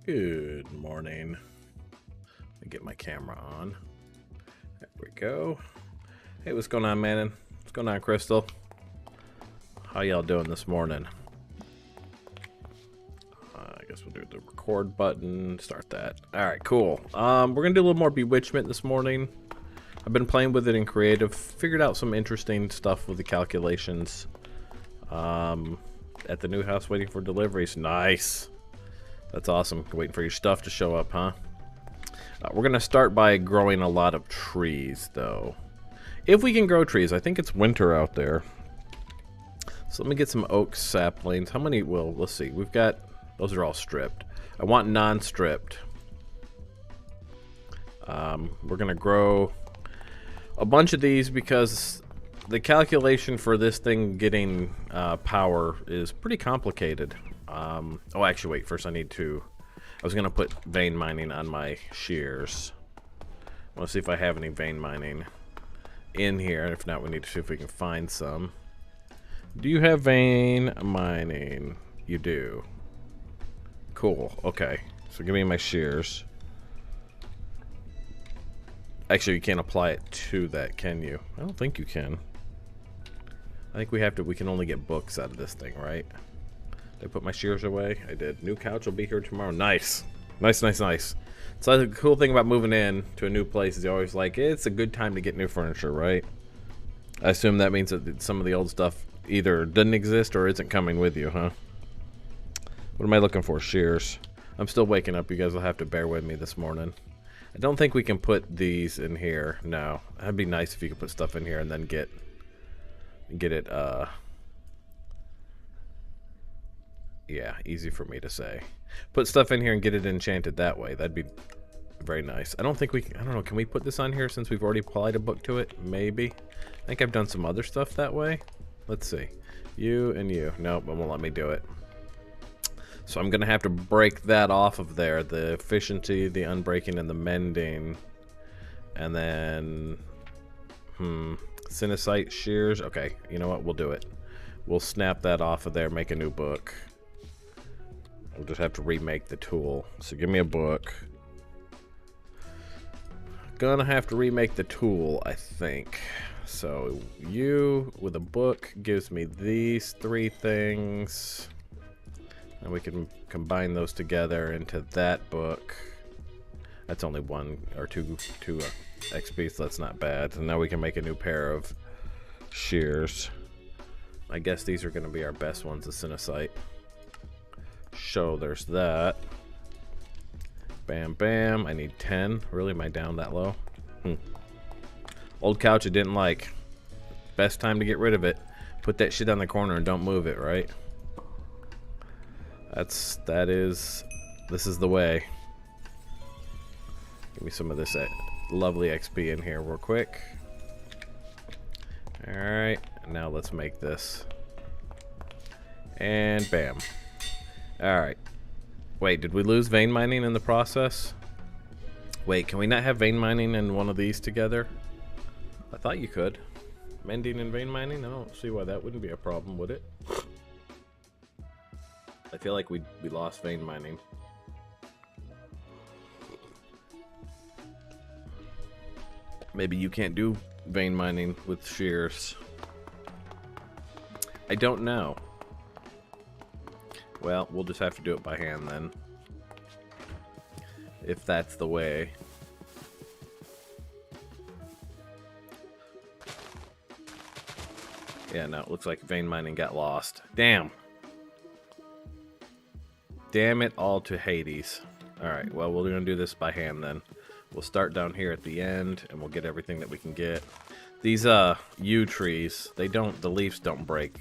Good morning. Let me get my camera on. There we go. Hey, what's going on, man? What's going on, Crystal? How y'all doing this morning? I guess we'll do the record button. Start that. All right, cool. We're gonna do a little more Bewitchment this morning. I've been playing with it in creative. Figured out some interesting stuff with the calculations. At the new house, waiting for deliveries. Nice. That's awesome. Waiting for your stuff to show up, huh? We're going to start by growing a lot of trees, though. If we can grow trees. I think it's winter out there. So let me get some oak saplings. How many will? Let's see. We've got... Those are all stripped. I want non-stripped. We're going to grow a bunch of these because the calculation for this thing getting power is pretty complicated. Oh, actually, wait. First, I need to... I was going to put vein mining on my shears. I want to see if I have any vein mining in here. If not, we need to see if we can find some. Do you have vein mining? You do. Cool. Okay. So give me my shears. Actually, you can't apply it to that, can you? I don't think you can. I think we have to... We can only get books out of this thing, right? Did I put my shears away? I did. New couch will be here tomorrow. Nice. Nice, nice, nice. So the cool thing about moving in to a new place is you're always like, it's a good time to get new furniture, right? I assume that means that some of the old stuff either doesn't exist or isn't coming with you, huh? What am I looking for? Shears. I'm still waking up. You guys will have to bear with me this morning. I don't think we can put these in here. No. That'd be nice if you could put stuff in here and then get it, yeah, easy for me to say. Put stuff in here and get it enchanted that way. That'd be very nice. I don't think we can, I don't know, can we put this on here since we've already applied a book to it? Maybe. I think I've done some other stuff that way. Let's see. You and you. Nope, it won't let me do it. So I'm going to have to break that off of there. The efficiency, the unbreaking, and the mending. And then... Sinusite shears. Okay, you know what? We'll do it. We'll snap that off of there, make a new book. We'll just have to remake the tool. So give me a book. Gonna have to remake the tool, I think. So you with a book gives me these three things. And we can combine those together into that book. That's only one or two XP, so that's not bad. And now we can make a new pair of shears. I guess these are going to be our best ones, the Sinusite. So there's that. Bam, bam. I need 10. Really, am I down that low? Old couch I didn't like. Best time to get rid of it. Put that shit on the corner and don't move it, right? This is the way. Give me some of this lovely XP in here real quick. Alright, now let's make this. And bam. Alright. Wait, did we lose vein mining in the process? Wait, can we not have vein mining and one of these together? I thought you could. Mending and vein mining? I don't see why that wouldn't be a problem, would it? I feel like we lost vein mining. Maybe you can't do vein mining with shears. I don't know. Well, we'll just have to do it by hand then. If that's the way. Yeah, no, it looks like vein mining got lost. Damn. Damn it all to Hades. Alright, well, we're going to do this by hand then. We'll start down here at the end, and we'll get everything that we can get. These, yew trees, the leaves don't break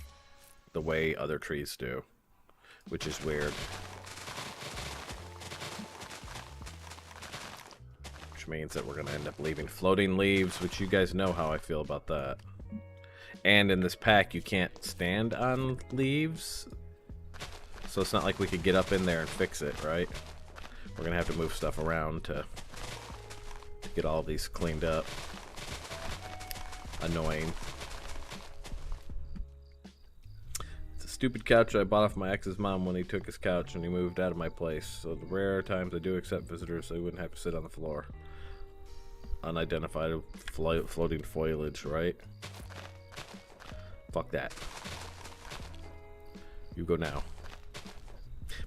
the way other trees do, which is weird. Which means that we're going to end up leaving floating leaves, which you guys know how I feel about that. And in this pack, you can't stand on leaves, so it's not like we could get up in there and fix it, right? We're going to have to move stuff around to get all these cleaned up. Annoying. stupid couch I bought off my ex's mom when he took his couch and he moved out of my place. So the rare times I do accept visitors, they wouldn't have to sit on the floor. Unidentified floating foliage, right? Fuck that. You go now.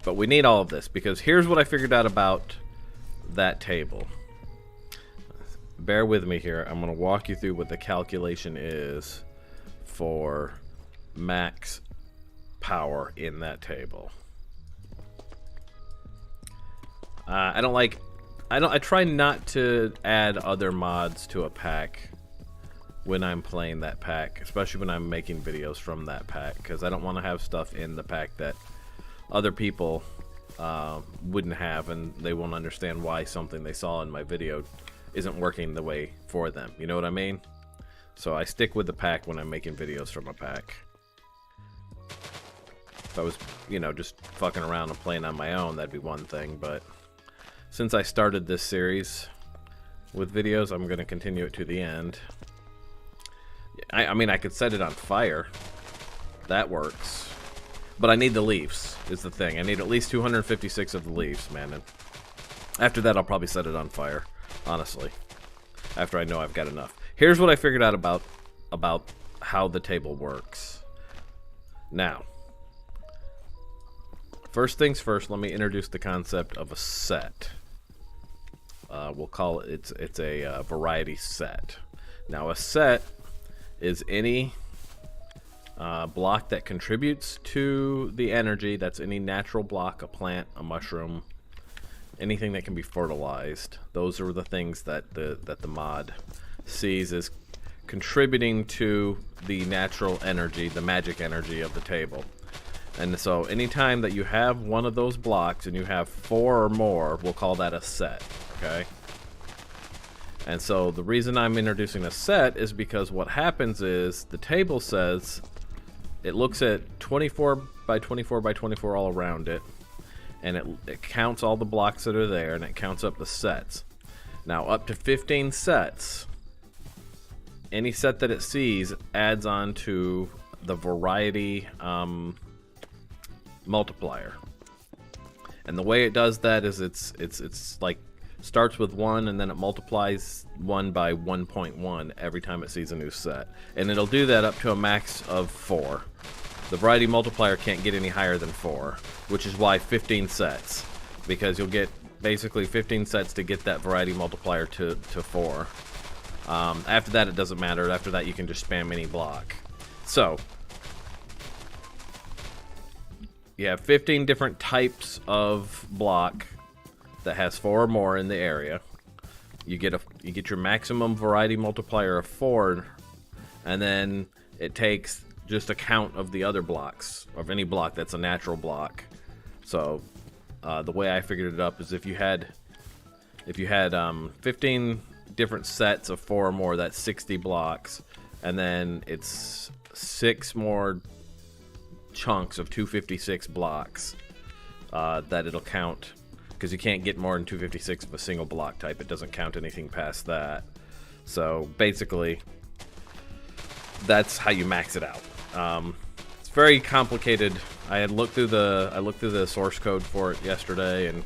But we need all of this because here's what I figured out about that table. Bear with me here. I'm going to walk you through what the calculation is for max power in that table. I try not to add other mods to a pack when I'm playing that pack, especially when I'm making videos from that pack, because I don't want to have stuff in the pack that other people wouldn't have, and they won't understand why something they saw in my video isn't working the way for them. You know what I mean? So I stick with the pack when I'm making videos from a pack. If I was, you know, just fucking around and playing on my own, that'd be one thing, but since I started this series with videos, I'm going to continue it to the end. I mean, I could set it on fire. That works. But I need the leaves, is the thing. I need at least 256 of the leaves, man. And after that, I'll probably set it on fire, honestly. After I know I've got enough. Here's what I figured out about how the table works. Now, first things first, let me introduce the concept of a set. We'll call it, it's a variety set. Now, a set is any block that contributes to the energy. That's any natural block, a plant, a mushroom, anything that can be fertilized. Those are the things that the mod sees as contributing to the natural energy, the magic energy of the table. And so anytime that you have one of those blocks and you have 4 or more, we'll call that a set, okay? And so the reason I'm introducing a set is because what happens is the table says it looks at 24 by 24 by 24 all around it, and it counts all the blocks that are there, and it counts up the sets. Now up to 15 sets, any set that it sees adds on to the variety multiplier. And the way it does that is it's like starts with 1 and then it multiplies 1 by 1.1 every time it sees a new set. And it'll do that up to a max of 4. The variety multiplier can't get any higher than 4, which is why 15 sets. Because you'll get basically 15 sets to get that variety multiplier to 4. After that it doesn't matter. After that you can just spam any block. So you have 15 different types of block that has 4 or more in the area. You get your maximum variety multiplier of 4, and then it takes just a count of the other blocks, of any block that's a natural block. So the way I figured it up is if you had 15 different sets of 4 or more, that's 60 blocks, and then it's 6 more chunks of 256 blocks that it'll count, because you can't get more than 256 of a single block type. It doesn't count anything past that. So basically that's how you max it out. It's very complicated. I looked through the source code for it yesterday and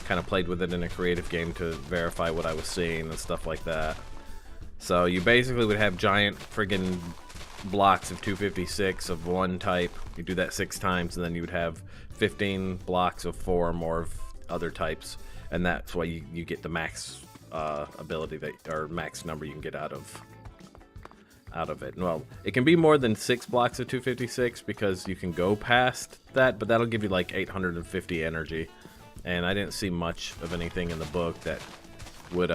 kind of played with it in a creative game to verify what I was seeing and stuff like that. So you basically would have giant friggin' blocks of 256 of one type. You do that 6 times, and then you would have 15 blocks of 4 or more of other types, and that's why you get the max ability that, or max number you can get out of it. Well, it can be more than 6 blocks of 256 because you can go past that, but that'll give you like 850 energy, and I didn't see much of anything in the book that would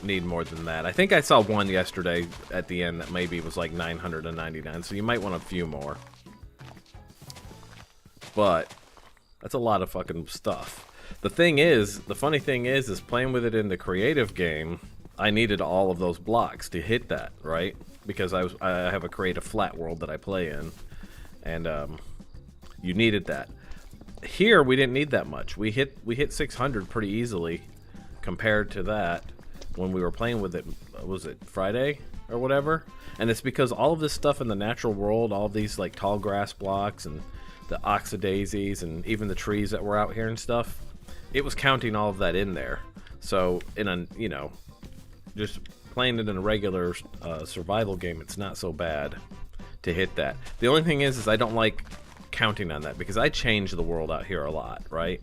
need more than that. I think I saw one yesterday at the end that maybe was like 999, so you might want a few more. But that's a lot of fucking stuff. The funny thing is playing with it in the creative game, I needed all of those blocks to hit that, right? Because I have a creative flat world that I play in, and you needed that. Here we didn't need that much. We hit 600 pretty easily compared to that. when we were playing with it, was it Friday or whatever? And it's because all of this stuff in the natural world, all of these like tall grass blocks and the oxydaisies and even the trees that were out here and stuff, it was counting all of that in there. So in a, you know, just playing it in a regular survival game, it's not so bad to hit that. The only thing is I don't like counting on that because I change the world out here a lot, right?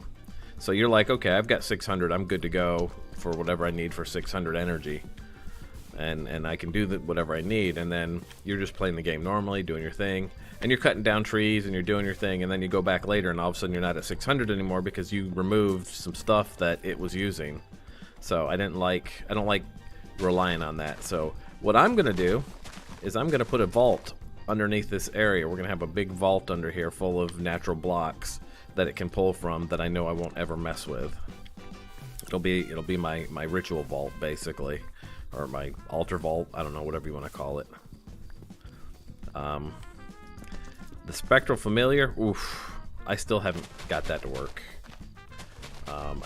So you're like, okay, I've got 600, I'm good to go for whatever I need for 600 energy, and I can do whatever I need, and then you're just playing the game normally, doing your thing, and you're cutting down trees and you're doing your thing, and then you go back later and all of a sudden you're not at 600 anymore because you removed some stuff that it was using. So I don't like relying on that. So what I'm gonna do is I'm gonna put a vault underneath this area. We're gonna have a big vault under here full of natural blocks that it can pull from that I know I won't ever mess with. It'll be my ritual vault basically, or my altar vault. I don't know, whatever you want to call it. The spectral familiar, oof, I still haven't got that to work.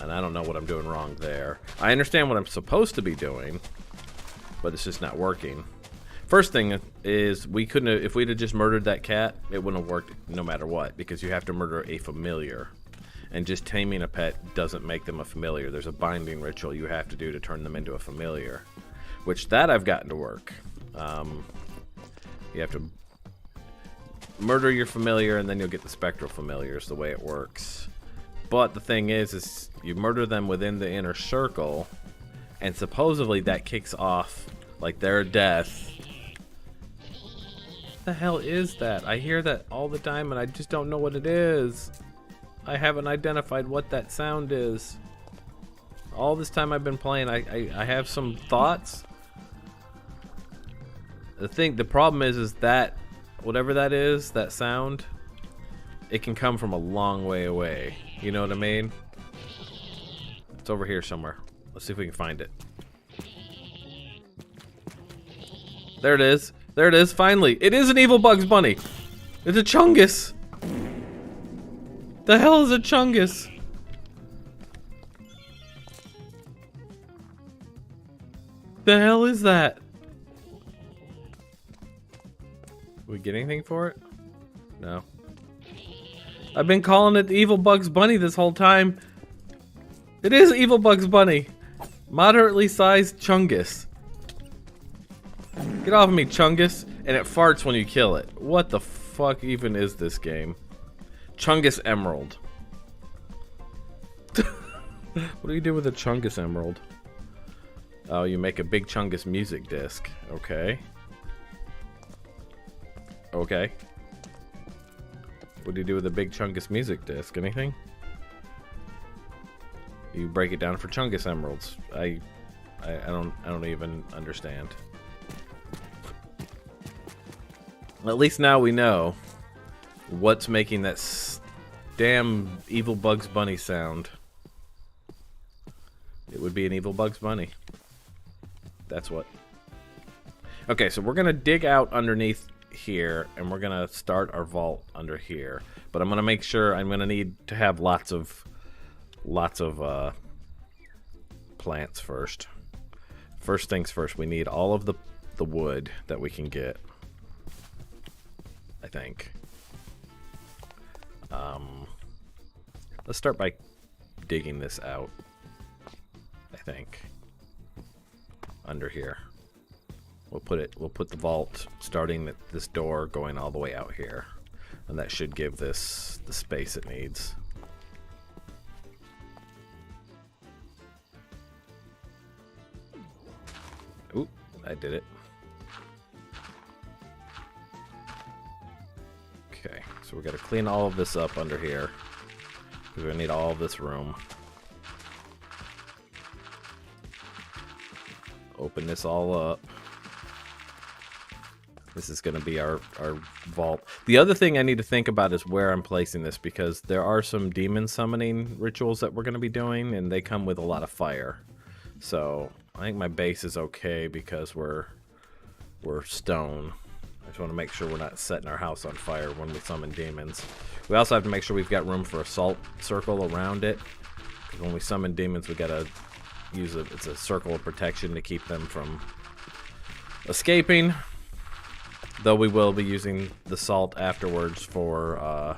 And I don't know what I'm doing wrong there. I understand what I'm supposed to be doing, but it's just not working. First thing is, we couldn't have, if we'd have just murdered that cat, it wouldn't have worked no matter what, because you have to murder a familiar. And just taming a pet doesn't make them a familiar. There's a binding ritual you have to do to turn them into a familiar, which that I've gotten to work. You have to murder your familiar and then you'll get the spectral familiars, the way it works. But the thing is you murder them within the inner circle, and supposedly that kicks off like their death. What the hell is that? I hear that all the time and I just don't know what it is. I haven't identified what that sound is. All this time I've been playing, I have some thoughts. The problem is that whatever that is, that sound, it can come from a long way away. You know what I mean? It's over here somewhere. Let's see if we can find it. There it is. There it is, finally. It is an evil Bugs Bunny. It's a Chungus. The hell is a Chungus? The hell is that? We get anything for it? No. I've been calling it the evil Bugs Bunny this whole time. It is evil Bugs Bunny. Moderately sized Chungus. Get off of me, Chungus. And it farts when you kill it. What the fuck even is this game? Chungus Emerald. What do you do with a Chungus Emerald? Oh, you make a big Chungus music disc. Okay. Okay. What do you do with a big Chungus music disc? Anything? You break it down for Chungus Emeralds. I don't even understand. At least now we know what's making that damn evil Bugs Bunny sound. It would be an evil Bugs Bunny. That's what. Okay, so we're gonna dig out underneath here, and we're gonna start our vault under here. But I'm gonna make sure I'm gonna need to have lots of plants first. First things first, we need all of the wood that we can get. I think. Let's start by digging this out. I think under here. We'll put the vault starting at this door going all the way out here, and that should give this the space it needs. Oop, I did it. Okay, so we got to clean all of this up under here because we need all of this room. Open this all up. This is going to be our vault. The other thing I need to think about is where I'm placing this, because there are some demon summoning rituals that we're going to be doing, and they come with a lot of fire. So I think my base is okay because we're stone. I just want to make sure we're not setting our house on fire when we summon demons. We also have to make sure we've got room for a salt circle around it, because when we summon demons, we gotta use it. It's a circle of protection to keep them from escaping. Though we will be using the salt afterwards for,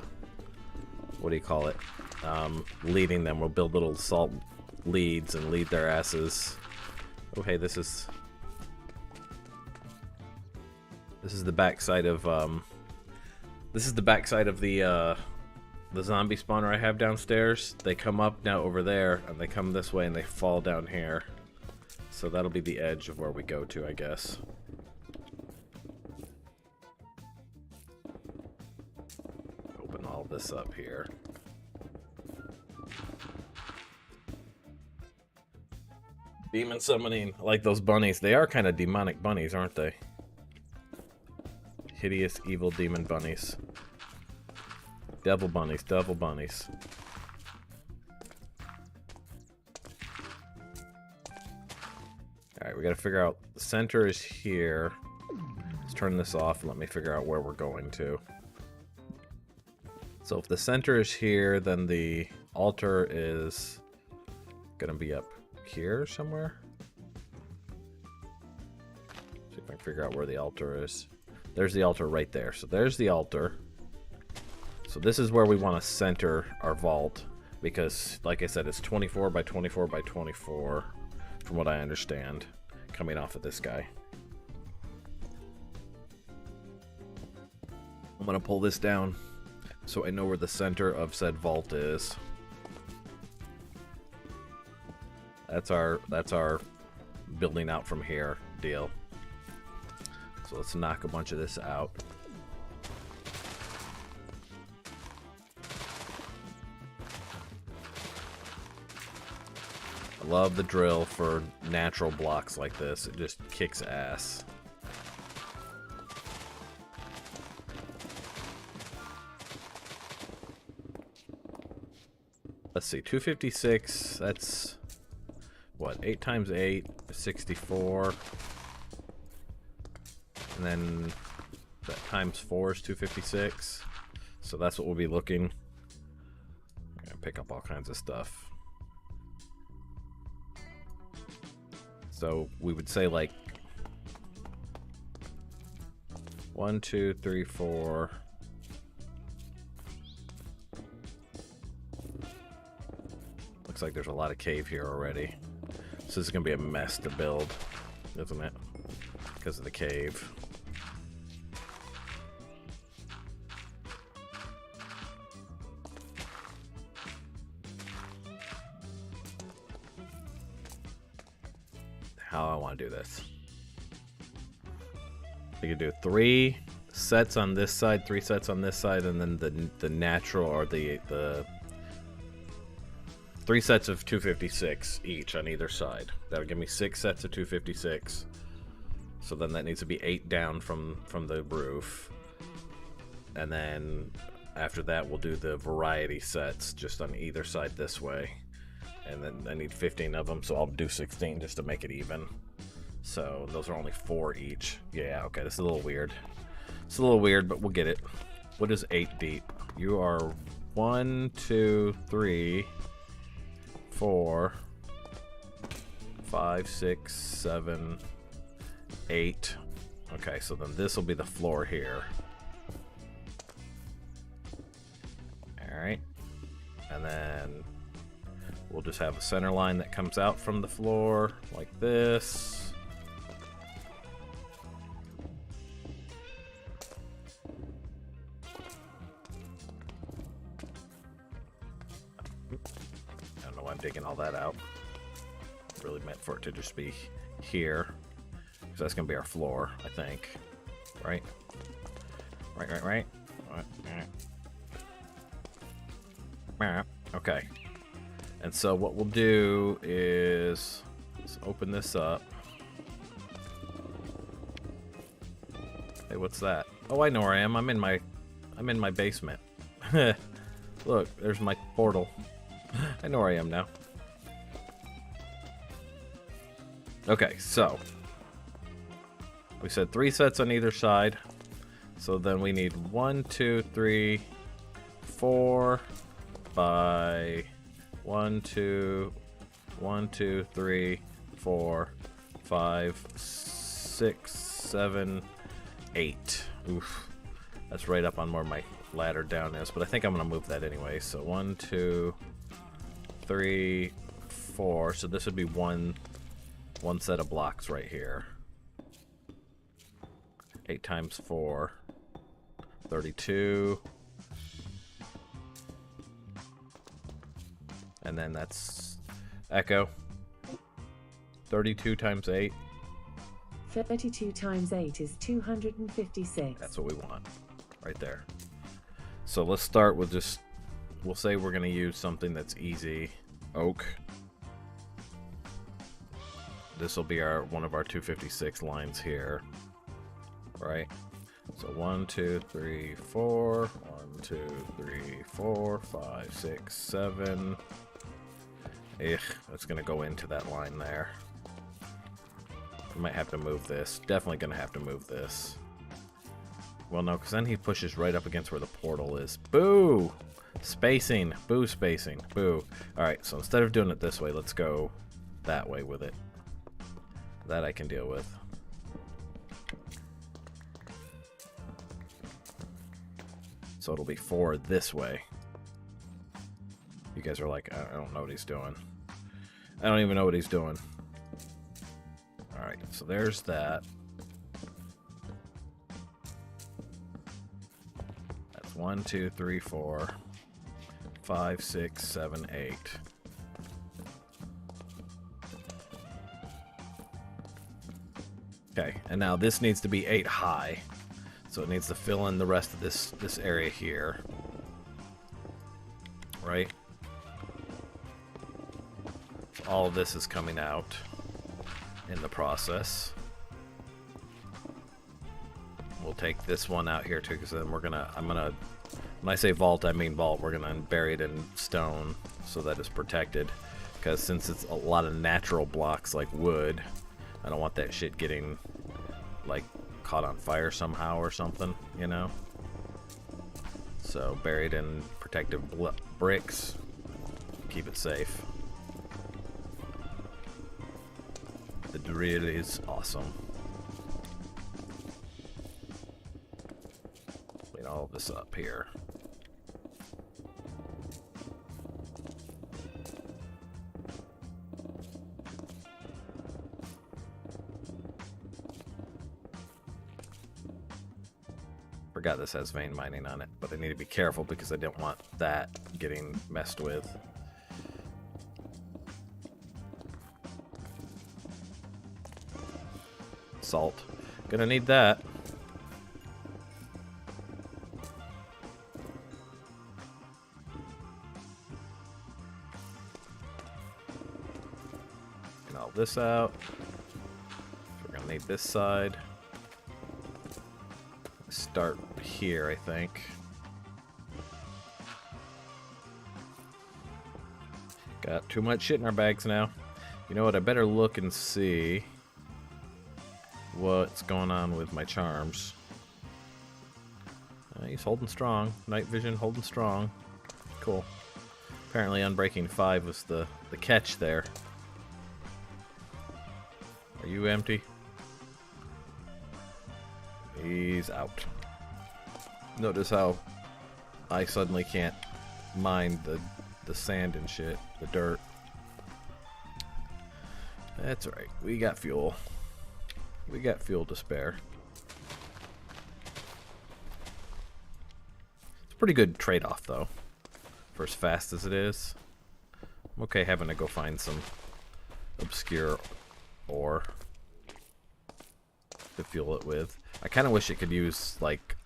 what do you call it? Leading them. We'll build little salt leads and lead their asses. Oh, hey, this is the backside of, this is the backside of the zombie spawner I have downstairs. They come up now over there, and they come this way, and they fall down here. So that'll be the edge of where we go to, I guess. Open all this up here. Demon summoning. I like those bunnies. They are kind of demonic bunnies, aren't they? Hideous, evil demon bunnies. Devil bunnies, devil bunnies. Alright, we gotta figure out, the center is here. Let's turn this off and let me figure out where we're going to. So if the center is here, then the altar is gonna be up here somewhere. See if I can figure out where the altar is. There's the altar right there. So there's the altar. So this is where we want to center our vault, because like I said, it's 24 by 24 by 24 from what I understand, coming off of this guy. I'm gonna pull this down so I know where the center of said vault is. That's our building out from here deal. So let's knock a bunch of this out. I love the drill for natural blocks like this. It just kicks ass. Let's see, 256, that's what, 8 times 8, 64. And then that times 4 is 256. So that's what we'll be looking. I'm gonna pick up all kinds of stuff. So we would say like 1, 2, 3, 4. Looks like there's a lot of cave here already. So this is gonna be a mess to build, isn't it? Because of the cave. How I want to do this. We could do 3 sets on this side, 3 sets on this side, and then the natural, or the 3 sets of 256 each on either side. That would give me 6 sets of 256. So then that needs to be 8 down from the roof. And then after that we'll do the variety sets just on either side this way. And then I need 15 of them, so I'll do 16 just to make it even. So those are only 4 each. Yeah, okay, this is a little weird. It's a little weird, but we'll get it. What is 8 deep? You are 1, 2, 3, 4, 5, 6, 7, 8. Okay, so then this will be the floor here. Alright. And then we'll just have a center line that comes out from the floor like this. I don't know why I'm digging all that out. Really meant for it to just be here. Because that's going to be our floor, I think. Right? Right. Okay. And so what we'll do is let's open this up. Hey, what's that? Oh, I know where I am. I'm in my basement. Look, there's my portal. I know where I am now. Okay, so we said 3 sets on either side. So then we need 1, 2, 3, 4 by 1, 2, 1, 2, 3, 4, 5, 6, 7, 8. Oof. That's right up on where my ladder down is, but I think I'm going to move that anyway. So 1, 2, 3, 4. So this would be one set of blocks right here. 8 times 4. 32. And then that's Echo. 32 times 8. 32 times 8 is 256. That's what we want. Right there. So let's start with just... We'll say we're going to use something that's easy. Oak. This will be one of our 256 lines here. Right? So 1, 2, 3, 4. 1, 2, 3, 4, 5, 6, 7. That's gonna go into that line there. I might have to move this. Definitely gonna have to move this. Well, no, because then he pushes right up against where the portal is. Boo! Spacing. Boo spacing. Boo. Alright, so instead of doing it this way, let's go that way with it. That I can deal with. So it'll be 4 this way. You guys are like, I don't know what he's doing. I don't even know what he's doing. Alright, so there's that. That's 1, 2, 3, 4, 5, 6, 7, 8. Okay, and now this needs to be 8 high. So it needs to fill in the rest of this area here. Right? So all of this is coming out in the process. We'll take this one out here too, because then when I say vault, I mean vault. We're gonna bury it in stone so that it's protected. Because since it's a lot of natural blocks like wood, I don't want that shit getting like caught on fire somehow or something, you know? So buried in protective bricks, keep it safe. The drill is awesome. Clean all of this up here. Forgot this has vein mining on it, but I need to be careful because I don't want that getting messed with. Salt. Gonna need that. Get all this out. We're gonna need this side. Start here, I think. Got too much shit in our bags now. You know what? I better look and see what's going on with my charms. He's holding strong. Night vision holding strong. Cool. Apparently Unbreaking 5 was the catch there. Are you empty? He's out. Notice how I suddenly can't mine the sand and shit, the dirt. That's right. We got fuel. We got fuel to spare. It's a pretty good trade-off, though, for as fast as it is. I'm okay having to go find some obscure ore to fuel it with. I kind of wish it could use, like,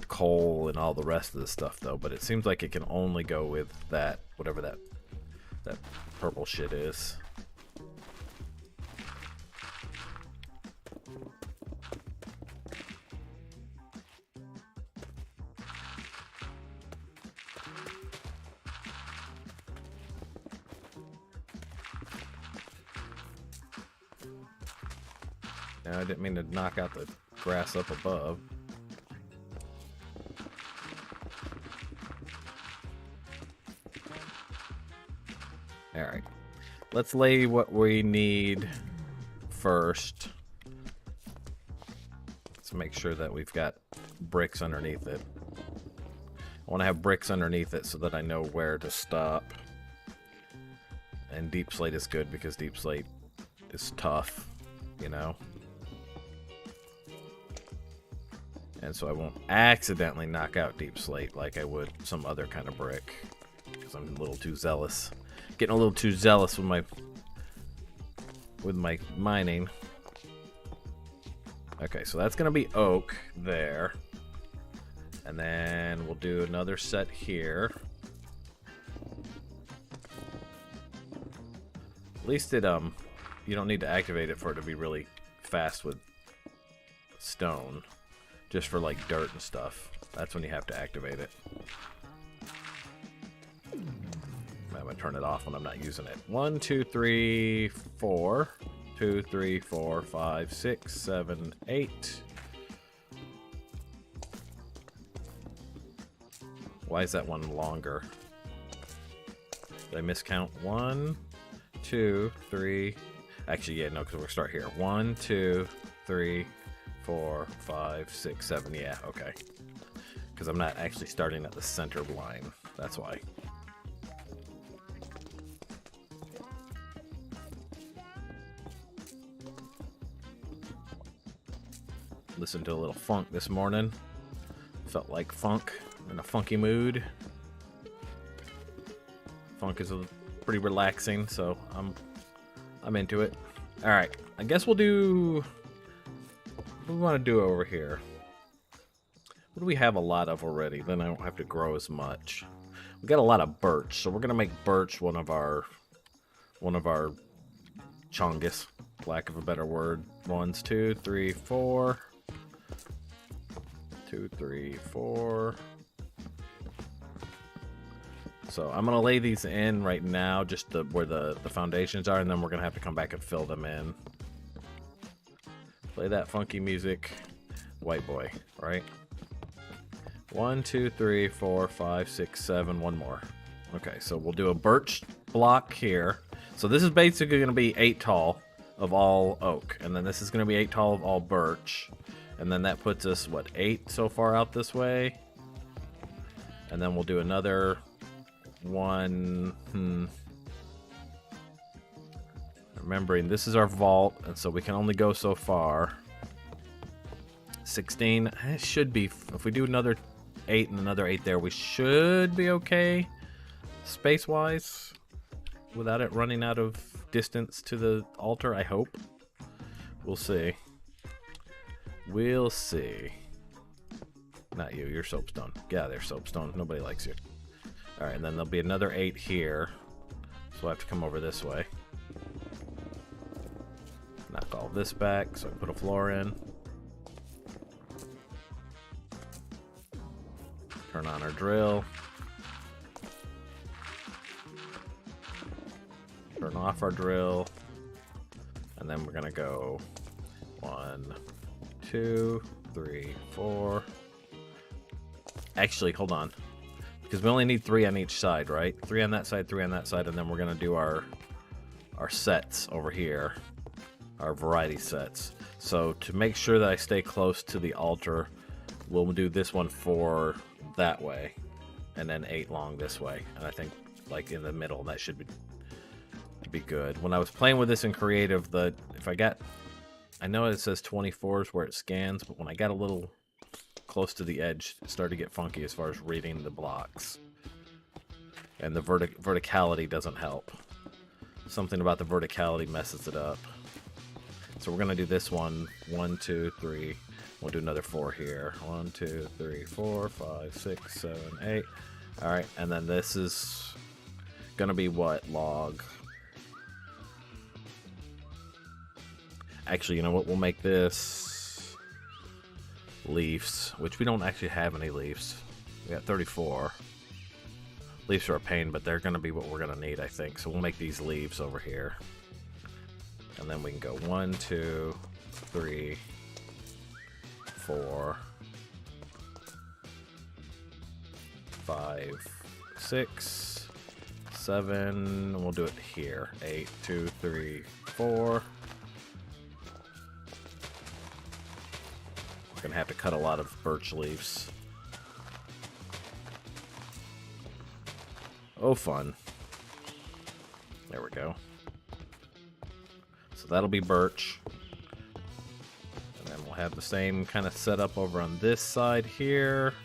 coal and all the rest of the stuff, though, but it seems like it can only go with that, whatever that purple shit is. I didn't mean to knock out the grass up above. Alright. let's lay what we need first. Let's make sure that we've got bricks underneath it. I want to have bricks underneath it so that I know where to stop. And deep slate is good because deep slate is tough, you know? And so I won't accidentally knock out deep slate like I would some other kind of brick. Because I'm a little too zealous. Getting a little too zealous with my mining. Okay, so that's gonna be oak there. And then we'll do another set here. At least it you don't need to activate it for it to be really fast with stone. Just for like dirt and stuff. That's when you have to activate it. I'm gonna turn it off when I'm not using it. 1, 2, 3, 4. 2, 3, 4, 5, 6, 7, 8. Why is that one longer? Did I miscount? 1, 2, 3. Actually, yeah, no, because we'll start here. 1, 2, 3, 4, 5, 6, 7. Yeah, okay. Because I'm not actually starting at the center line. That's why. Listened to a little funk this morning. Felt like funk, in a funky mood. Funk is pretty relaxing, so I'm into it. All right, I guess we'll do. What do we want to do over here? What do we have a lot of already? Then I don't have to grow as much. We got a lot of birch, so we're gonna make birch one of our chongus, lack of a better word. 1, 2, 3, 4. 2, 3, 4. So I'm gonna lay these in right now, just where the foundations are, and then we're gonna have to come back and fill them in. Play that funky music, white boy, right? 1, 2, 3, 4, 5, 6, 7. One more. Okay, so we'll do a birch block here. So this is basically gonna be 8 tall of all oak, and then this is gonna be 8 tall of all birch. And then that puts us, what, 8 so far out this way? And then we'll do another one. Remembering, this is our vault, and so we can only go so far. 16. It should be, if we do another 8 and another 8 there, we should be okay space-wise. Without it running out of distance to the altar, I hope. We'll see. We'll see. Not you, you're soapstone. Get out of there, soapstone. Nobody likes you. Alright, and then there'll be another 8 here. So we'll have to come over this way. Knock all this back so I can put a floor in. Turn on our drill. Turn off our drill. And then we're gonna go 1, 2, 3, 4. Actually, hold on. Because we only need 3 on each side, right? 3 on that side, 3 on that side, and then we're gonna do our sets over here. Our variety sets. So to make sure that I stay close to the altar, we'll do this one 4 that way. And then 8 long this way. And I think like in the middle, that should be good. When I was playing with this in creative, I know it says 24 is where it scans, but when I got a little close to the edge, it started to get funky as far as reading the blocks. And the verticality doesn't help. Something about the verticality messes it up. So we're going to do this one. 1, 2, 3. We'll do another 4 here. 1, 2, 3, 4, 5, 6, 7, 8. Alright, and then this is going to be what? Log. Actually, you know what? We'll make this leaves, which we don't actually have any leaves. We got 34. Leaves are a pain, but they're going to be what we're going to need, I think. So we'll make these leaves over here. And then we can go 1, 2, 3, 4, 5, 6, 7. We'll do it here. 8, 2, 3, 4. We're gonna have to cut a lot of birch leaves. Oh, fun. There we go. So that'll be birch. And then we'll have the same kind of setup over on this side here.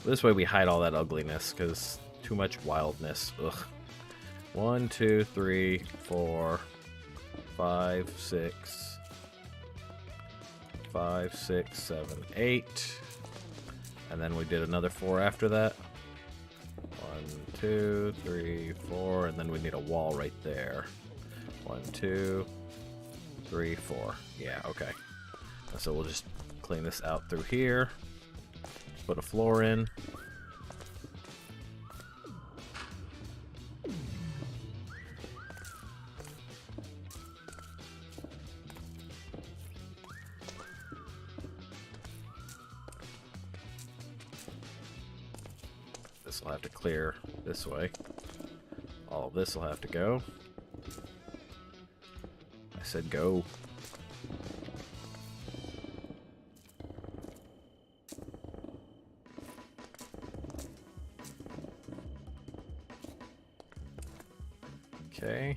This way we hide all that ugliness, because too much wildness. Ugh. 1, 2, 3, 4, 5, 6. 5, 6, 7, 8. And then we did another 4 after that. 1, 2, 3, 4. And then we need a wall right there. 1, 2, 3, 4. Yeah, okay. So we'll just clean this out through here. Put a floor in. This will have to clear this way. All of this will have to go. I said go. Okay.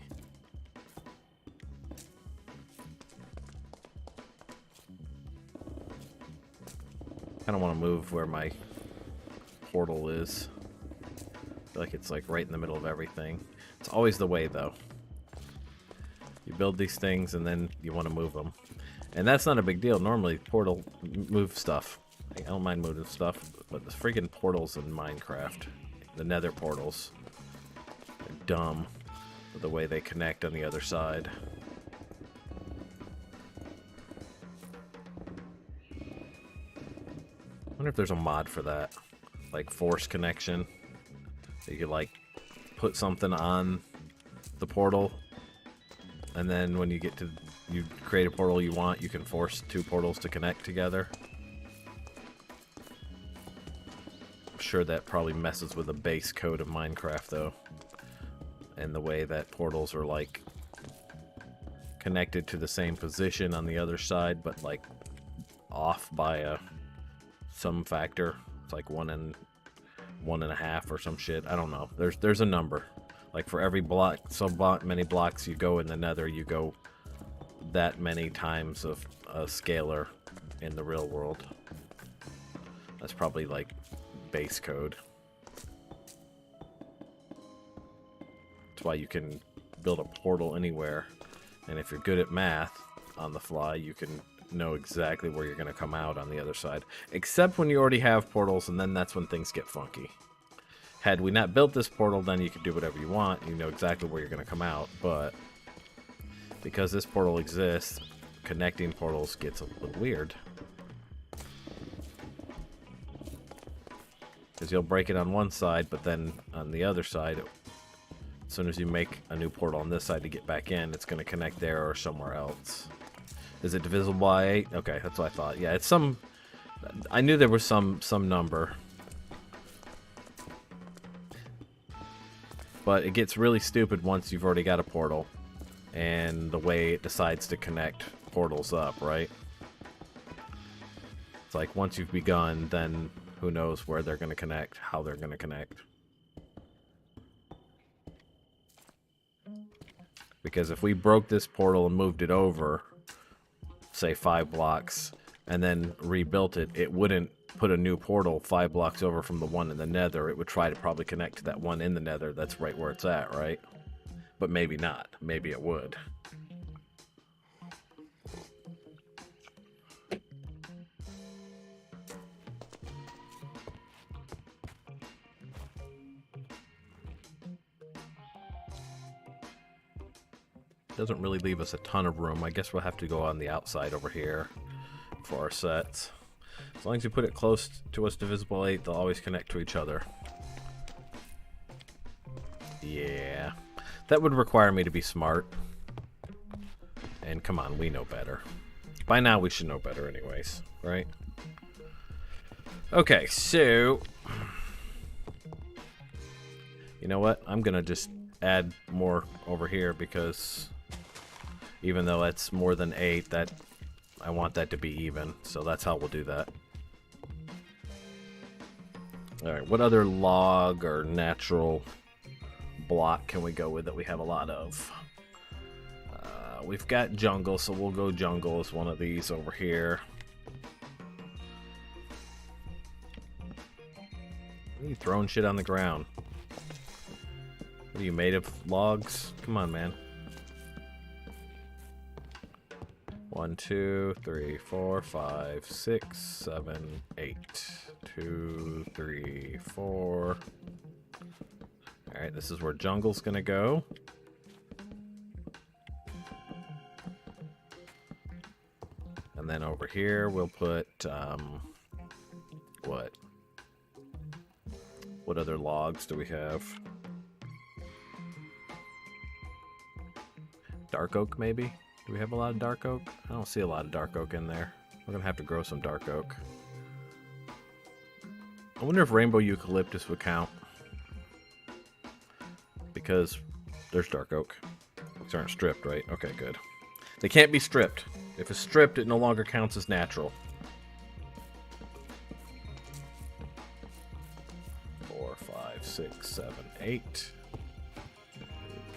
I don't want to move where my portal is. I feel like it's like right in the middle of everything. It's always the way though. You build these things and then you want to move them. And that's not a big deal. Normally portal move stuff. I don't mind moving stuff, but the freaking portals in Minecraft, the nether portals, they're dumb. The way they connect on the other side. I wonder if there's a mod for that, like force connection. You could like put something on the portal, and then when you get to you create a portal you want, you can force 2 portals to connect together. I'm sure that probably messes with the base code of Minecraft though. And the way that portals are like connected to the same position on the other side, but like off by some factor. It's like 1 and 1.5 or some shit. I don't know. There's a number. Like for every block, so many blocks you go in the nether, you go that many times of a scalar in the real world. That's probably like base code. That's why you can build a portal anywhere, and if you're good at math on the fly, you can know exactly where you're going to come out on the other side. Except when you already have portals, and then that's when things get funky. Had we not built this portal, then you could do whatever you want. You know exactly where you're going to come out, but because this portal exists, connecting portals gets a little weird. Because you'll break it on one side, but then on the other side, as soon as you make a new portal on this side to get back in, it's going to connect there or somewhere else. Is it divisible by 8? Okay, that's what I thought. Yeah, it's some... I knew there was some number. But it gets really stupid once you've already got a portal. And the way it decides to connect portals up, right? It's like once you've begun, then who knows where they're going to connect, how they're going to connect. Because if we broke this portal and moved it over, say 5 blocks, and then rebuilt it, it wouldn't put a new portal 5 blocks over from the one in the nether. It would try to probably connect to that one in the nether that's right where it's at, right? But maybe not. Maybe it would. Doesn't really leave us a ton of room. I guess we'll have to go on the outside over here for our sets. As long as you put it close to what's divisible 8, they'll always connect to each other. Yeah. That would require me to be smart. And come on, we know better. By now we should know better anyways, right? Okay, so you know what? I'm gonna just add more over here because even though that's more than 8, that I want that to be even. So that's how we'll do that. Alright, what other log or natural block can we go with that we have a lot of? We've got jungle, so we'll go jungle as one of these over here. What are you throwing shit on the ground? What are you made of? Logs? Come on, man. 1, 2, 3, 4, 5, 6, 7, 8. 2, 3, 4. Alright, this is where jungle's gonna go. And then over here we'll put, what other logs do we have? Dark oak, maybe? Do we have a lot of dark oak? I don't see a lot of dark oak in there. We're gonna have to grow some dark oak. I wonder if rainbow eucalyptus would count. Because there's dark oak. These aren't stripped, right? Okay, good. They can't be stripped. If it's stripped, it no longer counts as natural. 4, 5, 6, 7, 8.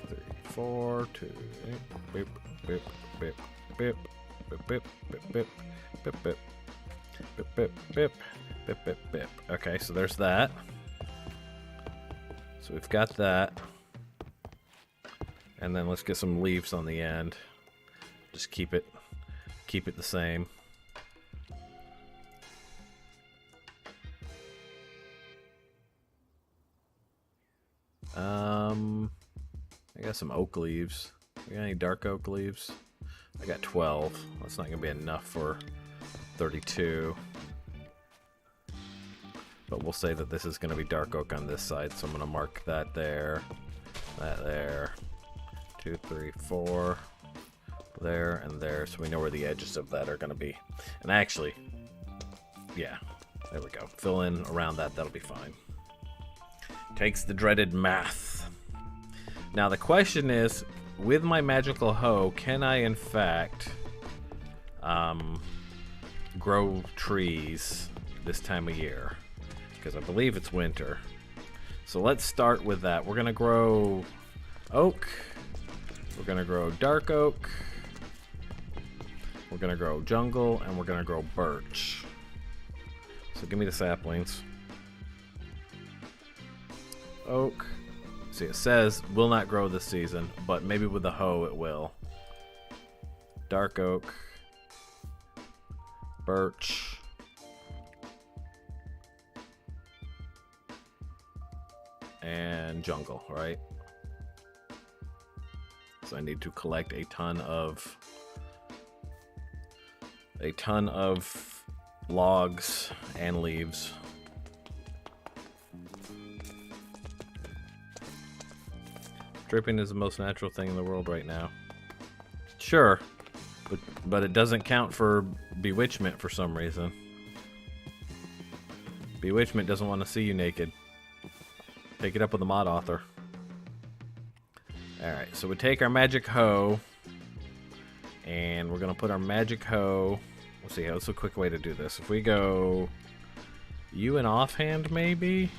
3, 4, 2, 8. Beep, beep, beep, beep, beep, beep, beep, beep, beep, beep, beep, beep, beep, beep, beep, beep. Okay, so there's that. So we've got that. And then let's get some leaves on the end. Just keep it the same. I got some oak leaves. You got any dark oak leaves? I got 12. That's not gonna be enough for 32. But we'll say that this is gonna be dark oak on this side, so I'm gonna mark that there, that there. 2, 3, 4. There and there, so we know where the edges of that are going to be. And actually, yeah, there we go. Fill in around that, that'll be fine. Takes the dreaded math. Now the question is, with my magical hoe, can I in fact grow trees this time of year? Because I believe it's winter. So let's start with that. We're going to grow oak. We're going to grow dark oak. We're gonna grow jungle, and we're gonna grow birch. So give me the saplings. Oak. See, it says will not grow this season, but maybe with the hoe it will. Dark oak. Birch. And jungle, right? So I need to collect a ton of logs and leaves. Dripping is the most natural thing in the world right now. Sure, but it doesn't count for bewitchment for some reason. Bewitchment doesn't want to see you naked. Take it up with the mod author. Alright, so we take our magic hoe, and we're going to put our magic hoe. Let's see, what's a quick way to do this? If we go you and offhand, maybe?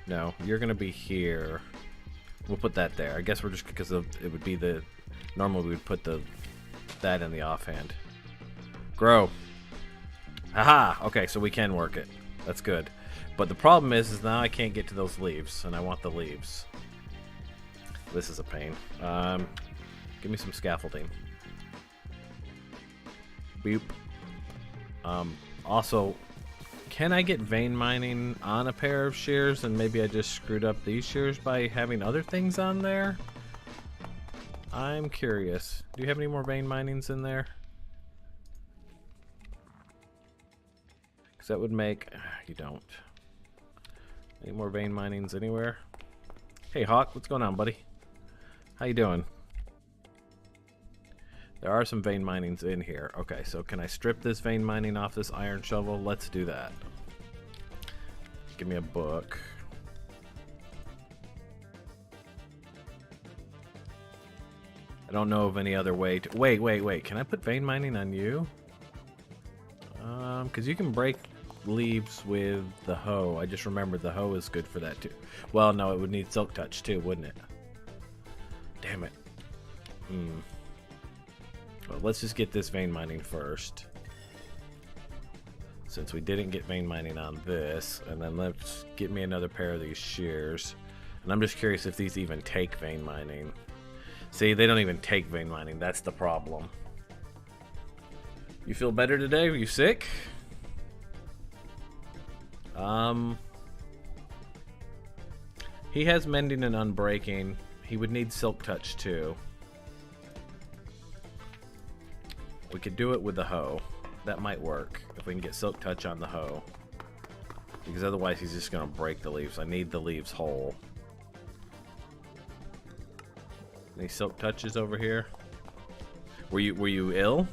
No, you're going to be here. We'll put that there. I guess we're just, because it would be the, normally we would put that in the offhand. Grow. Haha! Okay, so we can work it. That's good. But the problem is now I can't get to those leaves, and I want the leaves. This is a pain. Give me some scaffolding. Boop. Also, can I get vein mining on a pair of shears, and maybe I just screwed up these shears by having other things on there? I'm curious. Do you have any more vein minings in there? Because that would make... You don't. Any more vein minings anywhere? Hey, Hawk. What's going on, buddy? How you doing? There are some vein minings in here. Okay, so can I strip this vein mining off this iron shovel? Let's do that. Give me a book. I don't know of any other way to... Wait. Can I put vein mining on you? Because you can break leaves with the hoe. I just remembered the hoe is good for that too. Well, no, it would need silk touch too, wouldn't it? Damn it. Well, let's just get this vein mining first. Since we didn't get vein mining on this. And then let's get me another pair of these shears. And I'm just curious if these even take vein mining. See, they don't even take vein mining. That's the problem. You feel better today? Are you sick? He has mending and unbreaking. He would need silk touch too. We could do it with the hoe. That might work if we can get silk touch on the hoe. Because otherwise he's just gonna break the leaves. I need the leaves whole. Any silk touches over here? Were you ill?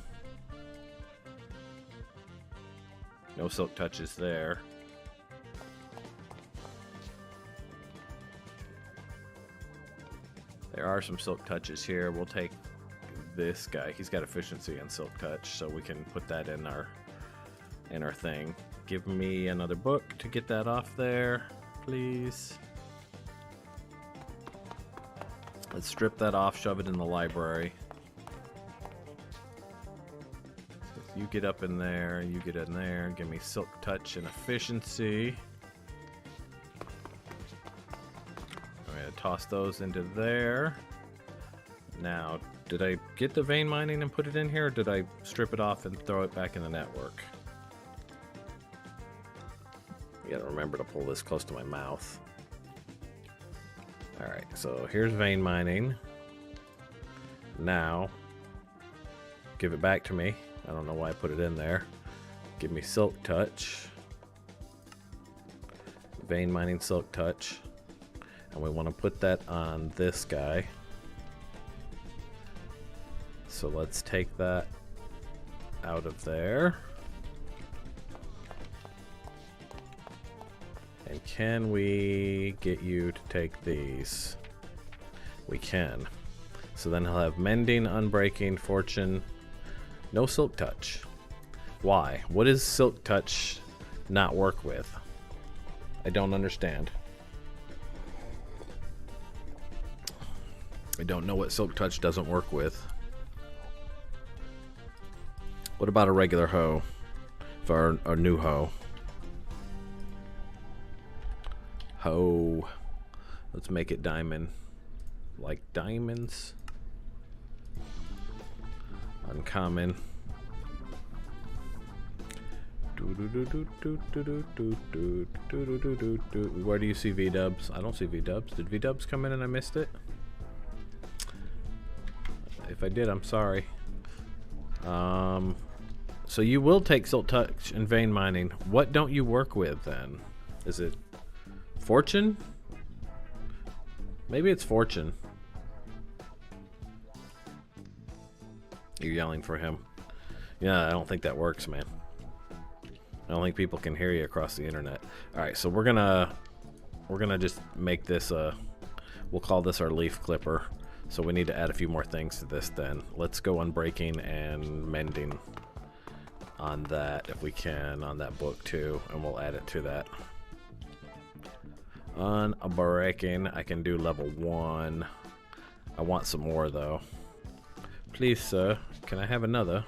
No silk touches there. There are some silk touches here. We'll take this guy. He's got efficiency and silk touch, so we can put that in our thing. Give me another book to get that off there, please. Let's strip that off, shove it in the library. You get up in there, you get in there, give me silk touch and efficiency. I'm gonna toss those into there. Now, did I get the vein mining and put it in here, or did I strip it off and throw it back in the network? You gotta remember to pull this close to my mouth. Alright, so here's vein mining. Now, give it back to me. I don't know why I put it in there. Give me silk touch. Vein mining silk touch. And we want to put that on this guy. So let's take that out of there. And can we get you to take these? We can. So then he'll have mending, unbreaking, fortune, no silk touch. Why? What does silk touch not work with? I don't understand. I don't know what silk touch doesn't work with. What about a regular hoe? For our new hoe. Hoe. Let's make it diamond. Like diamonds. Uncommon. Where do you see V-dubs? I don't see V-dubs. Did V-dubs come in and I missed it? If I did, I'm sorry. So you will take silk touch and vein mining. What don't you work with then? Is it fortune? Maybe it's fortune. You're yelling for him. Yeah, I don't think that works, man. I don't think people can hear you across the internet. Alright, so we're gonna just make this we'll call this our leaf clipper. So we need to add a few more things to this then. Let's go unbreaking and mending on that if we can, on that book too, and we'll add it to that. Unbreaking, I can do level 1. I want some more though. Please, sir, can I have another?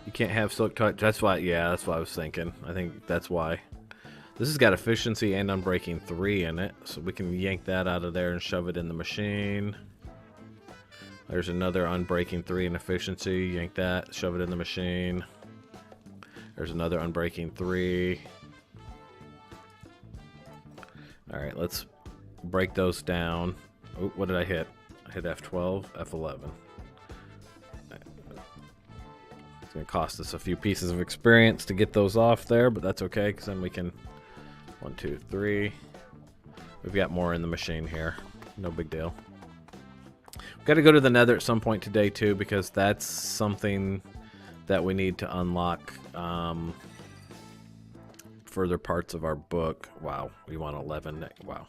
You can't have silk touch. That's why. Yeah, that's what I was thinking. I think that's why. This has got efficiency and unbreaking 3 in it, so we can yank that out of there and shove it in the machine. There's another unbreaking 3 and efficiency. Yank that, shove it in the machine. There's another unbreaking 3. All right, let's break those down. Oh, what did I hit? I hit F12, F11. It's going to cost us a few pieces of experience to get those off there, but that's okay, because then we can... 1, 2, 3. We've got more in the machine here. No big deal. We've got to go to the Nether at some point today, too, because that's something that we need to unlock further parts of our book. Wow, we want 11. Wow.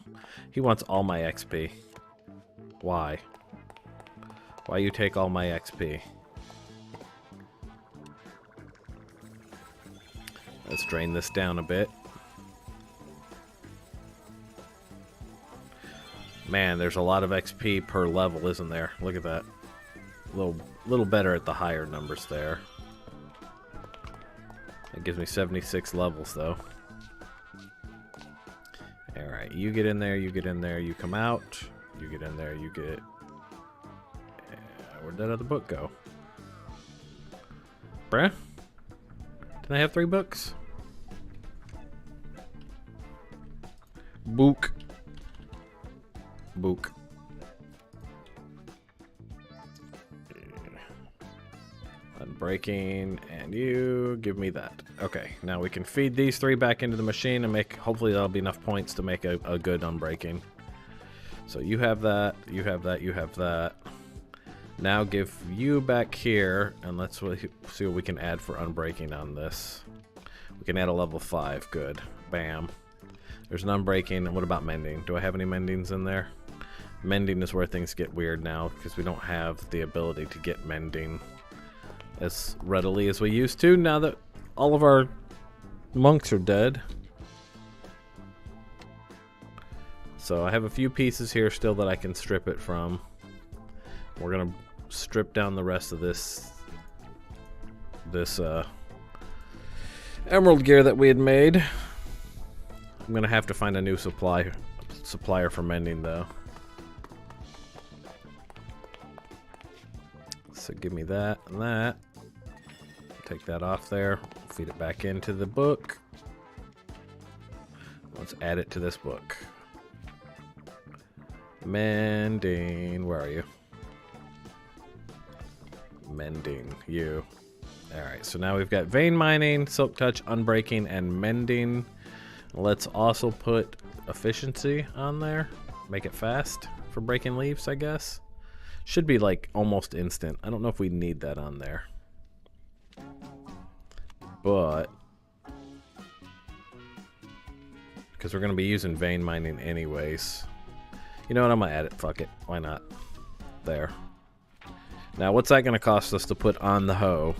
He wants all my XP. Why? Why you take all my XP? Let's drain this down a bit. Man, there's a lot of XP per level, isn't there? Look at that. A little better at the higher numbers there. That gives me 76 levels, though. Alright, you get in there, you get in there, you come out. You get in there, you get... Where'd that other book go? Bruh? Did I have 3 books? Book. Book. Unbreaking, and you give me that. Okay, now we can feed these 3 back into the machine and make, hopefully that'll be enough points to make a good unbreaking. So you have that, you have that, you have that. Now give you back here, and let's see what we can add for unbreaking on this. We can add a level 5, good. Bam. There's an unbreaking, and what about mending? Do I have any mendings in there? Mending is where things get weird now, because we don't have the ability to get mending as readily as we used to, now that all of our monks are dead. So I have a few pieces here still that I can strip it from. We're gonna strip down the rest of this emerald gear that we had made. I'm gonna have to find a new supplier for mending, though. So give me that and that. Take that off there. Feed it back into the book. Let's add it to this book. Mending. Where are you? Mending. You. Alright, so now we've got vein mining, silk touch, unbreaking, and mending. Let's also put efficiency on there. Make it fast for breaking leaves, I guess. Should be like almost instant. I don't know if we need that on there. But because we're going to be using vein mining anyways. You know what? I'm going to add it. Fuck it. Why not? There. Now, what's that going to cost us to put on the hoe?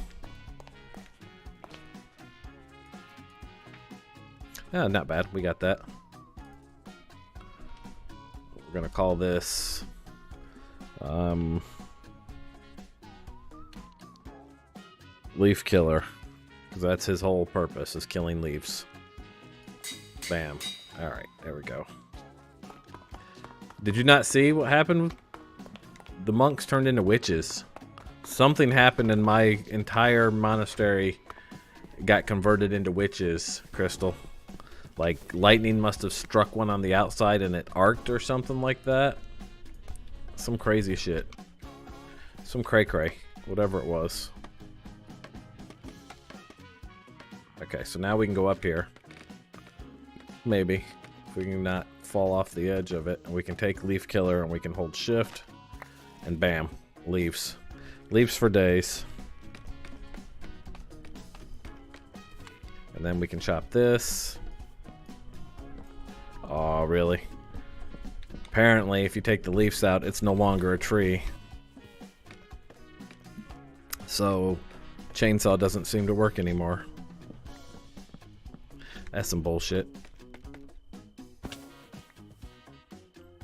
Oh, not bad. We got that. We're going to call this... leaf killer. Because that's his whole purpose, is killing leaves. Bam. Alright, there we go. Did you not see what happened? The monks turned into witches. Something happened and my entire monastery got converted into witches, Crystal. Like, lightning must have struck one on the outside and it arced or something like that. Some crazy shit. Some cray-cray. Whatever it was. Okay, so now we can go up here. Maybe. If we can not fall off the edge of it. And we can take leaf killer and we can hold shift. And bam. Leaves. Leaves for days. And then we can chop this. Oh, really? Apparently, if you take the leaves out, it's no longer a tree. So, chainsaw doesn't seem to work anymore. That's some bullshit.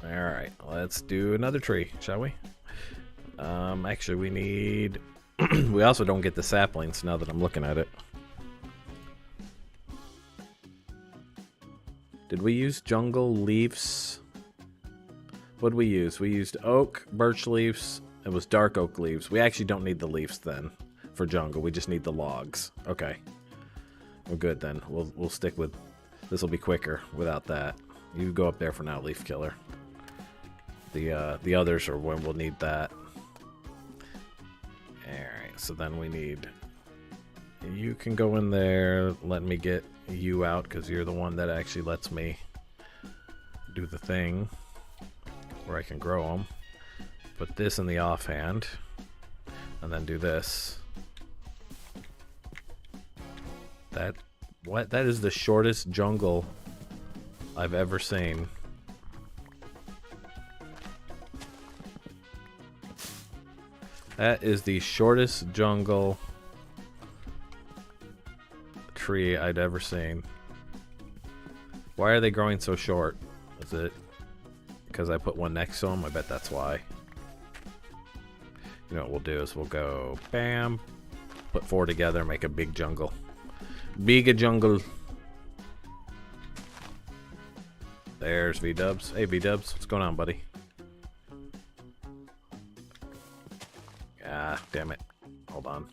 Alright, let's do another tree, shall we? Actually, we need... we also don't get the saplings now that I'm looking at it. Did we use jungle leaves? What did we use? We used oak, birch leaves. It was dark oak leaves. We actually don't need the leaves then for jungle. We just need the logs. Okay. We're good then. We'll stick with... This will be quicker without that. You go up there for now, leaf killer. The others are when we'll need that. Alright, so then we need You can go in there. Let me get you out because you're the one that actually lets me do the thing where I can grow them. Put this in the offhand, and then do this. That is the shortest jungle I've ever seen. That is the shortest jungle tree I'd ever seen. Why are they growing so short? Is it because I put one next to them? I bet that's why. You know what we'll do is we'll go bam, put 4 together, make a big jungle. Big jungle. There's V-dubs. Hey V-dubs, what's going on, buddy? Ah, damn it. Hold on.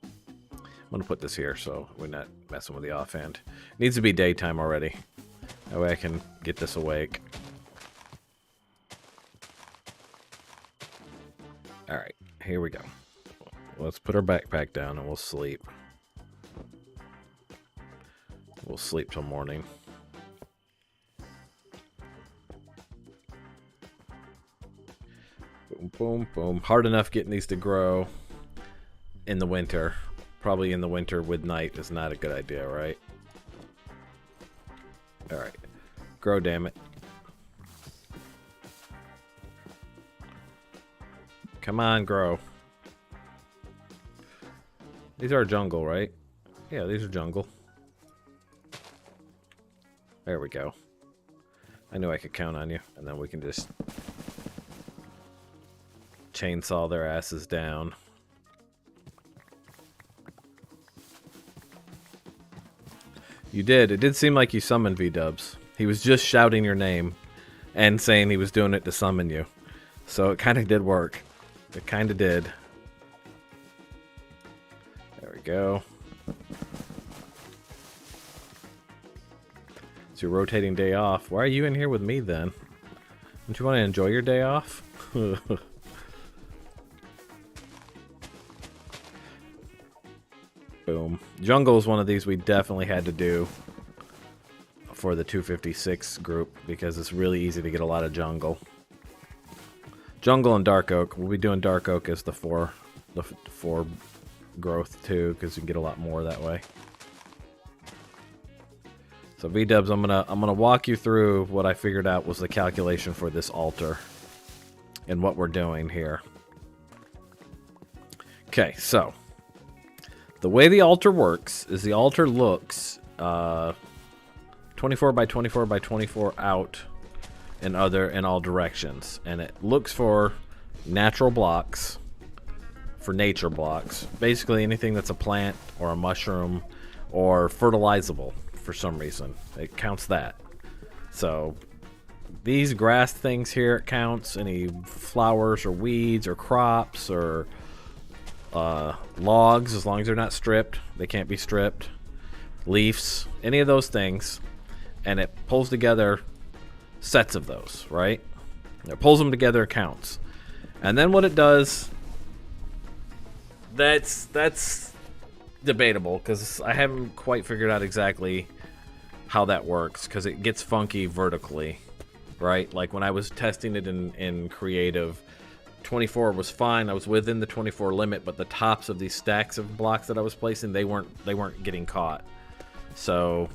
I'm gonna put this here so we're not messing with the offhand. Needs to be daytime already. That way I can get this awake. Alright, here we go. Let's put our backpack down and we'll sleep. We'll sleep till morning. Boom, boom, boom. Hard enough getting these to grow in the winter. Probably in the winter with night is not a good idea, right? Alright. Grow, damn it. Come on, grow. These are jungle, right? Yeah, these are jungle. There we go. I knew I could count on you. And then we can just chainsaw their asses down. You did. It did seem like you summoned V-dubs. He was just shouting your name and saying he was doing it to summon you. So it kind of did work. It kind of did. There we go. It's your rotating day off. Why are you in here with me then? Don't you want to enjoy your day off? Boom. Jungle is one of these we definitely had to do for the 256 group because it's really easy to get a lot of jungle. Jungle and dark oak. We'll be doing dark oak as the four growth too, because you can get a lot more that way. So V-dubs, I'm gonna walk you through what I figured out was the calculation for this altar and what we're doing here. Okay, so the way the altar works is the altar looks 24 by 24 by 24 out in all directions, and it looks for natural blocks, for nature blocks, basically anything that's a plant or a mushroom or fertilizable for some reason. It counts that. So these grass things here, it counts any flowers or weeds or crops or logs, as long as they're not stripped. They can't be stripped. Leaves, any of those things, and it pulls together sets of those, right? It pulls them together, counts. And then what it does, that's debatable because I haven't quite figured out exactly how that works because it gets funky vertically, right? Like when I was testing it in creative, 24 was fine. I was within the 24 limit, but the tops of these stacks of blocks that I was placing, they weren't getting caught. So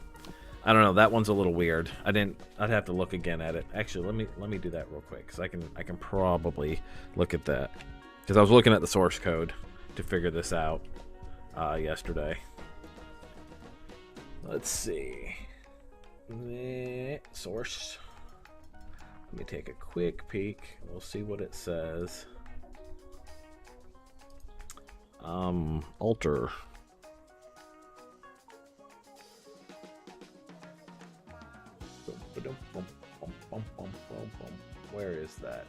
I don't know. That one's a little weird. I'd have to look again at it. Actually, let me do that real quick because I can probably look at that because I was looking at the source code to figure this out yesterday. Let's see. Source. Let me take a quick peek. We'll see what it says. Altar. Where is that?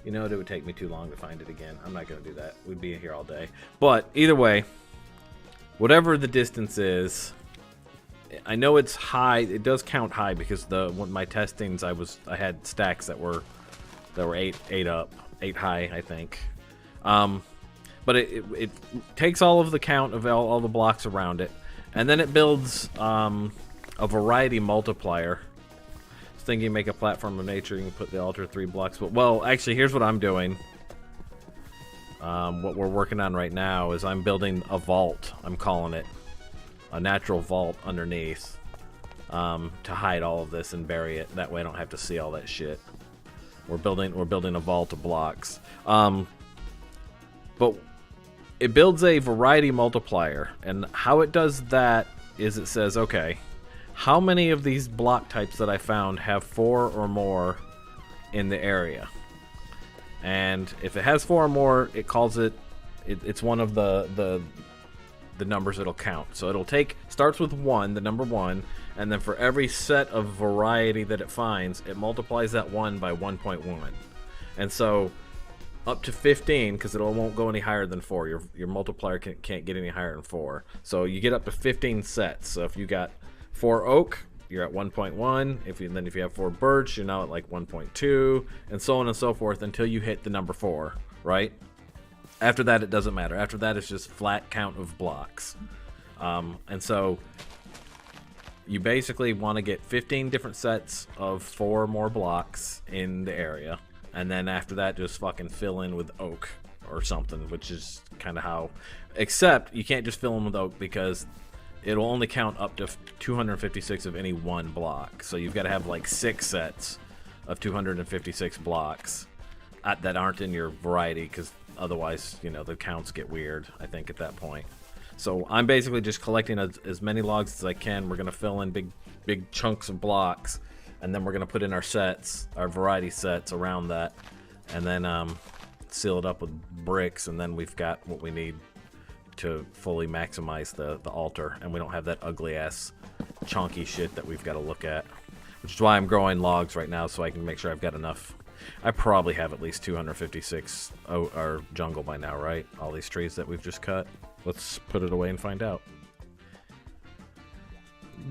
You know, it would take me too long to find it again. I'm not going to do that. We'd be here all day. But either way, whatever the distance is, I know it's high. It does count high because my testings, I had stacks that were 8 high, I think. but it takes all of the count of all the blocks around it, and then it builds a variety multiplier. Thinking make a platform of nature, you can put the altar 3 blocks. But well, actually, here's what I'm doing. What we're working on right now is I'm building a vault. I'm calling it a natural vault underneath to hide all of this and bury it. That way, I don't have to see all that shit. We're building a vault of blocks. But it builds a variety multiplier, and how it does that is it says, okay, how many of these block types that I found have 4 or more in the area? And if it has 4 or more, it calls it's one of the numbers it'll count. So it'll starts with 1, the number 1, and then for every set of variety that it finds, it multiplies that 1 by 1.1. And so up to 15, because it won't go any higher than 4. Your multiplier can't get any higher than 4. So you get up to 15 sets. So if you got 4 oak, you're at 1.1. If you have 4 birch, you're now at like 1.2, and so on and so forth until you hit the number 4, right? After that, it doesn't matter. After that, it's just flat count of blocks. And so you basically want to get 15 different sets of 4 or more blocks in the area, and then after that, just fucking fill in with oak or something, which is kind of how. Except you can't just fill in with oak because it'll only count up to 256 of any one block. So you've got to have like 6 sets of 256 blocks that aren't in your variety, because otherwise, the counts get weird, I think, at that point. So I'm basically just collecting as many logs as I can. We're going to fill in big chunks of blocks, and then we're going to put in our sets, our variety sets around that, and then seal it up with bricks, and then we've got what we need to fully maximize the altar, and we don't have that ugly ass chunky shit that we've got to look at, which is why I'm growing logs right now, so I can make sure I've got enough. I probably have at least 256 our jungle by now, right? All these trees that we've just cut. Let's put it away and find out.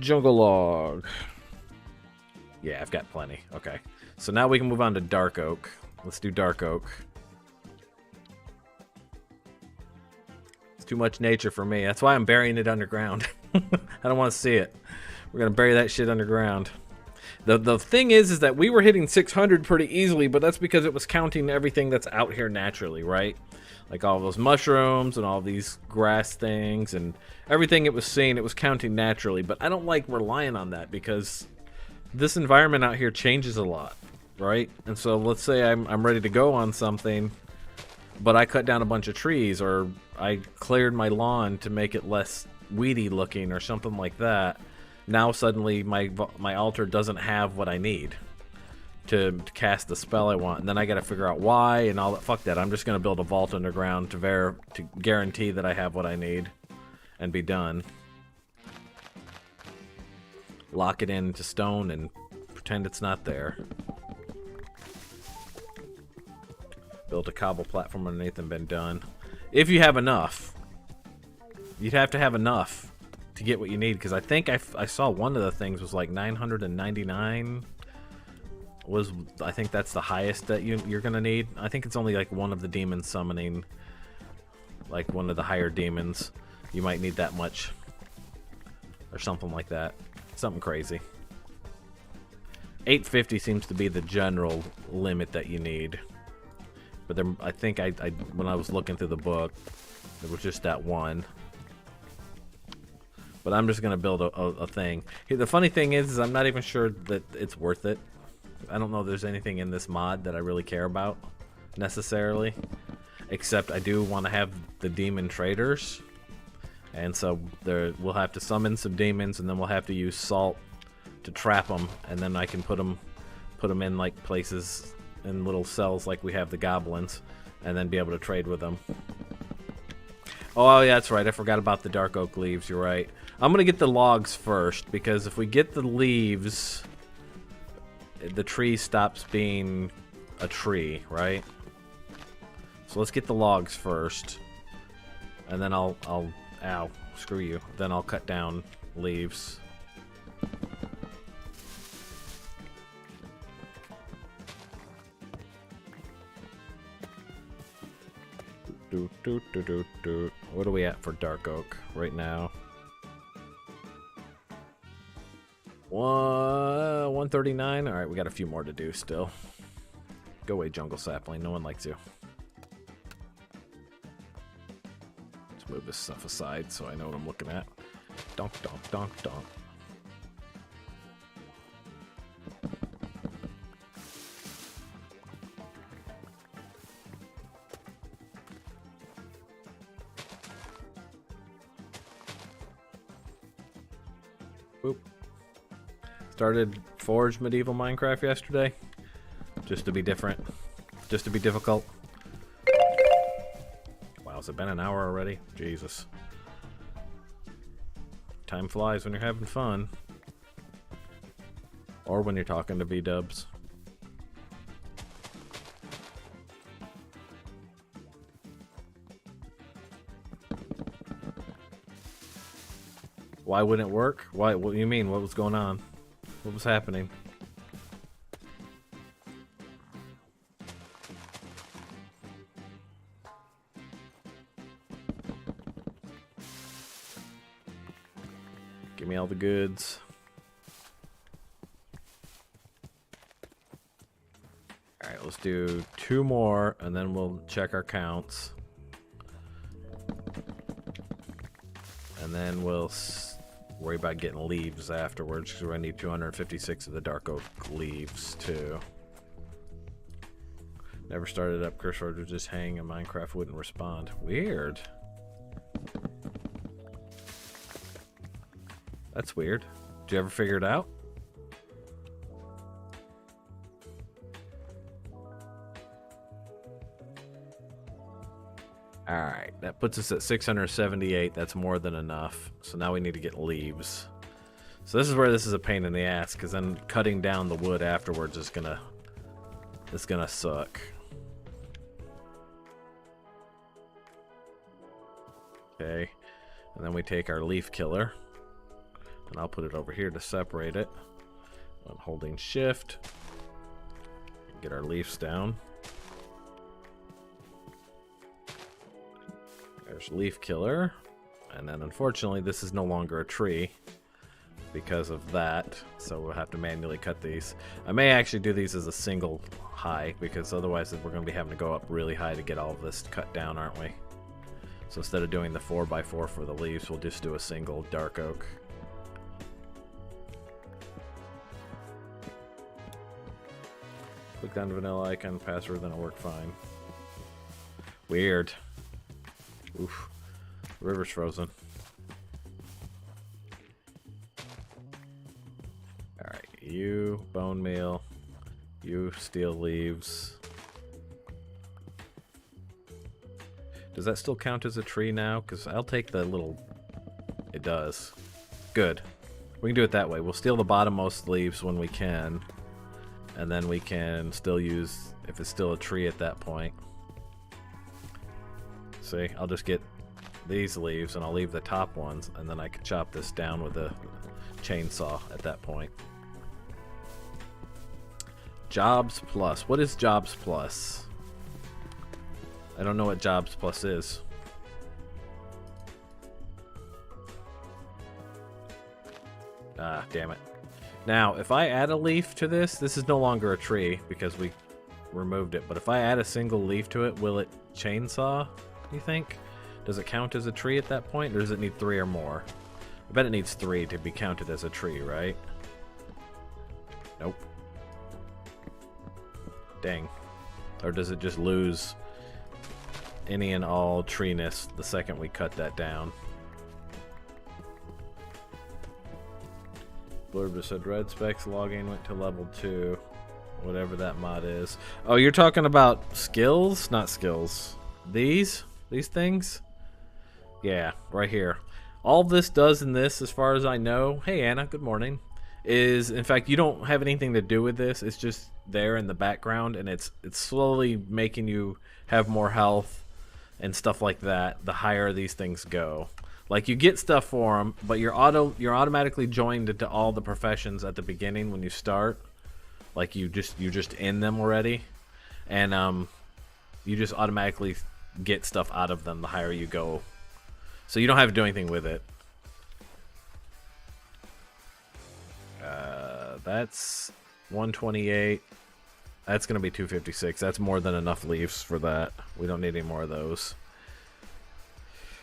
Jungle log. Yeah, I've got plenty. Okay, so now we can move on to dark oak. Let's do dark oak. Too much nature for me. That's why I'm burying it underground. I don't want to see it. We're gonna bury that shit underground. The thing is that we were hitting 600 pretty easily, but that's because it was counting everything that's out here naturally, right? Like all those mushrooms and all these grass things and everything it was seeing, it was counting naturally. But I don't like relying on that because this environment out here changes a lot, right? And so let's say I'm ready to go on something, but I cut down a bunch of trees, or I cleared my lawn to make it less weedy looking or something like that. Now suddenly my altar doesn't have what I need to cast the spell I want, and then I gotta figure out why and all that. Fuck that. I'm just gonna build a vault underground to guarantee that I have what I need and be done. Lock it into stone and pretend it's not there. Built a cobble platform underneath and been done. If you have enough. You'd have to have enough to get what you need, because I think I saw one of the things was like 999 was, I think that's the highest that you're gonna need. I think it's only like one of the demons summoning, like one of the higher demons. You might need that much or something like that. Something crazy. 850 seems to be the general limit that you need. But there, I think I when I was looking through the book, there was just that one. But I'm just gonna build a thing. The funny thing is I'm not even sure that it's worth it. I don't know if there's anything in this mod that I really care about necessarily, except I do want to have the demon traders, and so we'll have to summon some demons, and then we'll have to use salt to trap them, and then I can put them in like places in little cells like we have the goblins, and then be able to trade with them. Oh yeah, that's right, I forgot about the dark oak leaves. You're right. I'm gonna get the logs first, because if we get the leaves, the tree stops being a tree, right? So let's get the logs first, and then I'll ow, screw you. Then I'll cut down leaves. What are we at for dark oak right now? 139. All right, we got a few more to do still. Go away, jungle sapling. No one likes you. Let's move this stuff aside so I know what I'm looking at. Donk, donk, donk, donk. Boop. Started Forge Medieval Minecraft yesterday. Just to be different. Just to be difficult. Wow, has it been an hour already? Jesus. Time flies when you're having fun. Or when you're talking to B-dubs. Why wouldn't it work? Why? What do you mean? What was going on? What was happening? Give me all the goods. Alright, let's do 2 more and then we'll check our counts. And then we'll worry about getting leaves afterwards because we're going to need 256 of the dark oak leaves too. Never started up, cursor would just hang and Minecraft wouldn't respond. Weird. That's weird. Did you ever figure it out? Alright, that puts us at 678. That's more than enough. So now we need to get leaves. So this is where this is a pain in the ass, because then cutting down the wood afterwards is gonna suck. Okay. And then we take our leaf killer. And I'll put it over here to separate it. I'm holding shift. Get our leaves down. There's leaf killer. And then unfortunately this is no longer a tree because of that. So we'll have to manually cut these. I may actually do these as a single high because otherwise we're going to be having to go up really high to get all of this cut down, aren't we? So instead of doing the 4x4 for the leaves, we'll just do a single dark oak. Click down the vanilla icon, password, then it'll work fine. Weird. Oof. The river's frozen. Alright, you bone meal. You steel leaves. Does that still count as a tree now? Because I'll take the little... It does. Good. We can do it that way. We'll steal the bottommost leaves when we can. And then we can still use... If it's still a tree at that point. See, I'll just get these leaves and I'll leave the top ones. And then I can chop this down with a chainsaw at that point. Jobs plus. What is Jobs plus? I don't know what Jobs plus is. Ah, damn it. Now, if I add a leaf to this, this is no longer a tree because we removed it. But if I add a single leaf to it, will it chainsaw, you think? Does it count as a tree at that point, or does it need 3 or more? I bet it needs 3 to be counted as a tree, right? Nope. Dang. Or does it just lose any and all treeness the second we cut that down? Blurb just said red specs login went to level 2. Whatever that mod is. Oh, you're talking about skills? Not skills. These things? Yeah, right here. All this does in this, as far as I know, hey Anna, good morning, is, in fact, you don't have anything to do with this. It's just there in the background, and it's slowly making you have more health and stuff like that the higher these things go. Like, you get stuff for them, but you're automatically joined into all the professions at the beginning when you start. Like, you just in them already, and you just automatically get stuff out of them the higher you go. So you don't have to do anything with it. That's 128. That's going to be 256. That's more than enough leaves for that. We don't need any more of those.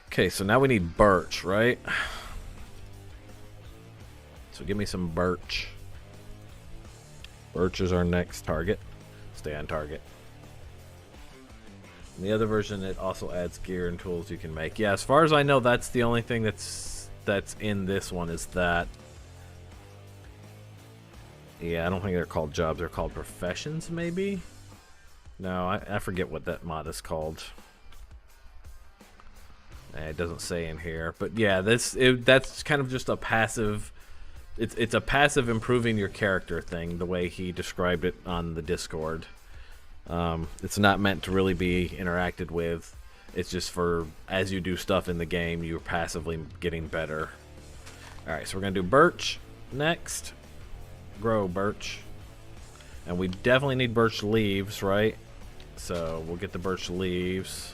Okay, so now we need birch, right? So give me some birch. Birch is our next target. Stay on target. In the other version, it also adds gear and tools you can make. Yeah, as far as I know, that's the only thing that's in this one is that. Yeah, I don't think they're called jobs. They're called professions, maybe? No, I forget what that mod is called. It doesn't say in here. But yeah, that's kind of just a passive... It's a passive improving your character thing, the way he described it on the Discord. It's not meant to really be interacted with. It's just for, as you do stuff in the game, you're passively getting better. Alright, so we're going to do birch next. Grow birch. And we definitely need birch leaves, right? So we'll get the birch leaves.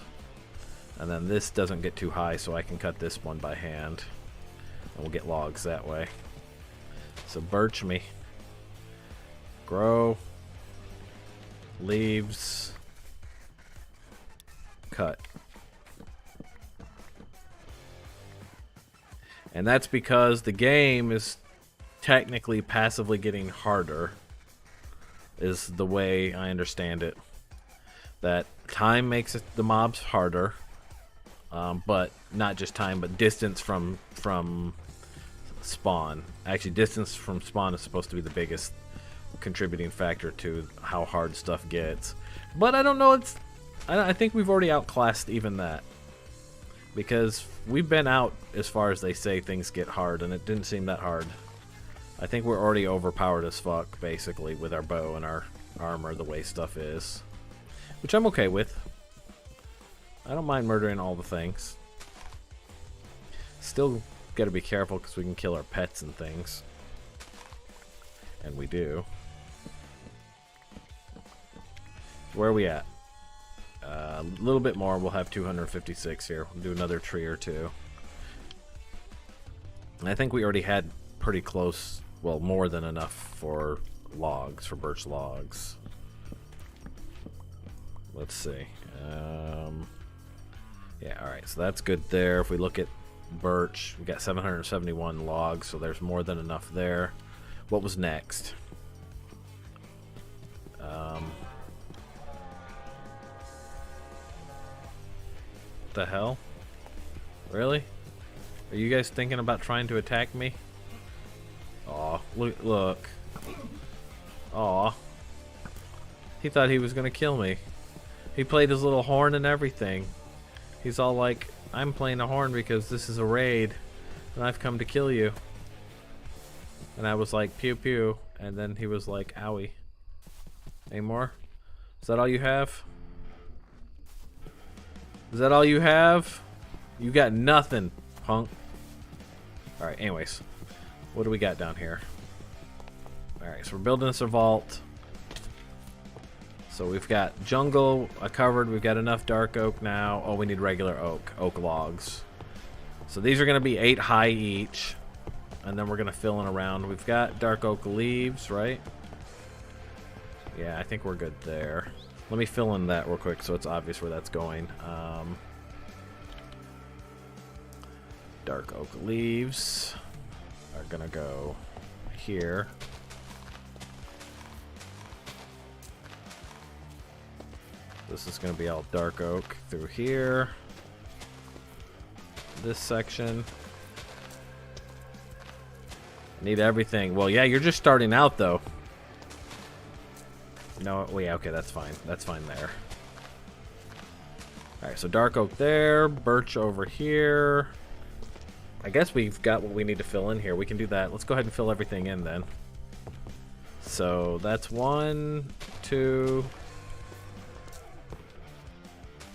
And then this doesn't get too high, so I can cut this one by hand. And we'll get logs that way. So birch me. Grow. Leaves. Cut. And that's because the game is technically passively getting harder, is the way I understand it. That time makes the mobs harder, but not just time, but distance from spawn. Actually, distance from spawn is supposed to be the biggest contributing factor to how hard stuff gets. But I don't know, I think we've already outclassed even that. Because we've been out as far as they say things get hard, and it didn't seem that hard. I think we're already overpowered as fuck, basically, with our bow and our armor, the way stuff is. Which I'm okay with. I don't mind murdering all the things. Still gotta be careful because we can kill our pets and things. And we do. Where are we at? A little bit more. We'll have 256 here. We'll do another tree or two. And I think we already had pretty close, well, more than enough for logs, for birch logs. Let's see. Yeah, alright, so that's good there. If we look at birch, we got 771 logs, so there's more than enough there. What was next? What the hell? Really? Are you guys thinking about trying to attack me? Aw, look. Aw. He thought he was gonna kill me. He played his little horn and everything. He's all like, I'm playing a horn because this is a raid, and I've come to kill you. And I was like, pew pew. And then he was like, owie. Any more? Is that all you have? Is that all you have? You got nothing, punk. Alright, anyways. What do we got down here? Alright, so we're building us a vault. So we've got jungle covered. We've got enough dark oak now. Oh, we need regular oak logs. So these are going to be 8 high each. And then we're going to fill in around. We've got dark oak leaves, right? Yeah, I think we're good there. Let me fill in that real quick so it's obvious where that's going. Dark oak leaves are going to go here. This is going to be all dark oak through here. This section. Need everything. Well, yeah, you're just starting out, though. No, yeah, okay, that's fine. That's fine there. Alright, so dark oak there. Birch over here. I guess we've got what we need to fill in here. We can do that. Let's go ahead and fill everything in, then. So, that's 1, 2...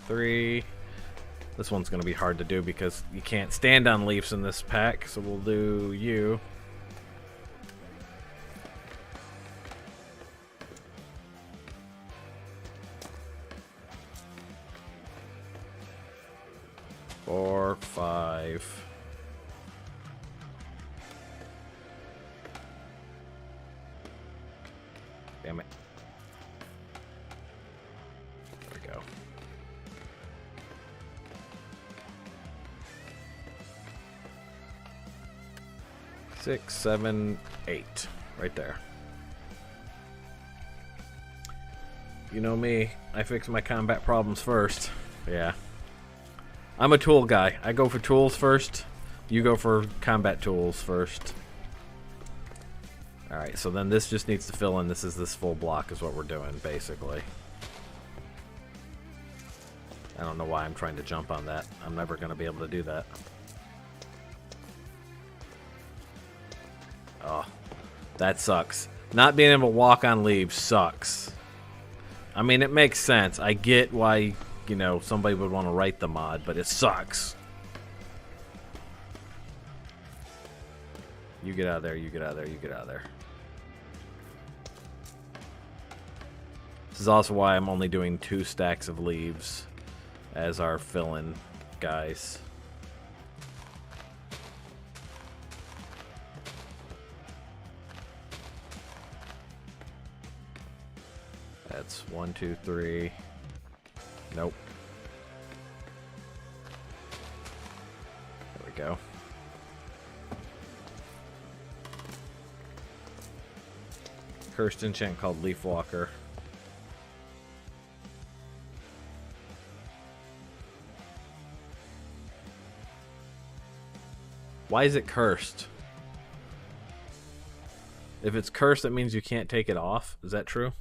3. This one's going to be hard to do because you can't stand on leaves in this pack, so we'll do you. Damn it. There we go. 6, 7, 8. Right there. You know me, I fix my combat problems first. Yeah. I'm a tool guy. I go for tools first. You go for combat tools first. Alright, so then this just needs to fill in. This full block is what we're doing, basically. I don't know why I'm trying to jump on that. I'm never going to be able to do that. Oh, that sucks. Not being able to walk on leaves sucks. I mean, it makes sense. I get why, you know, somebody would want to write the mod, but it sucks. You get out of there, you get out of there, you get out of there. This is also why I'm only doing 2 stacks of leaves as our fill-in guys. That's 1, 2, 3. Nope. There we go. Cursed enchant called Leaf Walker. Why is it cursed? If it's cursed, that means you can't take it off. Is that true?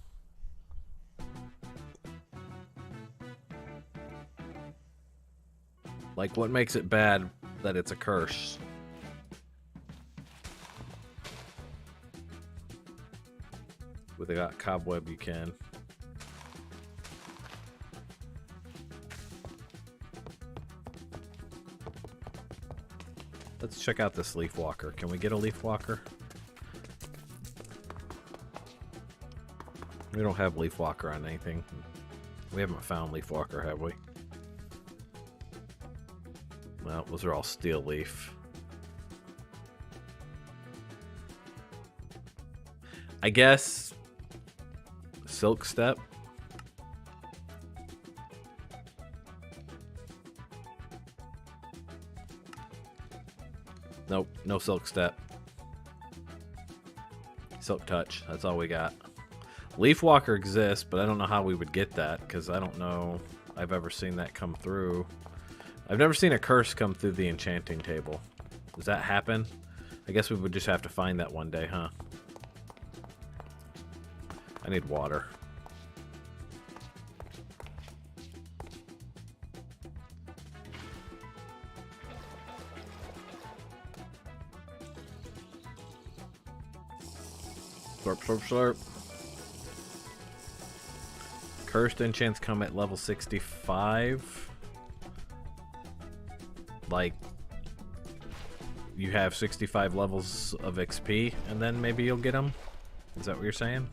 Like, what makes it bad that it's a curse? With a cobweb, you can. Let's check out this leaf walker. Can we get a leaf walker? We don't have leaf walker on anything. We haven't found leaf walker, have we? Well, those are all steel leaf. I guess silk step. Nope, no silk step. Silk touch, that's all we got. Leaf walker exists, but I don't know how we would get that, because I don't know I've ever seen that come through. I've never seen a curse come through the enchanting table. Does that happen? I guess we would just have to find that one day, huh? I need water. Slurp, slurp, slurp. Cursed enchants come at level 65. Like, you have 65 levels of XP, and then maybe you'll get them? Is that what you're saying?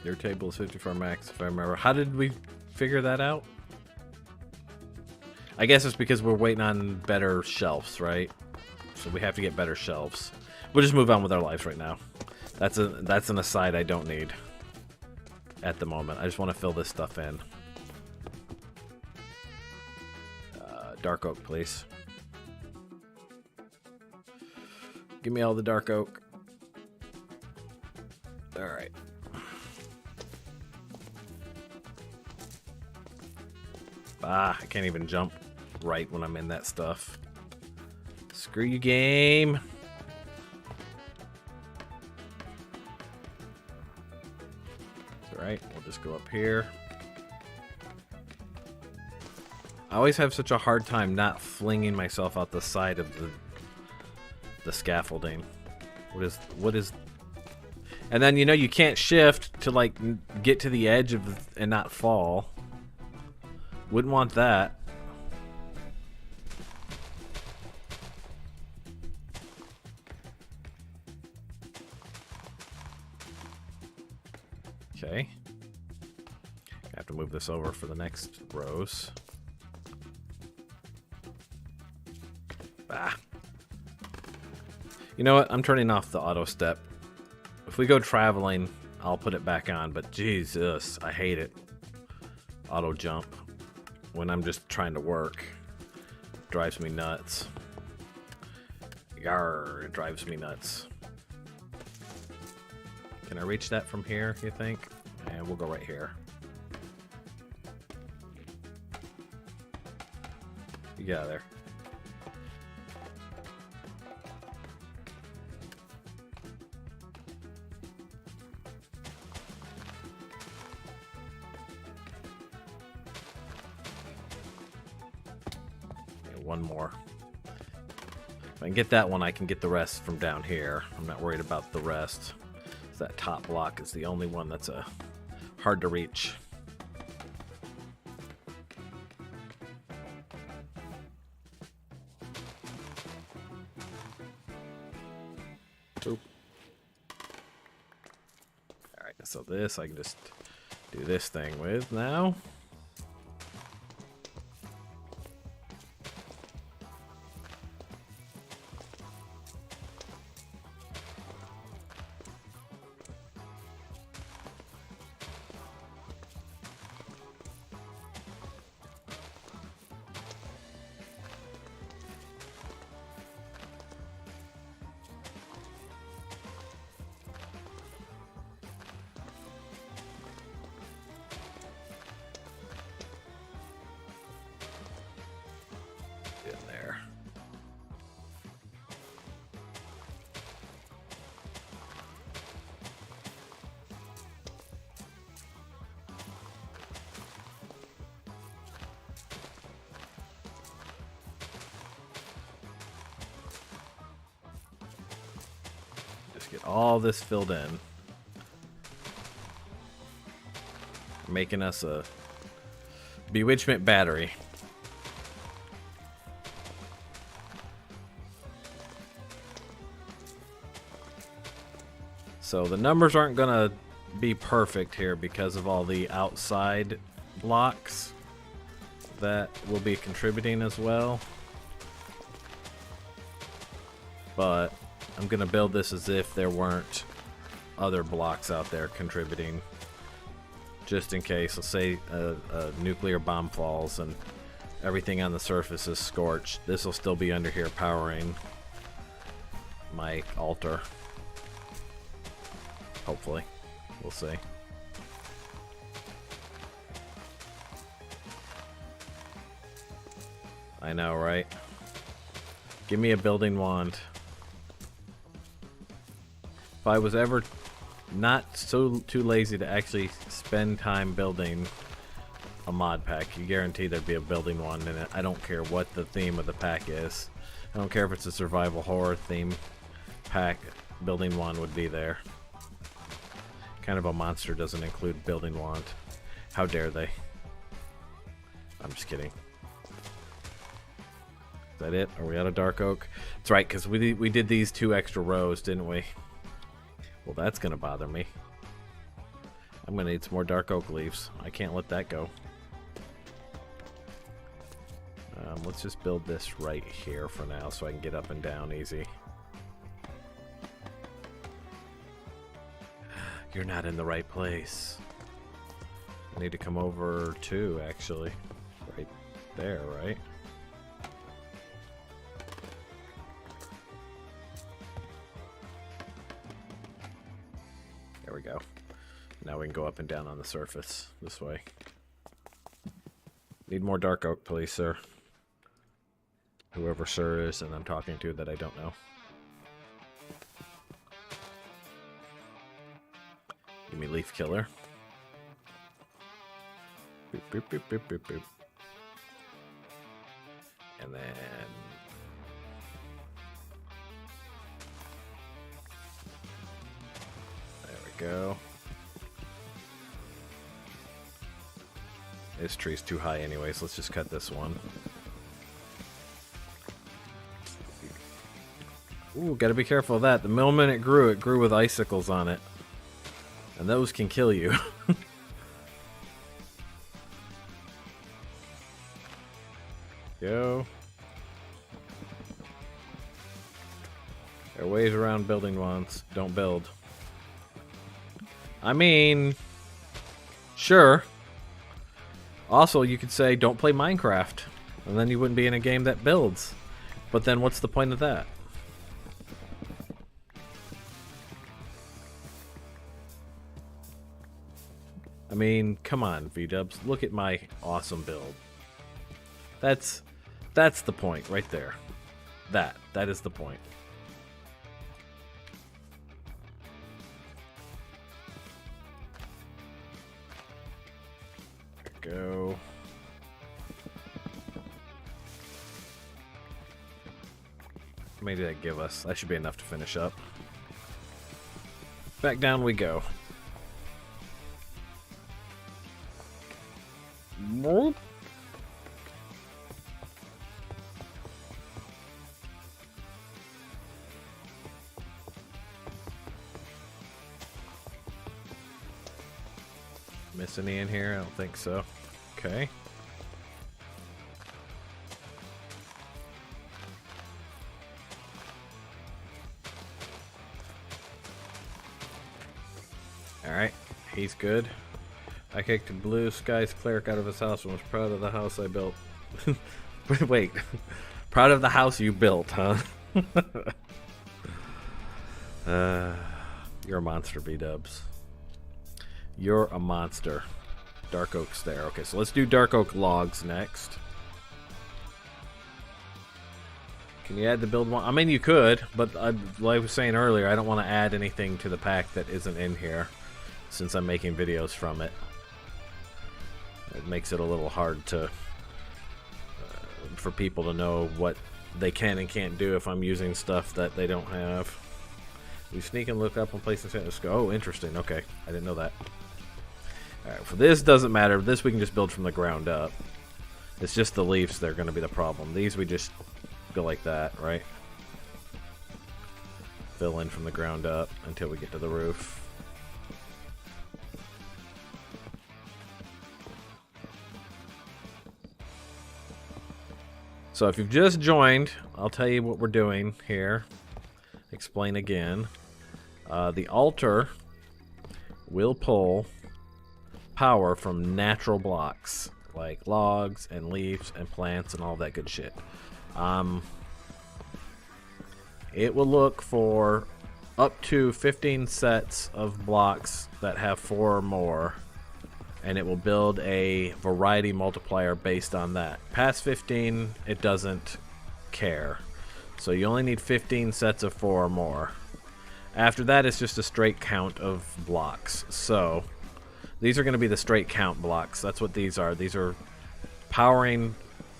Your table is 54 max, if I remember. How did we figure that out? I guess it's because we're waiting on better shelves, right? So we have to get better shelves. We'll just move on with our lives right now. That's an aside I don't need at the moment. I just want to fill this stuff in. Dark oak, please. Give me all the dark oak. All right. Ah, I can't even jump right when I'm in that stuff. Screw you, game. Alright, we'll just go up here. I always have such a hard time not flinging myself out the side of the scaffolding. What is... And then, you know, you can't shift to, like, get to the edge of and not fall. Wouldn't want that. Okay. I have to move this over for the next rows. Ah. You know what? I'm turning off the auto step. If we go traveling, I'll put it back on, but Jesus, I hate it. Auto jump when I'm just trying to work. Drives me nuts. Yarr, it drives me nuts. Can I reach that from here, you think? And we'll go right here. You get out of there. Okay, one more. If I can get that one, I can get the rest from down here. I'm not worried about the rest. That top block is the only one that's hard to reach. Oop. Alright, so this I can just do this thing with now. In there. Just get all this filled in. Making us a Bewitchment battery. So the numbers aren't gonna be perfect here because of all the outside blocks that will be contributing as well. But I'm gonna build this as if there weren't other blocks out there contributing. Just in case, let's say a nuclear bomb falls and everything on the surface is scorched. This will still be under here powering my altar. Hopefully. We'll see. I know, right? Give me a building wand. If I was ever not too lazy to actually spend time building a mod pack, you guarantee there'd be a building wand in it. I don't care what the theme of the pack is. I don't care if it's a survival horror theme pack, building wand would be there. Kind of a monster doesn't include building wand. How dare they? I'm just kidding. Is that it? Are we out of dark oak? That's right, because we did these 2 extra rows, didn't we? Well, that's gonna bother me. I'm gonna need some more dark oak leaves. I can't let that go. Let's just build this right here for now so I can get up and down easy. You're not in the right place. I need to come over too, actually. Right there, right? There we go. Now we can go up and down on the surface this way. Need more dark oak, please, sir. Whoever sir is and I'm talking to that I don't know. Give me leaf killer. Boop, boop, boop, boop, boop, boop. And then... there we go. This tree's too high anyways, let's just cut this one. Ooh, gotta be careful of that. The moment it grew with icicles on it. And those can kill you. Go. There are ways around building ones. Don't build. I mean, sure. Also, you could say, don't play Minecraft. And then you wouldn't be in a game that builds. But then what's the point of that? I mean, come on, V-dubs. Look at my awesome build. That's the point right there. That is the point. Go. How many did that give us? That should be enough to finish up. Back down we go. Nope. Miss any in here? I don't think so. Okay. Alright, he's good. I kicked a blue skies cleric out of his house and was proud of the house I built. Wait, proud of the house you built, huh? You're a monster, B-dubs. You're a monster. Dark oak's there. Okay, so let's do dark oak logs next. Can you add the build one? I mean, you could, but like I was saying earlier, I don't want to add anything to the pack that isn't in here, since I'm making videos from it. It makes it a little hard to for people to know what they can and can't do if I'm using stuff that they don't have. We sneak and look up and place and let's go. Oh, interesting. Okay, I didn't know that. Alright, for this doesn't matter. This we can just build from the ground up. It's just the leaves that are going to be the problem. These we just go like that, right? Fill in from the ground up until we get to the roof. So if you've just joined, I'll tell you what we're doing here. Explain again. The altar will pull power from natural blocks, like logs and leaves and plants and all that good shit. It will look for up to 15 sets of blocks that have 4 or more, and it will build a variety multiplier based on that. Past 15, it doesn't care. So you only need 15 sets of 4 or more. After that, it's just a straight count of blocks. So these are going to be the straight count blocks. That's what these are. These are powering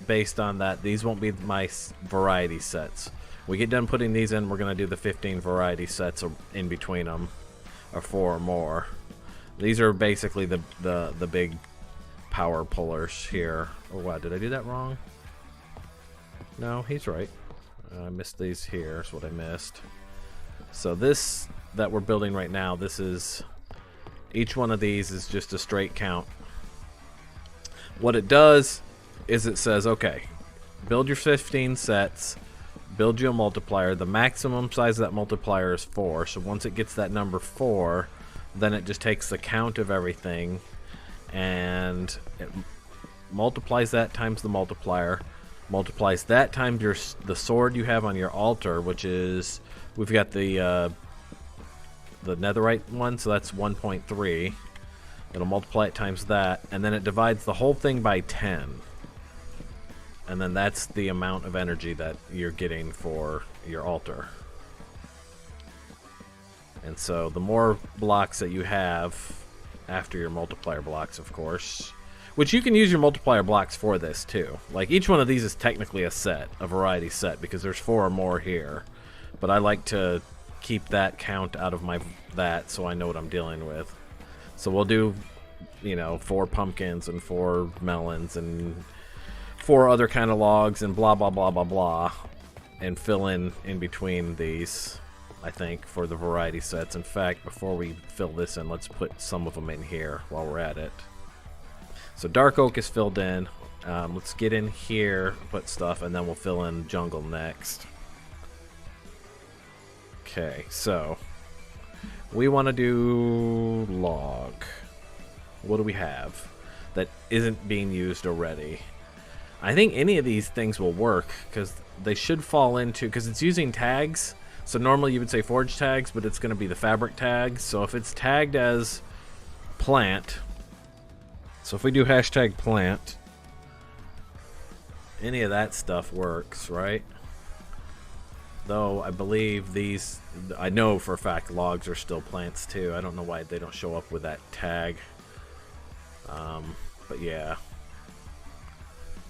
based on that. These won't be my variety sets. We get done putting these in, we're going to do the 15 variety sets in between them, or 4 or more. These are basically the big power pullers here. Oh wow, did I do that wrong? No, he's right. I missed these here, is what I missed. So this that we're building right now, this is, each one of these is just a straight count. What it does is it says, okay, build your 15 sets, build you a multiplier. The maximum size of that multiplier is 4, so once it gets that number 4, then it just takes the count of everything and it multiplies that times the multiplier, multiplies that times the sword you have on your altar, which is, we've got the netherite one, so that's 1.3. It'll multiply it times that, and then it divides the whole thing by 10. And then that's the amount of energy that you're getting for your altar. And so the more blocks that you have after your multiplier blocks, of course, which you can use your multiplier blocks for this too. Like each one of these is technically a set, a variety set, because there's 4 or more here. But I like to keep that count out of that so I know what I'm dealing with. So we'll do, 4 pumpkins and 4 melons and 4 other kind of logs and blah blah blah blah blah, and fill in between these. I think, for the variety sets. In fact, before we fill this in, let's put some of them in here while we're at it. So dark oak is filled in. Let's get in here, put stuff, and then we'll fill in jungle next. Okay, so we want to do log. What do we have that isn't being used already? I think any of these things will work because they should fall into, because it's using tags. So normally you would say forge tags, but it's going to be the fabric tags. So if it's tagged as plant, so if we do hashtag plant, any of that stuff works, right? Though I believe these, I know for a fact logs are still plants too. I don't know why they don't show up with that tag. But yeah.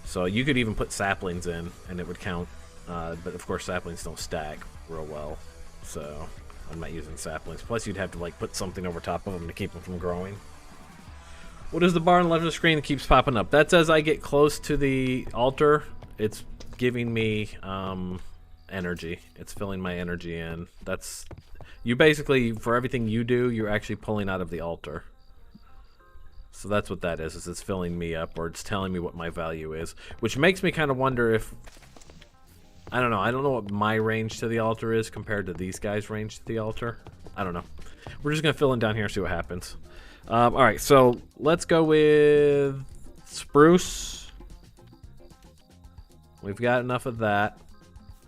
So you could even put saplings in and it would count. But of course saplings don't stack real well. So I'm not using saplings. Plus you'd have to like put something over top of them to keep them from growing. What is the bar on the left of the screen that keeps popping up? That's as I get close to the altar. It's giving me energy. It's filling my energy in. That's, you basically, for everything you do, you're actually pulling out of the altar. So that's what that is it's filling me up, or it's telling me what my value is. Which makes me kind of wonder if, I don't know what my range to the altar is compared to these guys' range to the altar. I don't know. We're just going to fill in down here and see what happens. Alright, so let's go with spruce. We've got enough of that.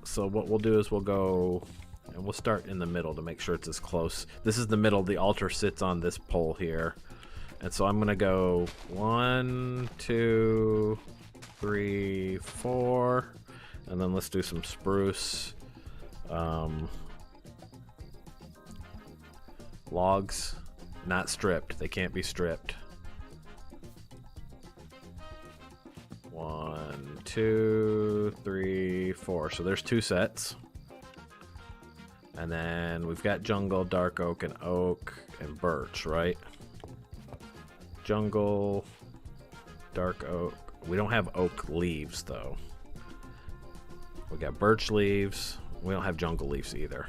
So what we'll do is we'll go, and we'll start in the middle to make sure it's as close. This is the middle. The altar sits on this pole here. And so I'm going to go 1, 2, 3, 4. And then let's do some spruce. Logs. Not stripped. They can't be stripped. 1, 2, 3, 4. So there's 2 sets. And then we've got jungle, dark oak, and birch, right? Jungle, dark oak. We don't have oak leaves, though. We got birch leaves. We don't have jungle leaves either.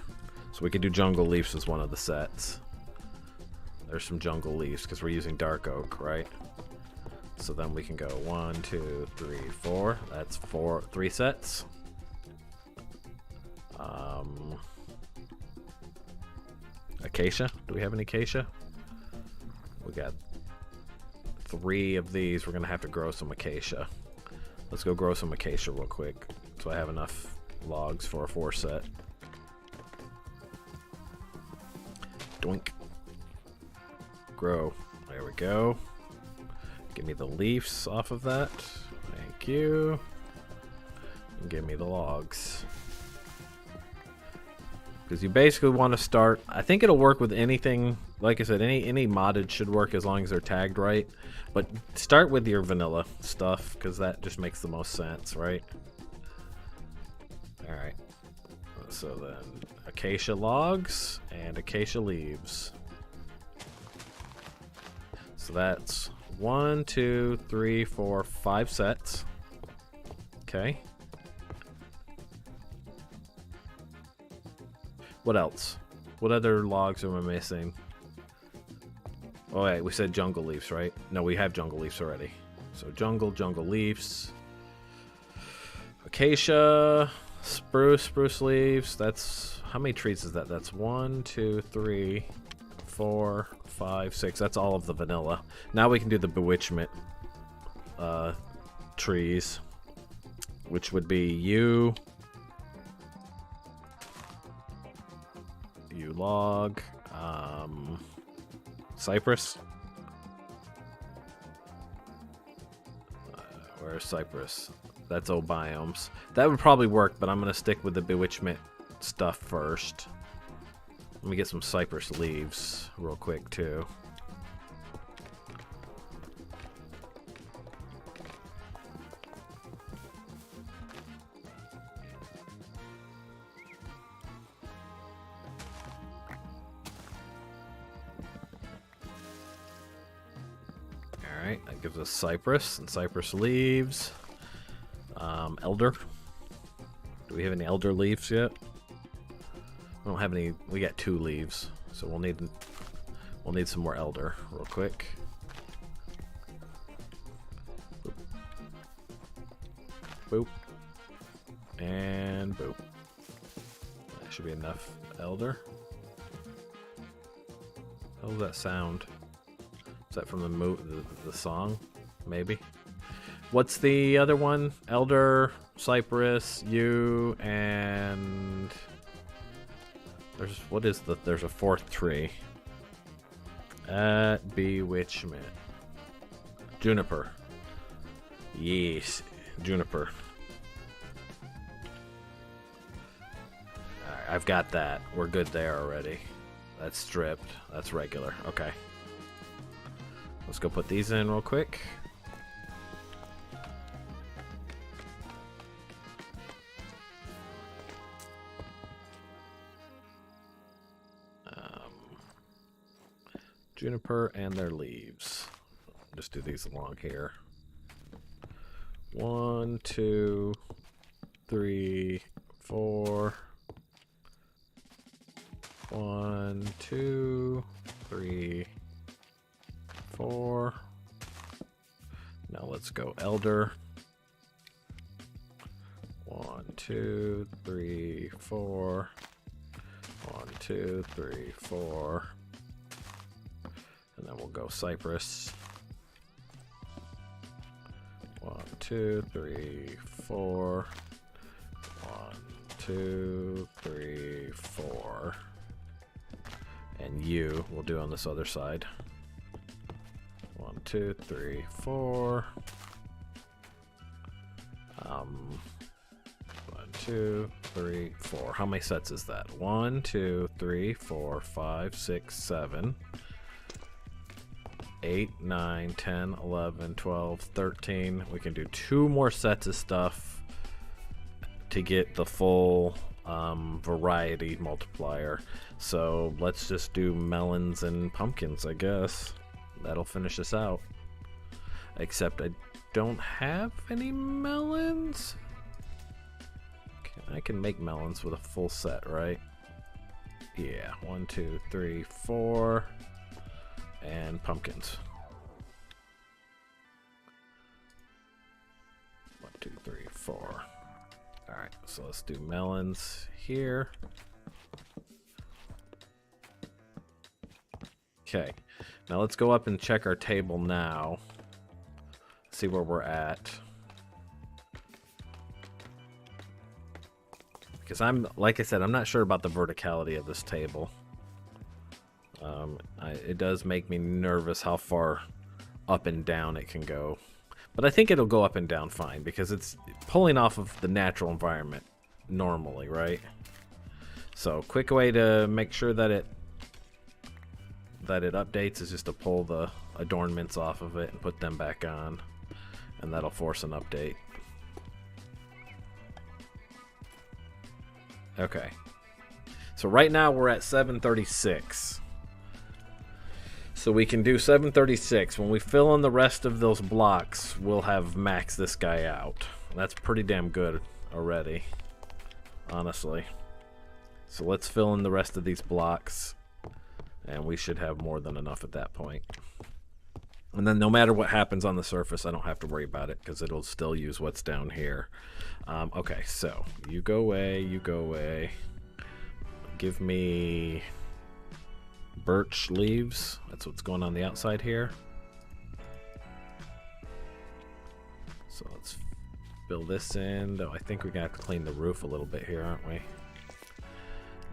So we could do jungle leaves as one of the sets. There's some jungle leaves because we're using dark oak, right? So then we can go 1, 2, 3, 4. That's 3 sets. Acacia. Do we have any acacia? We got 3 of these. We're gonna have to grow some acacia. Let's go grow some acacia real quick, so I have enough logs for a 4 set. Doink. Grow. There we go. Give me the leaves off of that. Thank you. And give me the logs. Because you basically want to start, I think it'll work with anything, like I said, any modded should work as long as they're tagged right. But start with your vanilla stuff, because that just makes the most sense, right? Alright. So then, acacia logs and acacia leaves. So that's 1, 2, 3, 4, 5 sets. Okay. What else? What other logs am I missing? Oh wait, we said jungle leaves, right? No, we have jungle leaves already. So jungle leaves. Acacia, spruce leaves. That's, how many trees is that? That's 1, 2, 3, 4, 5, 6. That's all of the vanilla. Now we can do the bewitchment trees, which would be you log, cypress. Where's cypress? That's old biomes. That would probably work, but I'm gonna stick with the bewitchment stuff first. Let me get some cypress leaves real quick too. Alright, that gives us cypress and cypress leaves. Elder. Do we have any elder leaves yet? We don't have any. We got 2 leaves, so we'll need some more elder real quick. Boop. Boop. And boop. That should be enough elder. How does that sound? Is that from the song? Maybe. What's the other one? Elder, cypress, yew, and there's there's a 4th tree. Bewitchment. Juniper. Yes, juniper. Alright, I've got that. We're good there already. That's stripped. That's regular. Okay. Let's go put these in real quick. Juniper and their leaves. Just do these along here. 1, 2, 3, 4. 1, 2, 3, 4. Now let's go elder. 1, 2, 3, 4. 1, 2, 3, 4. And then we'll go cypress. 1, 2, 3, 4. 1, 2, 3, 4. And yew we'll do on this other side. 1, 2, 3, 4. 1, 2, 3, 4. How many sets is that? 1, 2, 3, 4, 5, 6, 7. 8, 9, 10, 11, 12, 13. We can do 2 more sets of stuff to get the full variety multiplier. So let's just do melons and pumpkins, I guess. That'll finish us out. Except I don't have any melons. I can make melons with a full set, right? Yeah, 1, 2, 3, 4. And pumpkins. 1, 2, 3, 4. Alright, so let's do melons here. Okay, now let's go up and check our table now. See where we're at. Because like I said, I'm not sure about the verticality of this table. It does make me nervous how far up and down it can go. But I think it'll go up and down fine because it's pulling off of the natural environment normally, right? So quick way to make sure that it updates is just to pull the adornments off of it and put them back on, and that'll force an update. Okay. So right now we're at 736. So we can do 736. When we fill in the rest of those blocks, we'll have maxed this guy out. That's pretty damn good already, honestly. So let's fill in the rest of these blocks, and we should have more than enough at that point. And then no matter what happens on the surface, I don't have to worry about it because it'll still use what's down here. Okay, so you go away, you go away. Give me birch leaves. That's what's going on the outside here. So let's fill this in. Though I think we're gonna have to clean the roof a little bit here, aren't we?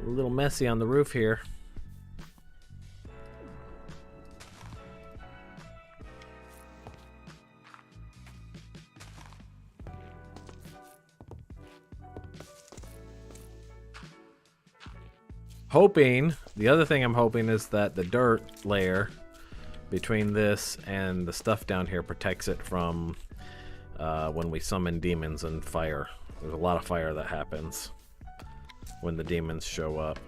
A little messy on the roof here. Hoping, the other thing I'm hoping is that the dirt layer between this and the stuff down here protects it from when we summon demons and fire. There's a lot of fire that happens when the demons show up.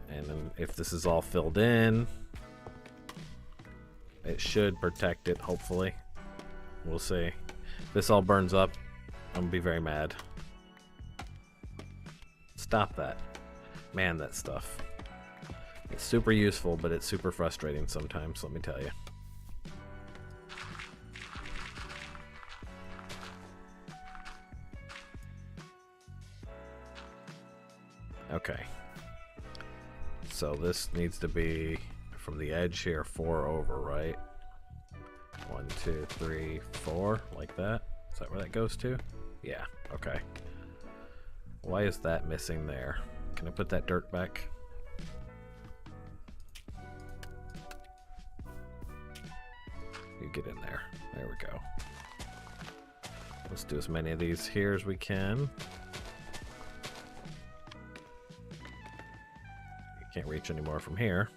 And then if this is all filled in, it should protect it, hopefully. We'll see. If this all burns up, I'm gonna be very mad. Stop that. Man, that stuff. It's super useful, but it's super frustrating sometimes, let me tell you. Okay. So this needs to be from the edge here, 4 over, right? 1, 2, 3, 4, like that. Is that where that goes to? Yeah, okay. Why is that missing there? Can I put that dirt back? You get in there. There we go. Let's do as many of these here as we can. You can't reach any more from here.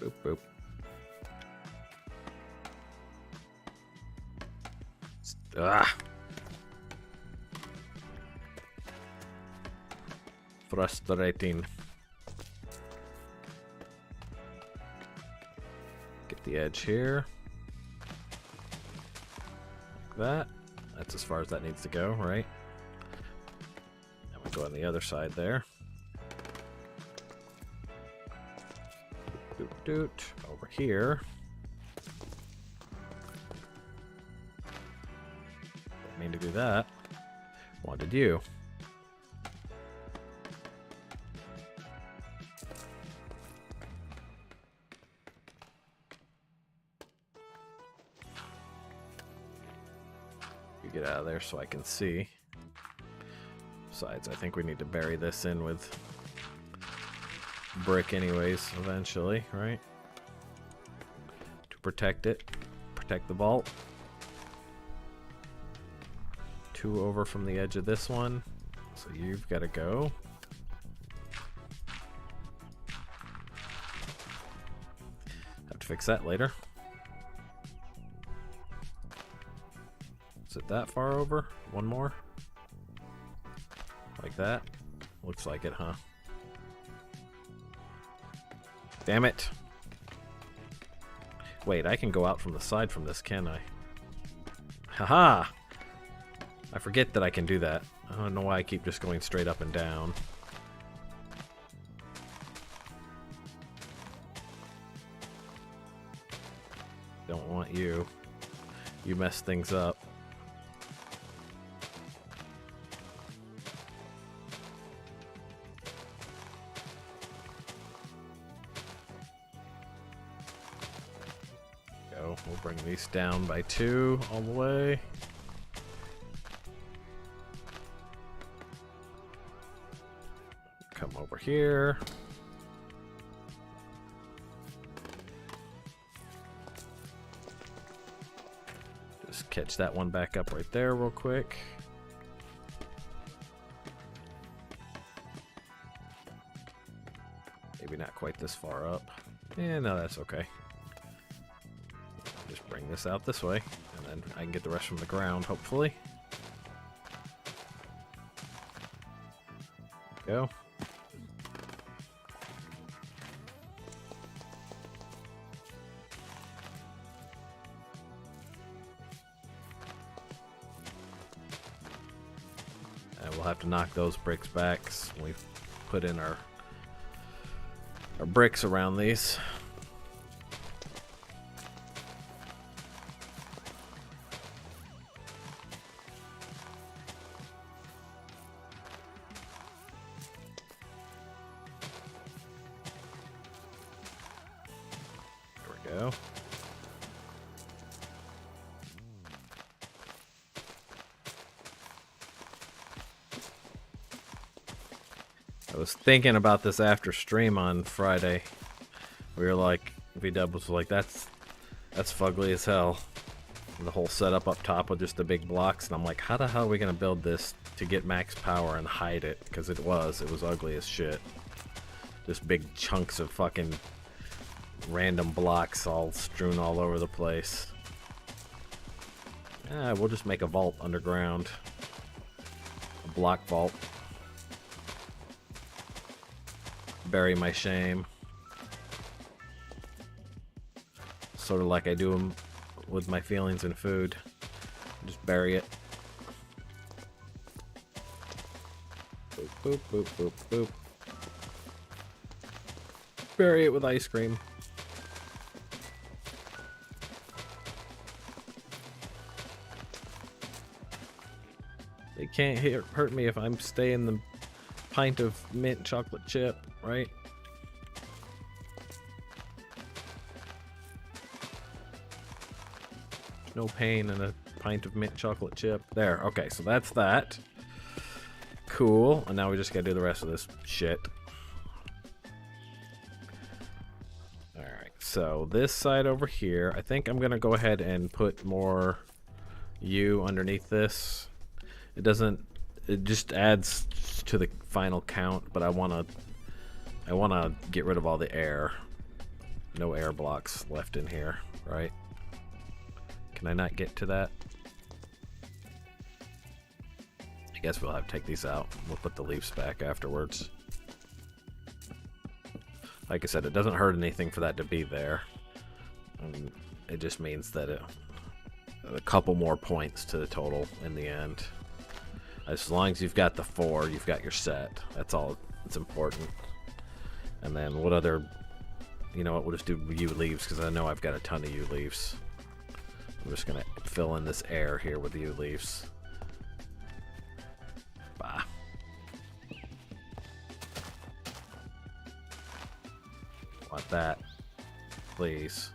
Boop, boop. Ah! Frustrating. Get the edge here. Like that. That's as far as that needs to go, right? And we go on the other side there. Doot doot. Over here. Didn't mean to do that. Wanted you. You get out of there so I can see. Besides, I think we need to bury this in with brick anyways, eventually, right? To protect it. Protect the vault. 2 over from the edge of this one. So you've got to go. Have to fix that later. Is it that far over? One more? Like that? Looks like it, huh? Damn it. Wait, I can go out from the side from this, can I? Haha! I forget that I can do that. I don't know why I keep just going straight up and down. Don't want you. You mess things up. Go. We'll bring these down by 2 all the way. Come over here. Just catch that one back up right there real quick. Maybe not quite this far up. Yeah, no, that's okay. Just bring this out this way, and then I can get the rest from the ground, hopefully. Go. And we'll have to knock those bricks back when we put in our bricks around these. There we go. I was thinking about this after stream on Friday. We were like, V-Dub was like, that's fugly as hell. And the whole setup up top with just the big blocks, and I'm like, how the hell are we gonna build this to get max power and hide it? Because it was ugly as shit. Just big chunks of fucking random blocks all strewn all over the place. We'll just make a vault underground. A block vault. Bury my shame. Sort of like I do them with my feelings in food. Just bury it. Boop, boop, boop, boop. Bury it with ice cream. It can't hurt me if I'm staying the pint of mint chocolate chip, right? There's no pain in a pint of mint chocolate chip. There, okay, so that's that. Cool, and now we just gotta do the rest of this shit. Alright, so this side over here, I think I'm gonna go ahead and put more U underneath this. It just adds to the final count, but I wanna get rid of all the air. No air blocks left in here, right? Can I not get to that? I guess we'll have to take these out. We'll put the leaves back afterwards. Like I said, it doesn't hurt anything for that to be there. It just means that a couple more points to the total in the end. As long as you've got the 4, you've got your set. That's all that's important. And then what other... You know what, we'll just do U leaves, because I know I've got a ton of U leaves. I'm just going to fill in this air here with U leaves. Bah. Want that. Please.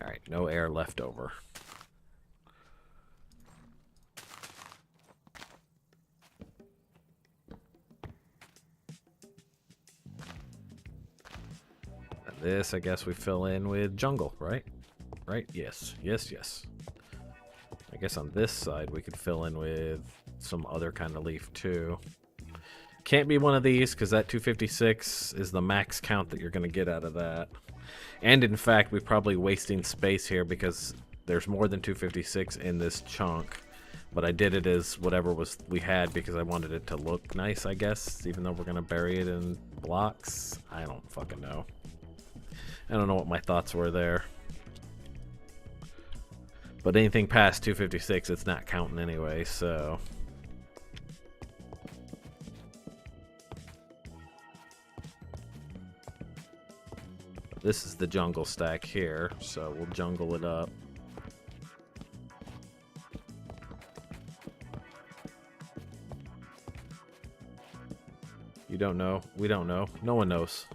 Alright, no air left over. And this, I guess we fill in with jungle, right? Right? Yes. Yes, yes. I guess on this side we could fill in with some other kind of leaf too. Can't be one of these because that 256 is the max count that you're going to get out of that. And in fact, we're probably wasting space here because there's more than 256 in this chunk. But I did it as whatever we had because I wanted it to look nice, I guess. Even though we're going to bury it in blocks. I don't fucking know. I don't know what my thoughts were there. But anything past 256, it's not counting anyway, so... This is the jungle stack here, so we'll jungle it up. You don't know? We don't know. No one knows.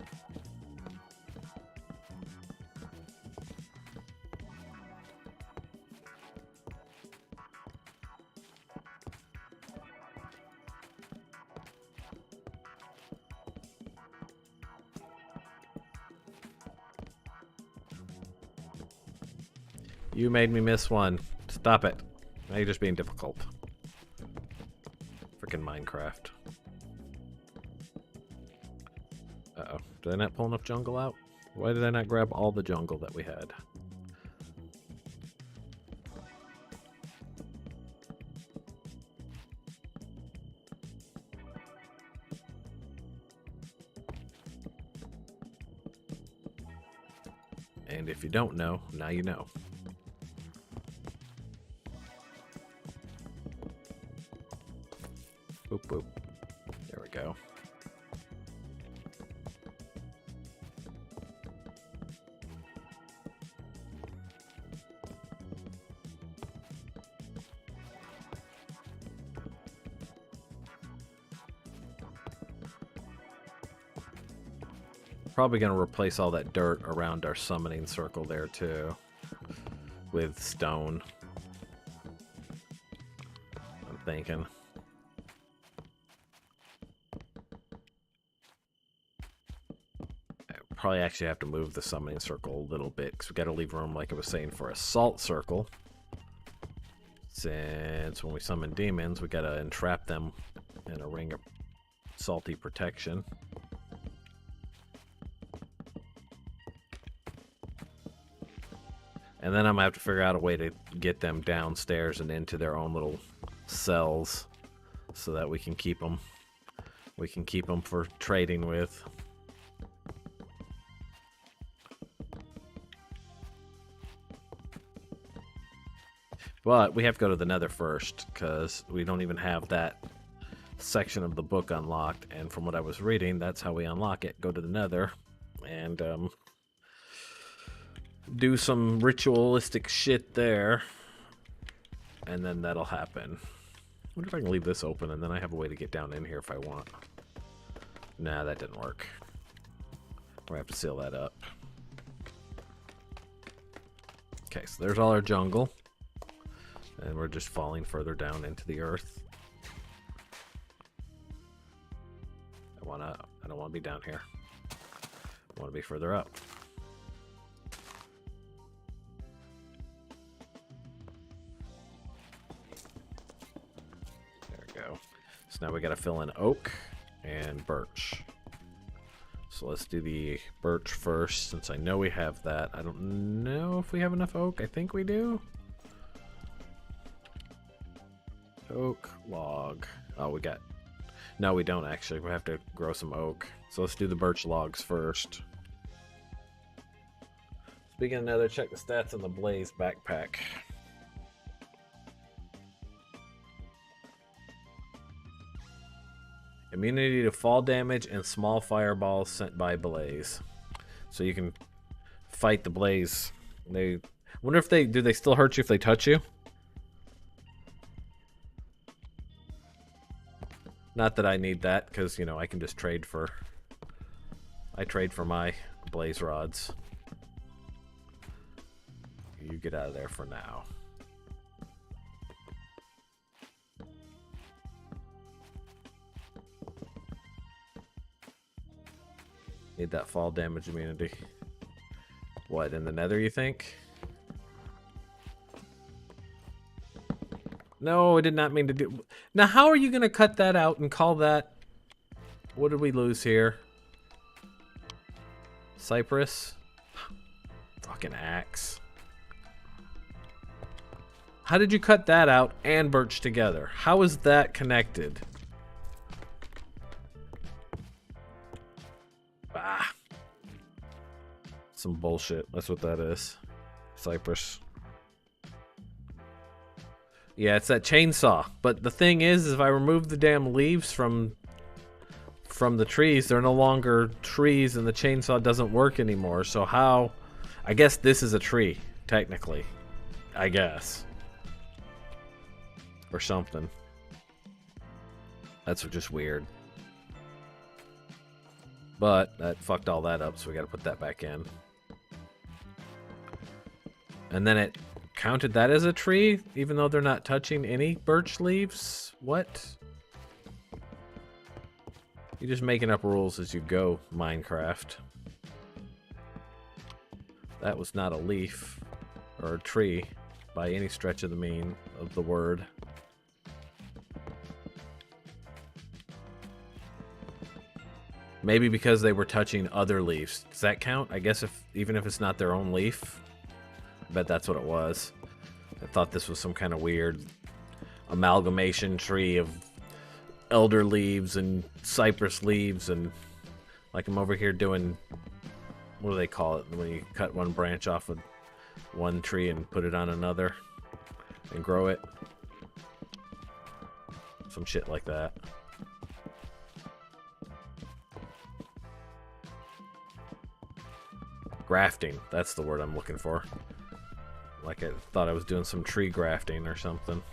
You made me miss one. Stop it. Now you're just being difficult. Freaking Minecraft. Uh-oh. Did I not pull enough jungle out? Why did I not grab all the jungle that we had? And if you don't know, now you know. Boop, boop. There we go. Probably going to replace all that dirt around our summoning circle there too with stone. I'm thinking. Probably actually have to move the summoning circle a little bit because we got to leave room, like I was saying, for a salt circle. Since when we summon demons, we got to entrap them in a ring of salty protection. And then I'm gonna have to figure out a way to get them downstairs and into their own little cells so that we can keep them We can keep them for trading with. But we have to go to the Nether first, because we don't even have that section of the book unlocked. And from what I was reading, that's how we unlock it. Go to the Nether and do some ritualistic shit there. And then that'll happen. I wonder if I can leave this open, and then I have a way to get down in here if I want. Nah, that didn't work. We have to seal that up. Okay, so there's all our jungle. And we're just falling further down into the earth. I don't want to be down here. I want to be further up. There we go. So now we got to fill in oak and birch. So let's do the birch first, since I know we have that. I don't know if we have enough oak. I think we do. Oak, log. Oh, we got... No, we don't actually. We have to grow some oak. So let's do the birch logs first. Speaking of Nether, check the stats on the Blaze backpack. Immunity to fall damage and small fireballs sent by Blaze. So you can fight the Blaze. They wonder if do they still hurt you if they touch you? Not that I need that, because, you know, I can just trade for... I trade for my blaze rods. You get out of there for now. Need that fall damage immunity. What, in the Nether, you think? No, I did not mean to do... Now, how are you going to cut that out and call that... What did we lose here? Cypress? Fucking axe. How did you cut that out and birch together? How is that connected? Ah. Some bullshit. That's what that is. Cypress. Yeah, it's that chainsaw. But the thing is if I remove the damn leaves from the trees, they're no longer trees and the chainsaw doesn't work anymore. So how... I guess this is a tree, technically. I guess. Or something. That's just weird. But that fucked all that up, so we gotta put that back in. And then it counted that as a tree, even though they're not touching any birch leaves? What? You're just making up rules as you go, Minecraft. That was not a leaf or a tree by any stretch of the mean of the word. Maybe because they were touching other leaves. Does that count? I guess even if it's not their own leaf. I bet that's what it was. I thought this was some kind of weird amalgamation tree of elder leaves and cypress leaves, and like I'm over here doing, what do they call it when you cut one branch off of one tree and put it on another and grow it? Some shit like that. Grafting, that's the word I'm looking for. Like I thought I was doing some tree grafting or something.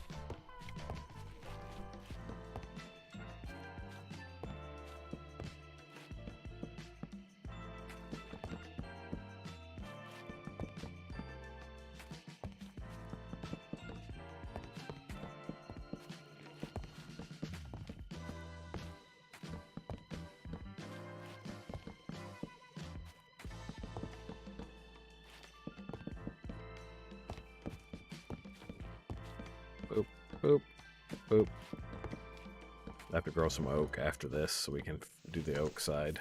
Boop, boop, boop. I have to grow some oak after this so we can do the oak side.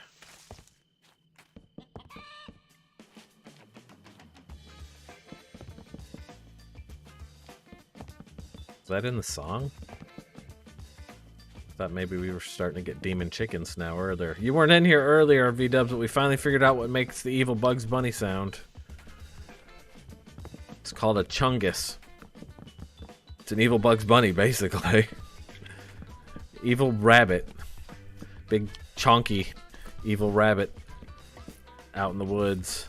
Is that in the song? Thought maybe we were starting to get demon chickens now earlier. You weren't in here earlier, V-dubs, but we finally figured out what makes the evil Bugs Bunny sound. It's called a chungus. It's an evil Bugs Bunny, basically. Evil rabbit. Big, chonky, evil rabbit out in the woods.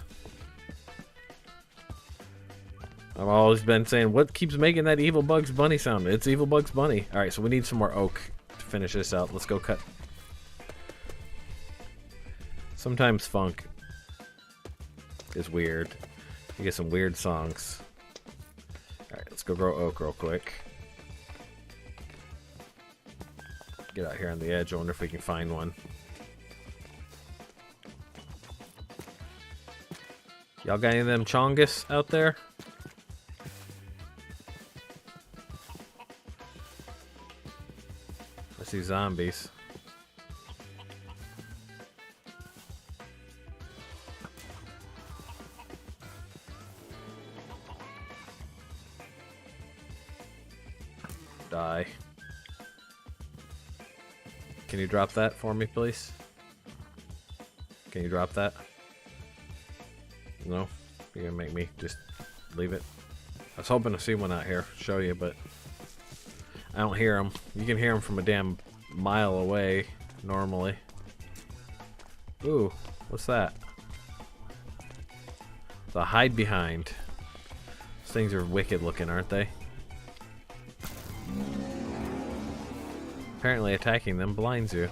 I've always been saying, what keeps making that evil Bugs Bunny sound? It's evil Bugs Bunny. Alright, so we need some more oak to finish this out. Let's go cut. Sometimes funk is weird. You get some weird songs. Alright, let's go grow oak real quick. Get out here on the edge. I wonder if we can find one. Y'all got any of them chongus out there? I see zombies. Die. Can you drop that for me, please? Can you drop that? No? You're gonna make me just leave it? I was hoping to see one out here, show you, but I don't hear them. You can hear them from a damn mile away, normally. Ooh, what's that? The hide behind. These things are wicked looking, aren't they? Apparently attacking them blinds you.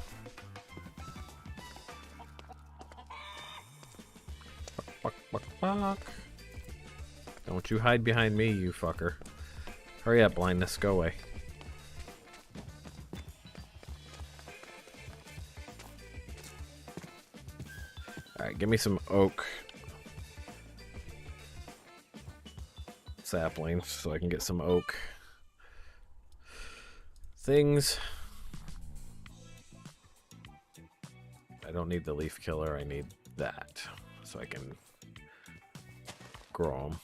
Buck, buck, buck. Don't you hide behind me, you fucker. Hurry up, blindness, go away. Alright, give me some oak saplings so I can get some oak things. I don't need the leaf killer, I need that so I can grow them.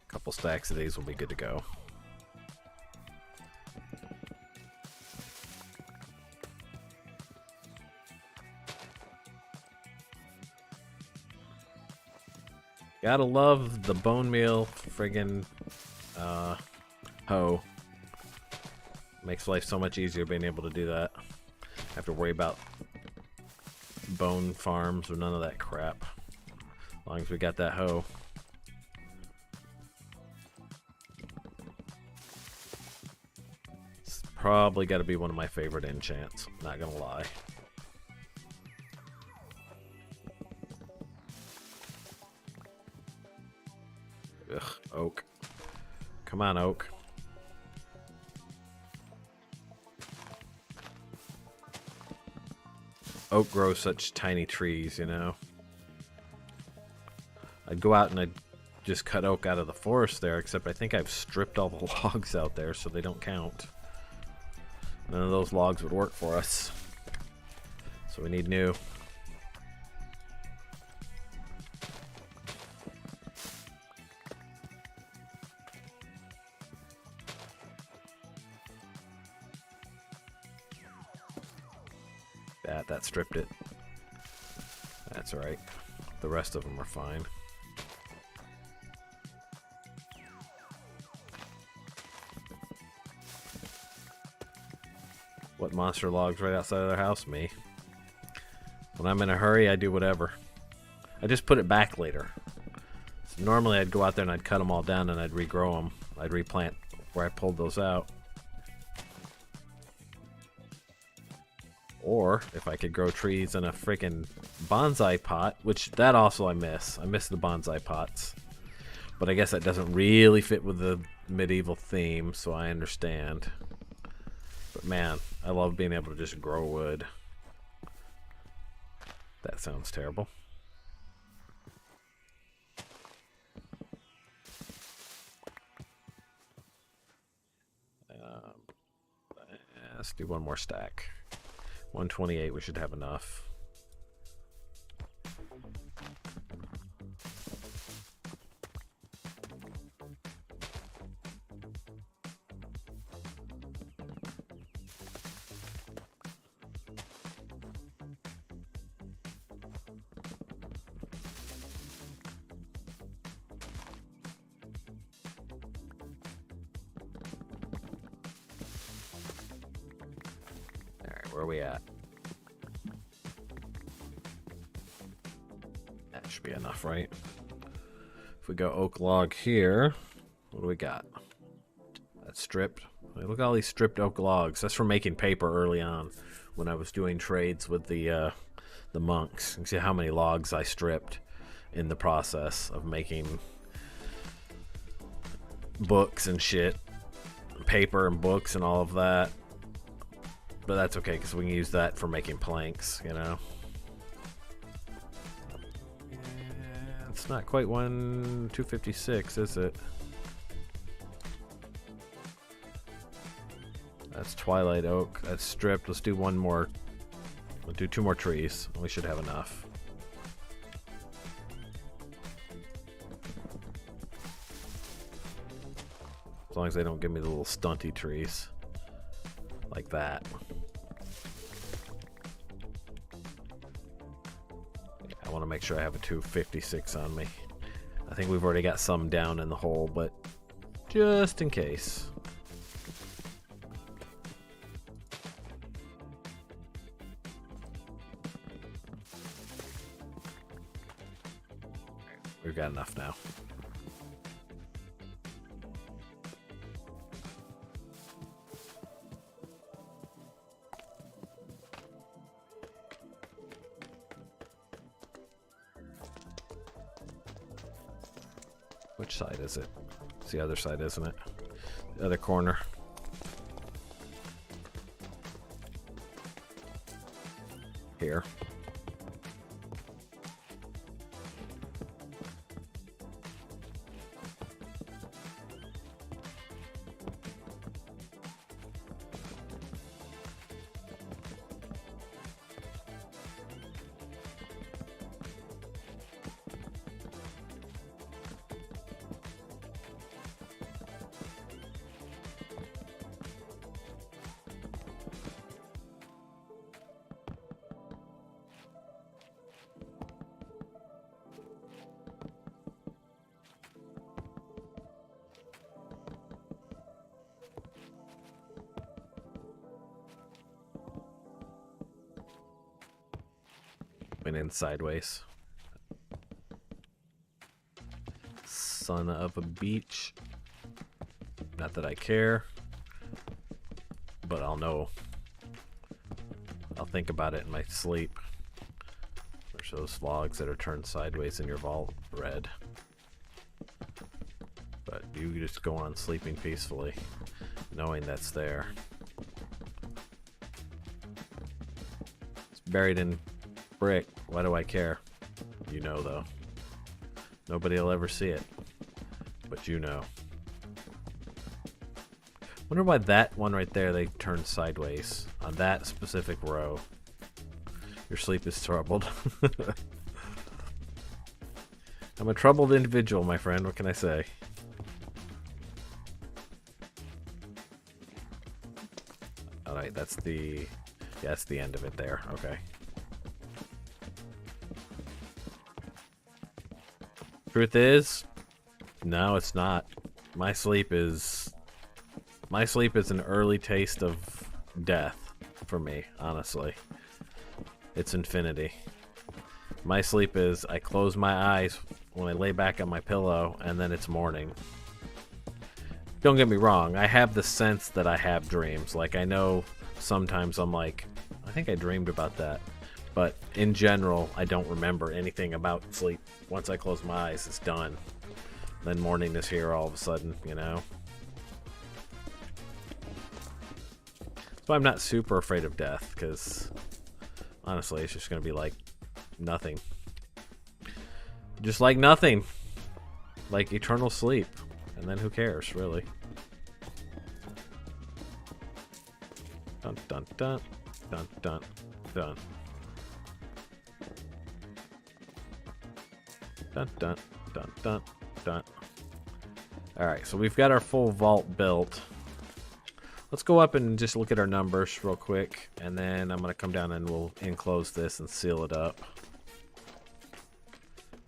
A couple stacks of these will be good to go. Gotta love the bone meal friggin' hoe. Makes life so much easier being able to do that. Have to worry about bone farms or none of that crap. As long as we got that hoe. It's probably gotta be one of my favorite enchants, not gonna lie. Ugh, oak. Come on, oak. Oak grows such tiny trees, you know. I'd go out and I'd just cut oak out of the forest there, except I think I've stripped all the logs out there so they don't count. None of those logs would work for us. So we need new. That stripped it. That's alright. The rest of them are fine. What monster logs right outside of their house? Me. When I'm in a hurry, I do whatever. I just put it back later. So normally I'd go out there and I'd cut them all down and I'd regrow them. I'd replant where I pulled those out. Or if I could grow trees in a freaking bonsai pot, which that also I miss. I miss the bonsai pots. But I guess that doesn't really fit with the medieval theme, so I understand. But man, I love being able to just grow wood. That sounds terrible. Let's do one more stack. 128, we should have enough. Where are we at? That should be enough, right? If we go oak log here, what do we got? That's stripped. Look at all these stripped oak logs. That's for making paper early on when I was doing trades with the monks. You can see how many logs I stripped in the process of making books and shit. Paper and books and all of that. But that's okay, because we can use that for making planks, you know? Yeah, it's not quite 256, is it? That's twilight oak. That's stripped. Let's do one more. We'll do 2 more trees. We should have enough. As long as they don't give me the little stunty trees. Like that. I want to make sure I have a 256 on me. I think we've already got some down in the hole, but just in case. We've got enough now. Which side is it? It's the other side, isn't it? The other corner. Here. Went in sideways. Son of a beach. Not that I care, but I'll know. I'll think about it in my sleep. There's those logs that are turned sideways in your vault, red. But you just go on sleeping peacefully, knowing that's there. It's buried in brick. Why do I care? You know, though. Nobody will ever see it. But you know. Wonder why that one right there they turned sideways on that specific row. Your sleep is troubled. I'm a troubled individual, my friend. What can I say? Alright, that's the... yeah, that's the end of it there. Okay. Truth is, no, it's not. My sleep is an early taste of death for me, honestly. It's infinity. My sleep is I close my eyes when I lay back on my pillow and then it's morning. Don't get me wrong, I have the sense that I have dreams. Like, I know sometimes I'm like, I think I dreamed about that. But in general, I don't remember anything about sleep. Once I close my eyes, it's done. Then morning is here all of a sudden, you know? So I'm not super afraid of death, because honestly, it's just going to be like nothing. Just like nothing. Like eternal sleep. And then who cares, really? Dun dun dun. Dun dun dun. Dun dun dun dun dun. Alright, so we've got our full vault built. Let's go up and just look at our numbers real quick, and then I'm going to come down and we'll enclose this and seal it up.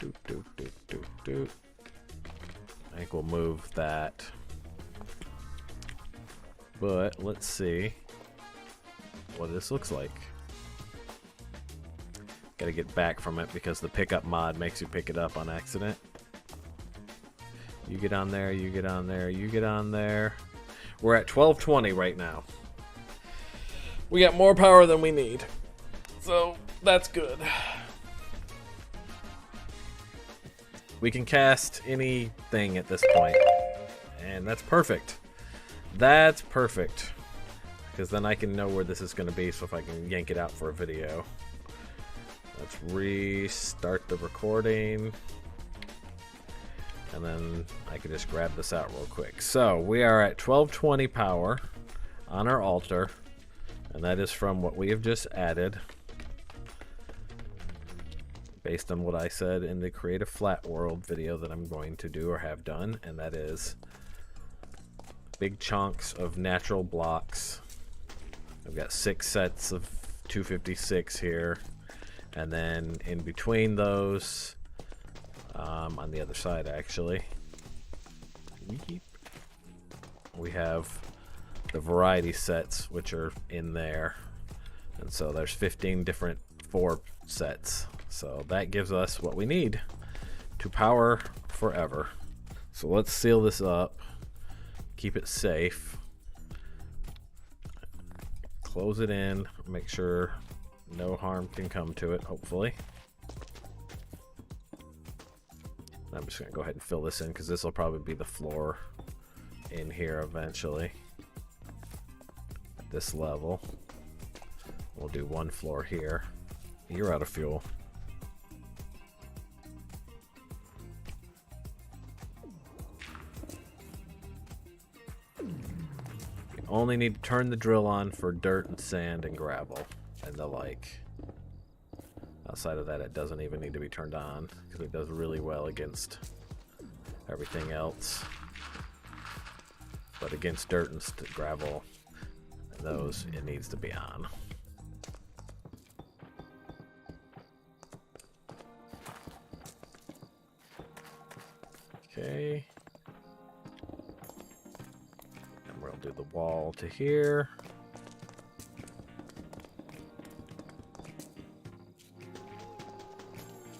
I think we'll move that. But let's see. what this looks like. Gotta get back from it because the pickup mod makes you pick it up on accident. You get on there, you get on there, you get on there. We're at 1220 right now. We got more power than we need. So that's good. We can cast anything at this point. And that's perfect. That's perfect. Because then I can know where this is going to be, so if I can yank it out for a video. Let's restart the recording. And then I can just grab this out real quick. So we are at 1220 power on our altar. And that is from what we have just added. Based on what I said in the Create a Flat World video that I'm going to do or have done. And that is big chunks of natural blocks. I've got 6 sets of 256 here. And then in between those, on the other side actually, we have the variety sets which are in there. And so there's 15 different 4 sets. So that gives us what we need to power forever. So let's seal this up, keep it safe, close it in, make sure no harm can come to it, hopefully. I'm just going to go ahead and fill this in because this will probably be the floor in here eventually. At this level. We'll do 1 floor here. You're out of fuel. You only need to turn the drill on for dirt and sand and gravel and the like. Outside of that, it doesn't even need to be turned on because it does really well against everything else. But against dirt and gravel, those it needs to be on. Okay. And we'll do the wall to here.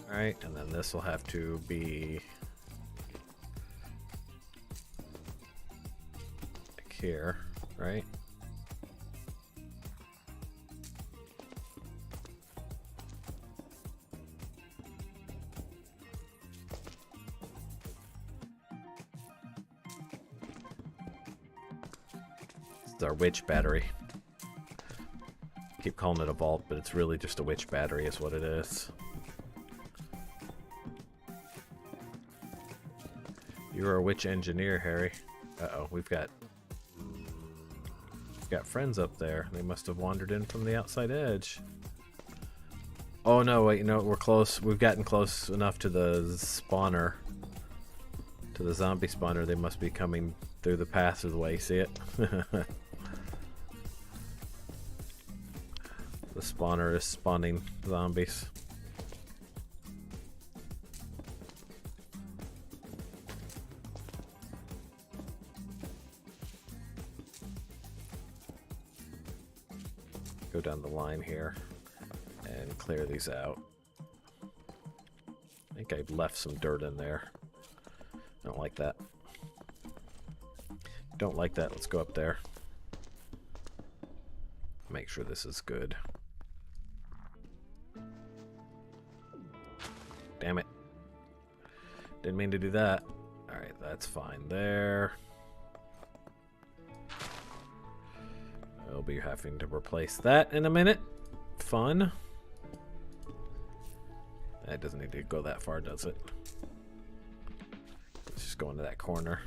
Alright, and then this will have to be like here, right? It's our witch battery. Keep calling it a vault, but it's really just a witch battery is what it is. You're a witch engineer, Harry. Uh-oh, we've got friends up there. They must have wandered in from the outside edge. Oh no, wait, no, we're close. We've gotten close enough to the spawner. To the zombie spawner. They must be coming through the passageway. See it? The spawner is spawning zombies. Go down the line here and clear these out. I think I left some dirt in there. Don't like that. Don't like that. Let's go up there. Make sure this is good. Damn it. Didn't mean to do that. Alright, that's fine there. I'll be having to replace that in a minute. Fun. That doesn't need to go that far, does it? Let's just go into that corner.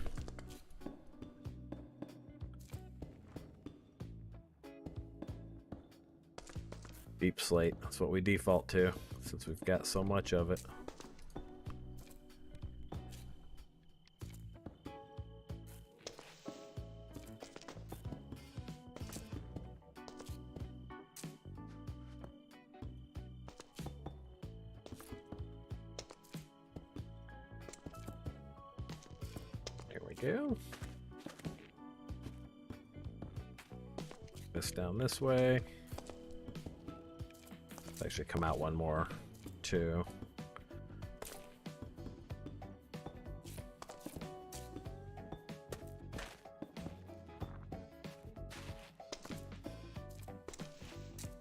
Deep slate, that's what we default to, since we've got so much of it. There we go. This down this way. actually come out one more, too.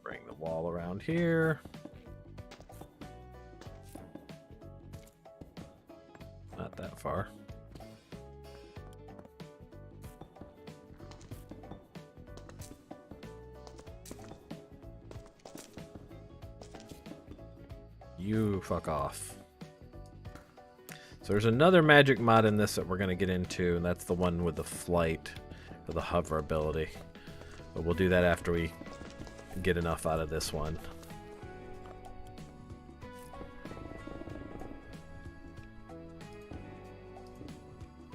Bring the wall around here. Not that far. You fuck off. So there's another magic mod in this that we're going to get into, and that's the one with the flight, or the hover ability. But we'll do that after we get enough out of this one.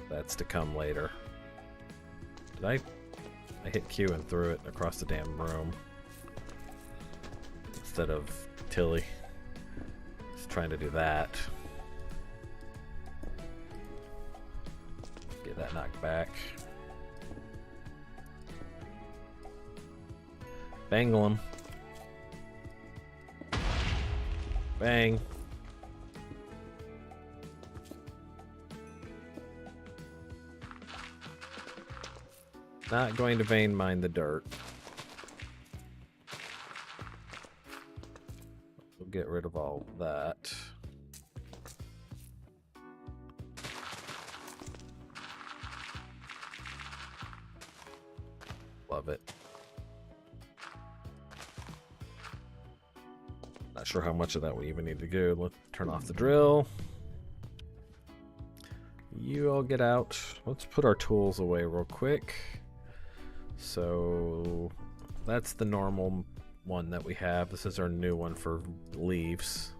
That's to come later. Did I hit Q and threw it across the damn room instead of Tilly. Trying to do that. Get that knocked back. Bangle him. Bang. Not going to vein mine the dirt. Get rid of all that. Love it. Not sure how much of that we even need to do. Let's turn off the drill. You all get out. Let's put our tools away real quick. So that's the normal one that we have. This is our new one for leaves,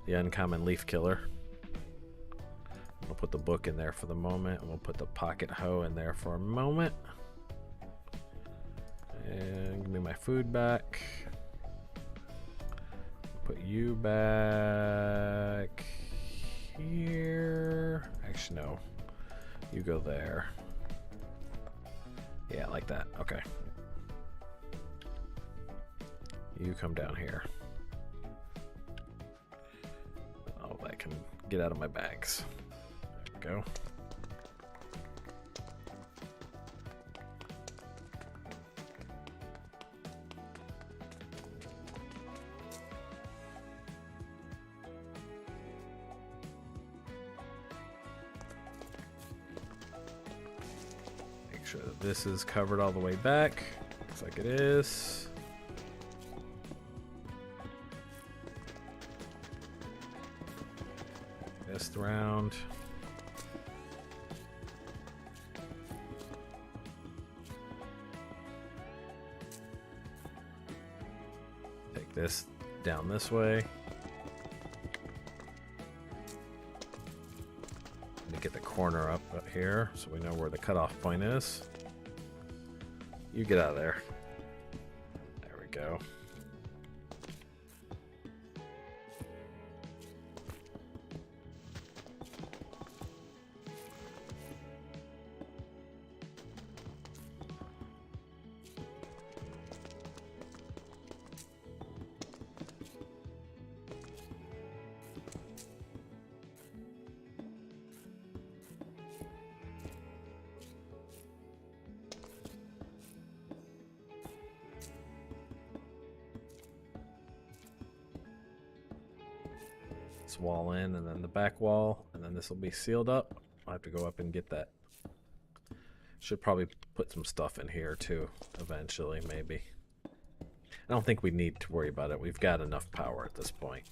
the uncommon leaf killer. We'll put the book in there for the moment, and we'll put the pocket hoe in there for a moment. And give me my food back. Put you back here. Actually, no. You go there. Yeah, like that. Okay. You come down here. Oh, that can get out of my bags. There we go. Make sure that this is covered all the way back. Looks like it is. Round. Take this down this way. Let me get the corner up here so we know where the cutoff point is. You get out of there. There we go. This wall in, and then the back wall, and then this will be sealed up. I'll have to go up and get that. Should probably put some stuff in here too, eventually, maybe. I don't think we need to worry about it. We've got enough power at this point.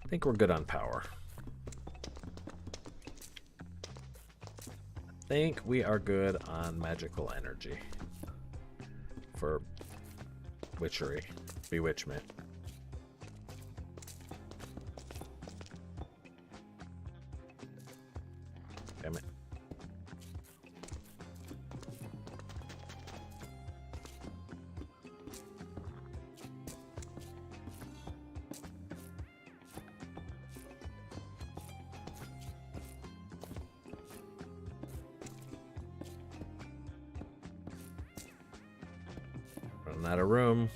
I think we're good on power. I think we are good on magical energy for witchery, bewitchment. Damn it. Running out of room.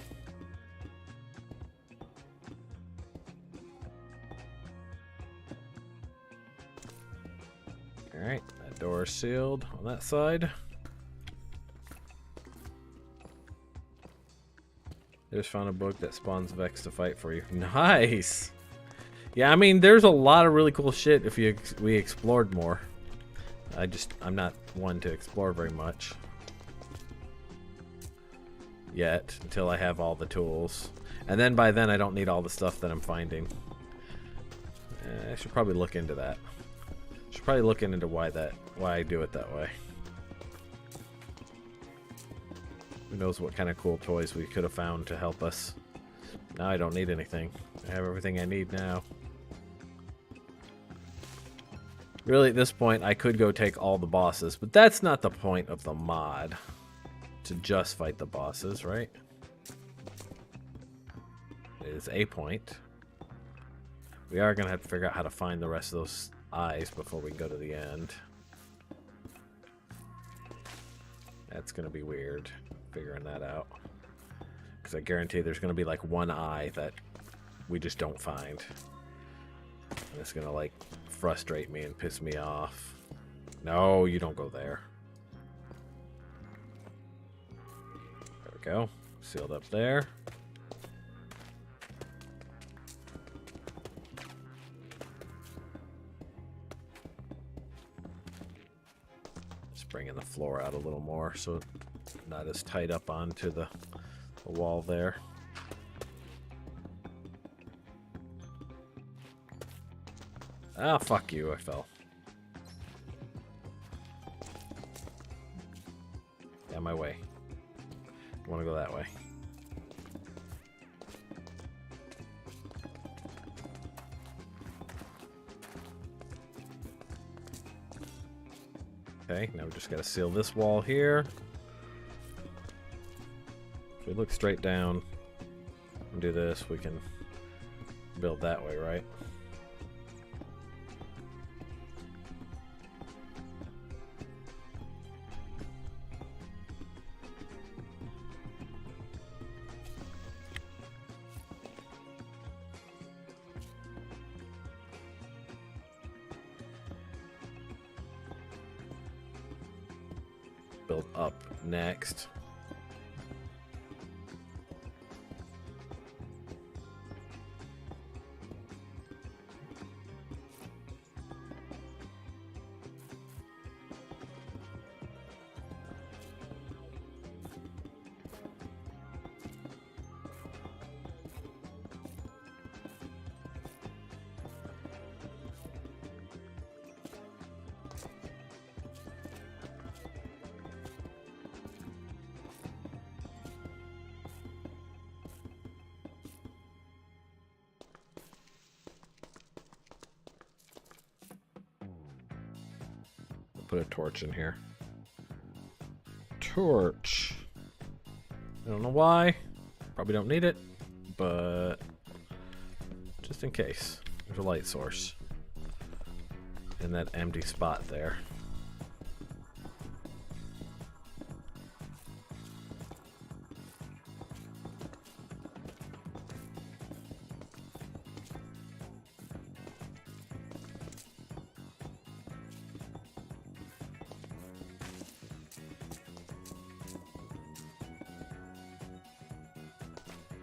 door sealed on that side. Just found a book that spawns Vex to fight for you. Nice! Yeah, I mean, there's a lot of really cool shit if we explored more. I'm not one to explore very much. Yet, until I have all the tools. And then by then I don't need all the stuff that I'm finding. I should probably look into that. Should probably look into why I do it that way. Who knows what kind of cool toys we could have found to help us. Now I don't need anything. I have everything I need now. Really, at this point, I could go take all the bosses, but that's not the point of the mod. To just fight the bosses, right? It is a point. We are going to have to figure out how to find the rest of those eyes before we go to the end. That's going to be weird, figuring that out. Because I guarantee there's going to be like one eye that we just don't find. And it's going to like frustrate me and piss me off. No, you don't go there. There we go. Sealed up there. Just bringing the floor out a little more so not as tight up onto the wall there. Ah, fuck you, I fell. Yeah, my way. I want to go that way. Okay, now we just gotta seal this wall here. If we look straight down and do this, we can build that way, right? Build up next. Put a torch in here. Torch. I don't know why. Probably don't need it, but just in case. There's a light source in that empty spot there.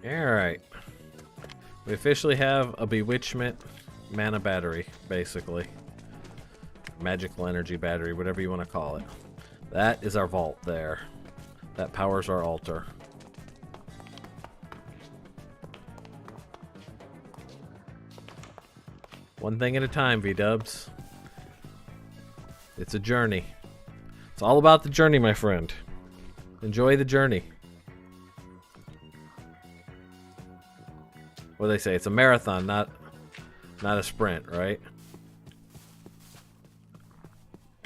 Alright. We officially have a Bewitchment mana battery, basically. Magical energy battery, whatever you want to call it. That is our vault there. That powers our altar. One thing at a time, V-dubs. It's a journey. It's all about the journey, my friend. Enjoy the journey. What do they say? It's a marathon, not a sprint, right?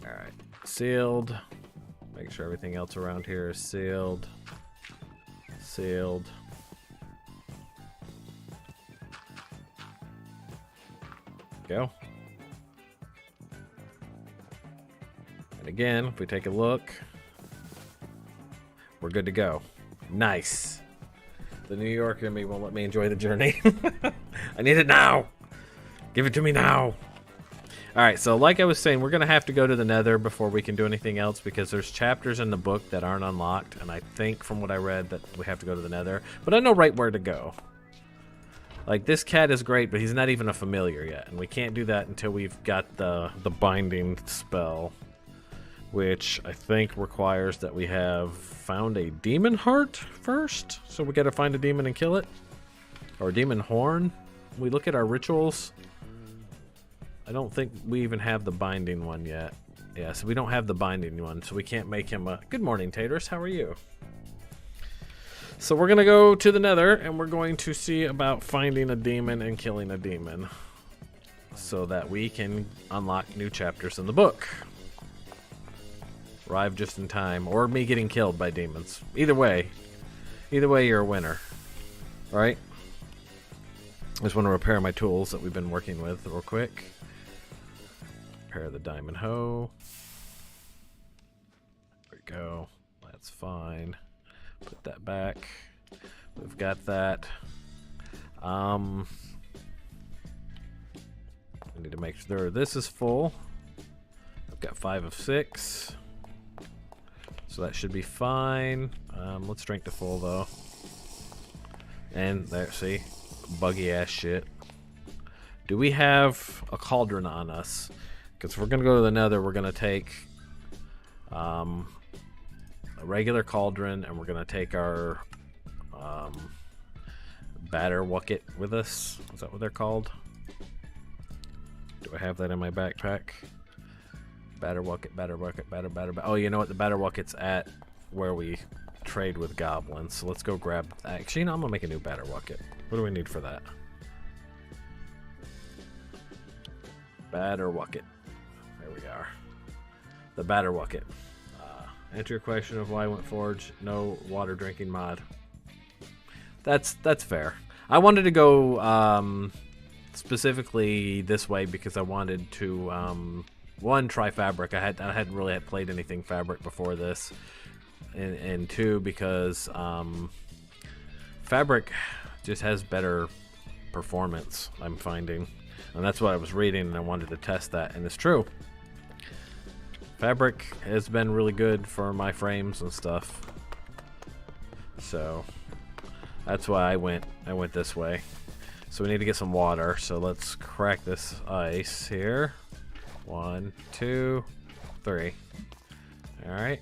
Alright. Sealed. Make sure everything else around here is sealed. Sealed. Go. And again, if we take a look, we're good to go. Nice. The New Yorker in me won't let me enjoy the journey. I need it now. Give it to me now. Alright, so like I was saying, we're going to have to go to the Nether before we can do anything else because there's chapters in the book that aren't unlocked, and I think from what I read that we have to go to the Nether. But I know right where to go. Like, this cat is great, but he's not even a familiar yet, and we can't do that until we've got the binding spell, which I think requires that we have found a demon heart first. So we got to find a demon and kill it. Or a demon horn. We look at our rituals. I don't think we even have the binding one yet. Yeah, so we don't have the binding one, so we can't make him a... Good morning, Taters. How are you? So we're going to go to the Nether, and we're going to see about finding a demon and killing a demon so that we can unlock new chapters in the book. Arrive just in time, or me getting killed by demons. Either way, you're a winner. All right? I just want to repair my tools that we've been working with real quick. Repair the diamond hoe. There we go. That's fine. Put that back. We've got that. We need to make sure this is full. I've got 5 of 6. So that should be fine. Let's drink to full though. And there, see? Buggy ass shit. Do we have a cauldron on us? Because if we're going to go to the Nether, we're going to take a regular cauldron, and we're going to take our batter wucket with us. Is that what they're called? Do I have that in my backpack? Batter wucket, batter wucket, batter. Oh, you know what? The batter wucket's at where we trade with goblins. So let's go grab... Actually, no, I'm going to make a new batter wucket. What do we need for that? Batter wucket. There we are. The batter wucket. Answer your question of why I went forge. No water drinking mod. That's fair. I wanted to go specifically this way because I wanted to one, try fabric. I hadn't really played anything fabric before this, and two, because fabric just has better performance, I'm finding, and that's what I was reading, and I wanted to test that, and it's true. Fabric has been really good for my frames and stuff, so that's why I went this way. So we need to get some water, so let's crack this ice here. 1, 2, 3. Alright.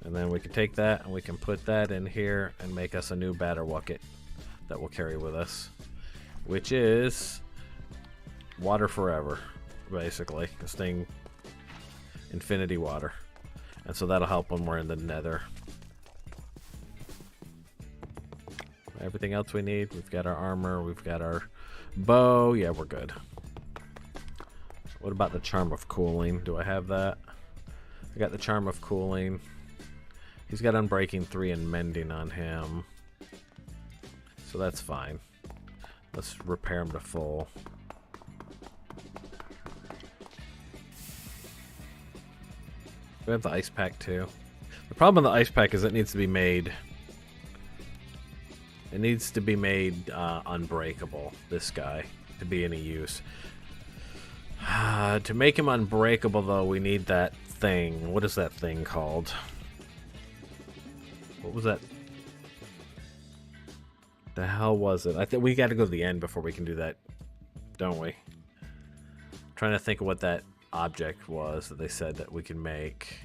And then we can take that and we can put that in here and make us a new batter wucket that we'll carry with us, which is water forever, basically. This thing, infinity water. And so that'll help when we're in the Nether. Everything else we need, we've got our armor, we've got our bow. Yeah, we're good. What about the charm of cooling? Do I have that? I got the charm of cooling. He's got unbreaking 3 and mending on him, so that's fine. Let's repair him to full. We have the ice pack too. The problem with the ice pack is it needs to be made. It needs to be made unbreakable. This guy to be any use. To make him unbreakable, though, we need that thing. What is that thing called? What was that? The hell was it? I think we got to go to the end before we can do that, don't we? I'm trying to think of what that object was that they said that we can make.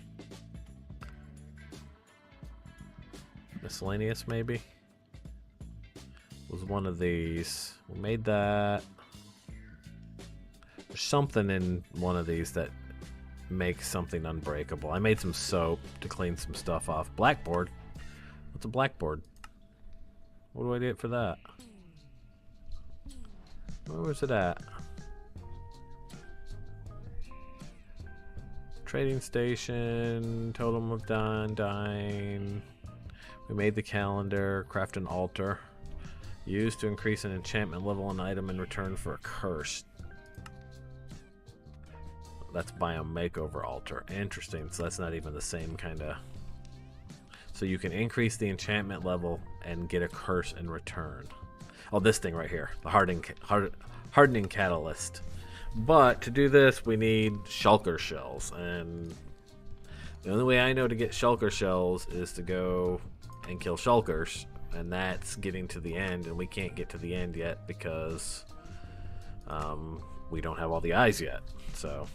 Miscellaneous, maybe? Was one of these. We made that. There's something in one of these that makes something unbreakable. I made some soap to clean some stuff off. Blackboard? What's a blackboard? What do I get for that? Where was it at? Trading station, totem of dying. We made the calendar, craft an altar. Used to increase an enchantment level on an item in return for a curse. That's biome makeover altar. Interesting. So that's not even the same kind of... So you can increase the enchantment level and get a curse in return. Oh, this thing right here. The hardening catalyst. But to do this, we need shulker shells, and the only way I know to get shulker shells is to go and kill shulkers, and that's getting to the end, and we can't get to the end yet because we don't have all the eyes yet. So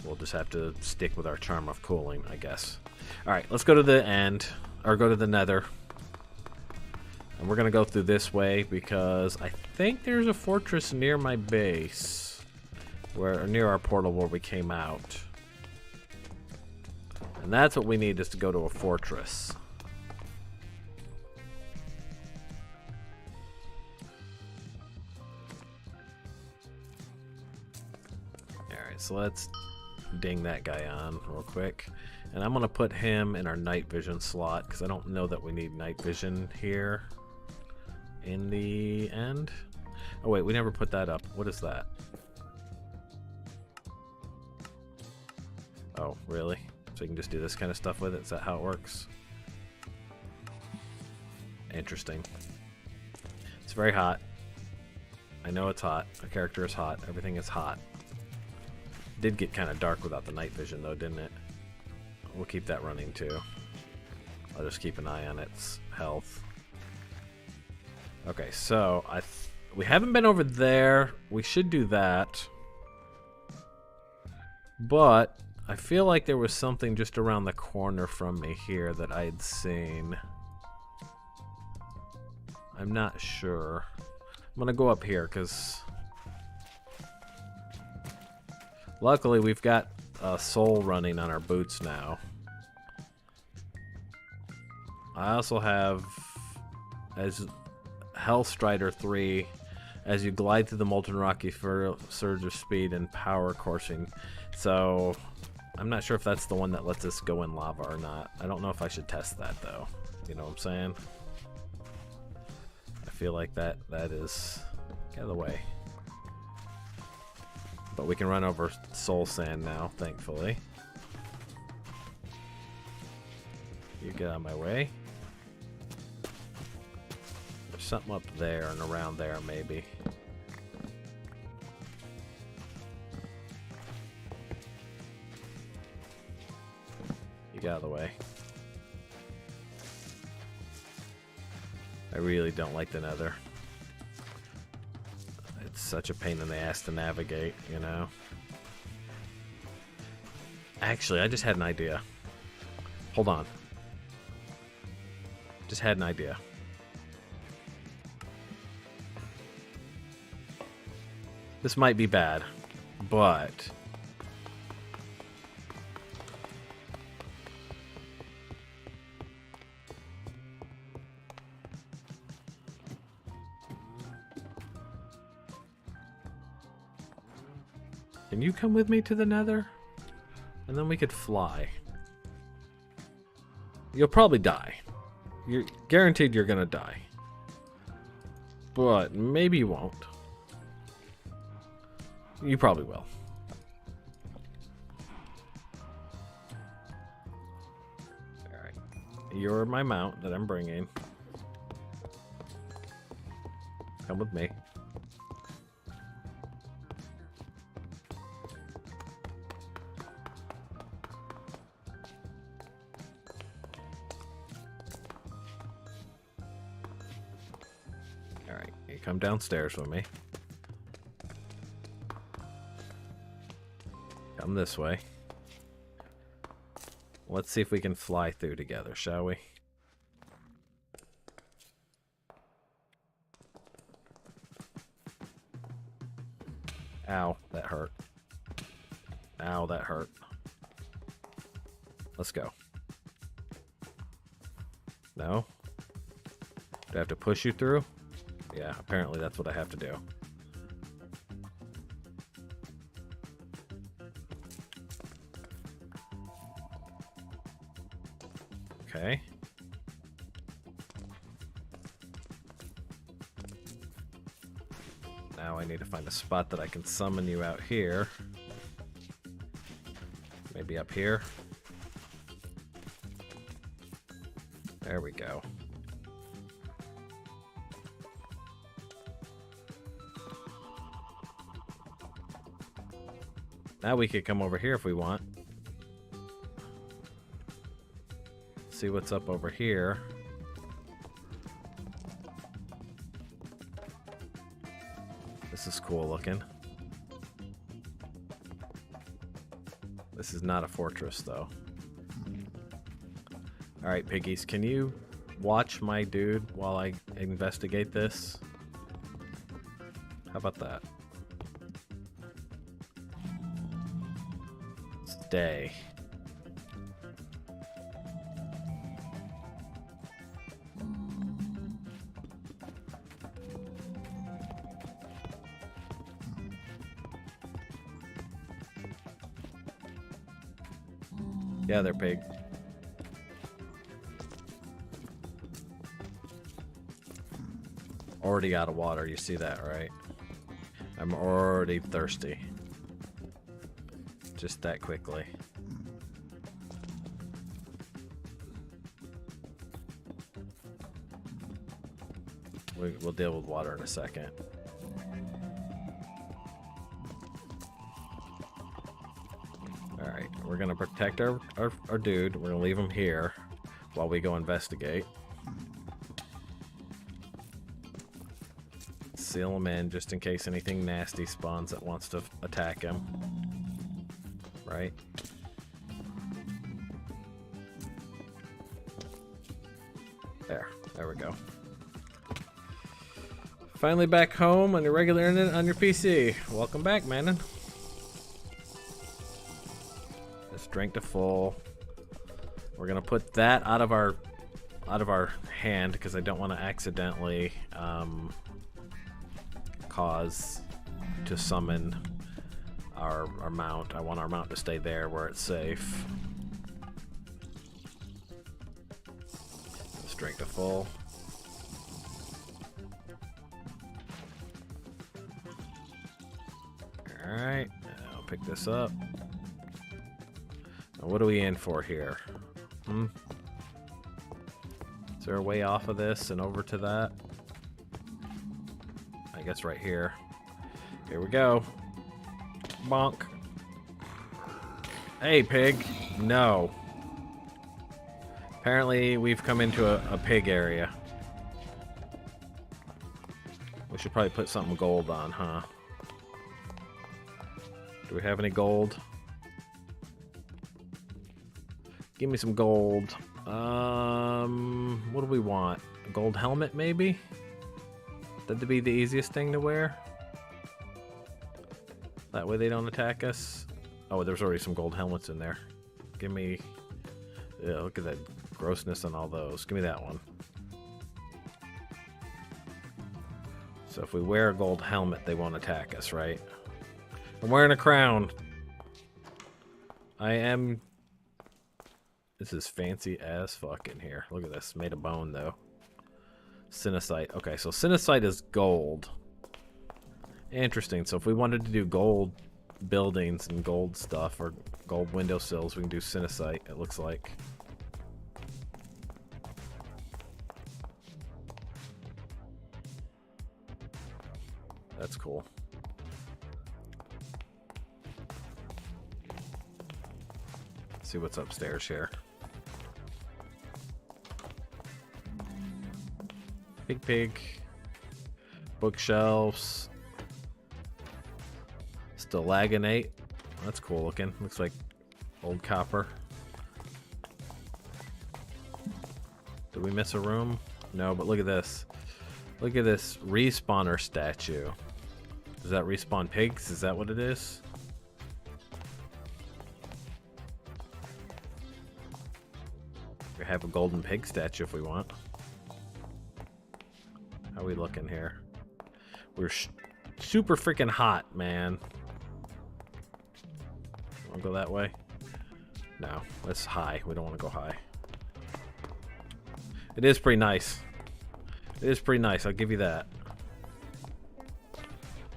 we'll just have to stick with our charm of cooling, I guess. All right, let's go to the end, or go to the nether. And we're going to go through this way because I think there's a fortress near my base, or near our portal where we came out. And that's what we need, is to go to a fortress. Alright, so let's ding that guy on real quick. And I'm going to put him in our night vision slot because I don't know that we need night vision here in the end. Oh wait, we never put that up. What is that? Oh, really? So you can just do this kind of stuff with it? Is that how it works? Interesting. It's very hot. I know it's hot. Our character is hot. Everything is hot. It did get kind of dark without the night vision though, didn't it? We'll keep that running too. I'll just keep an eye on its health. Okay, so we haven't been over there. We should do that. But I feel like there was something just around the corner from me here that I had seen. I'm not sure. I'm gonna go up here because luckily we've got a soul running on our boots now. I also have, as Hellstrider 3, as you glide through the molten rock, you feel a surge of speed and power coursing. So I'm not sure if that's the one that lets us go in lava or not. I don't know if I should test that though. You know what I'm saying? I feel like that is get out of the way. But we can run over soul sand now, thankfully. You get out of my way. There's something up there and around there, maybe. You get out of the way. I really don't like the nether. It's such a pain in the ass to navigate, you know? Actually, I just had an idea. Hold on. Just had an idea. This might be bad, but can you come with me to the nether? And then we could fly. You'll probably die. You're guaranteed you're gonna die. But maybe you won't. You probably will. Alright. You're my mount that I'm bringing. Come with me. Alright, you come downstairs with me. Come this way. Let's see if we can fly through together, shall we? Ow, that hurt. Ow, that hurt. Let's go. No? Do I have to push you through? Yeah, apparently that's what I have to do. Okay. Now I need to find a spot that I can summon you out here. Maybe up here. There we go. Now we could come over here if we want. See what's up over here. This is cool looking. This is not a fortress though. Alright, piggies, can you watch my dude while I investigate this? How about that? Stay. Yeah, they're pig. Already out of water, you see that, right? I'm already thirsty. Just that quickly. We'll deal with water in a second. Alright, we're gonna protect our dude. We're gonna leave him here while we go investigate. Seal him in just in case anything nasty spawns that wants to attack him. Right? There we go. Finally back home on your regular internet on your PC. Welcome back, man. Let's drink to full. We're gonna put that out of our hand because I don't want to accidentally cause to summon our mount. I want our mount to stay there where it's safe. Let's drink to full. Alright, I'll pick this up. Now what are we in for here? Is there a way off of this and over to that? I guess right here. Here we go. Bonk. Hey, pig. No. Apparently, we've come into a pig area. We should probably put something gold on, huh? Do we have any gold? Give me some gold. What do we want? A gold helmet, maybe? That'd be the easiest thing to wear. That way they don't attack us. Oh, there's already some gold helmets in there. Give me... Yeah, look at that grossness on all those. Give me that one. So if we wear a gold helmet, they won't attack us, right? I'm wearing a crown. I am... This is fancy as fuck in here. Look at this. Made of bone, though. Cinesite. Okay, so cinesite is gold. Interesting. So if we wanted to do gold buildings and gold stuff, or gold windowsills, we can do cinesite, it looks like. That's cool. Let's see what's upstairs here. Pig. Bookshelves. Stalagonate. That's cool looking. Looks like old copper. Did we miss a room? No, but look at this. Look at this respawner statue. Does that respawn pigs? Is that what it is? We have a golden pig statue if we want. How are we looking here? We're super freaking hot, man. Wanna go that way? No, that's high. We don't want to go high. It is pretty nice. It is pretty nice, I'll give you that.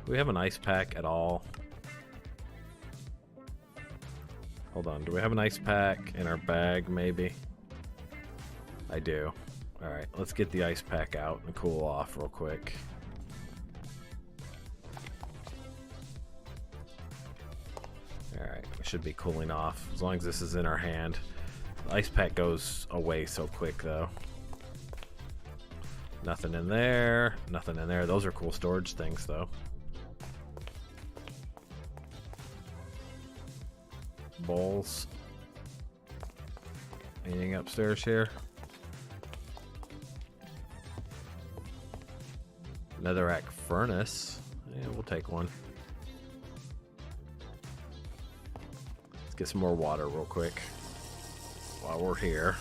Do we have an ice pack at all? Hold on, do we have an ice pack in our bag, maybe? I do. Alright, let's get the ice pack out and cool off real quick. should be cooling off as long as this is in our hand. The ice pack goes away so quick though. Nothing in there. Nothing in there. Those are cool storage things though. Bowls. Anything upstairs here? Netherrack furnace. Yeah, we'll take one. Let's get some more water real quick while we're here.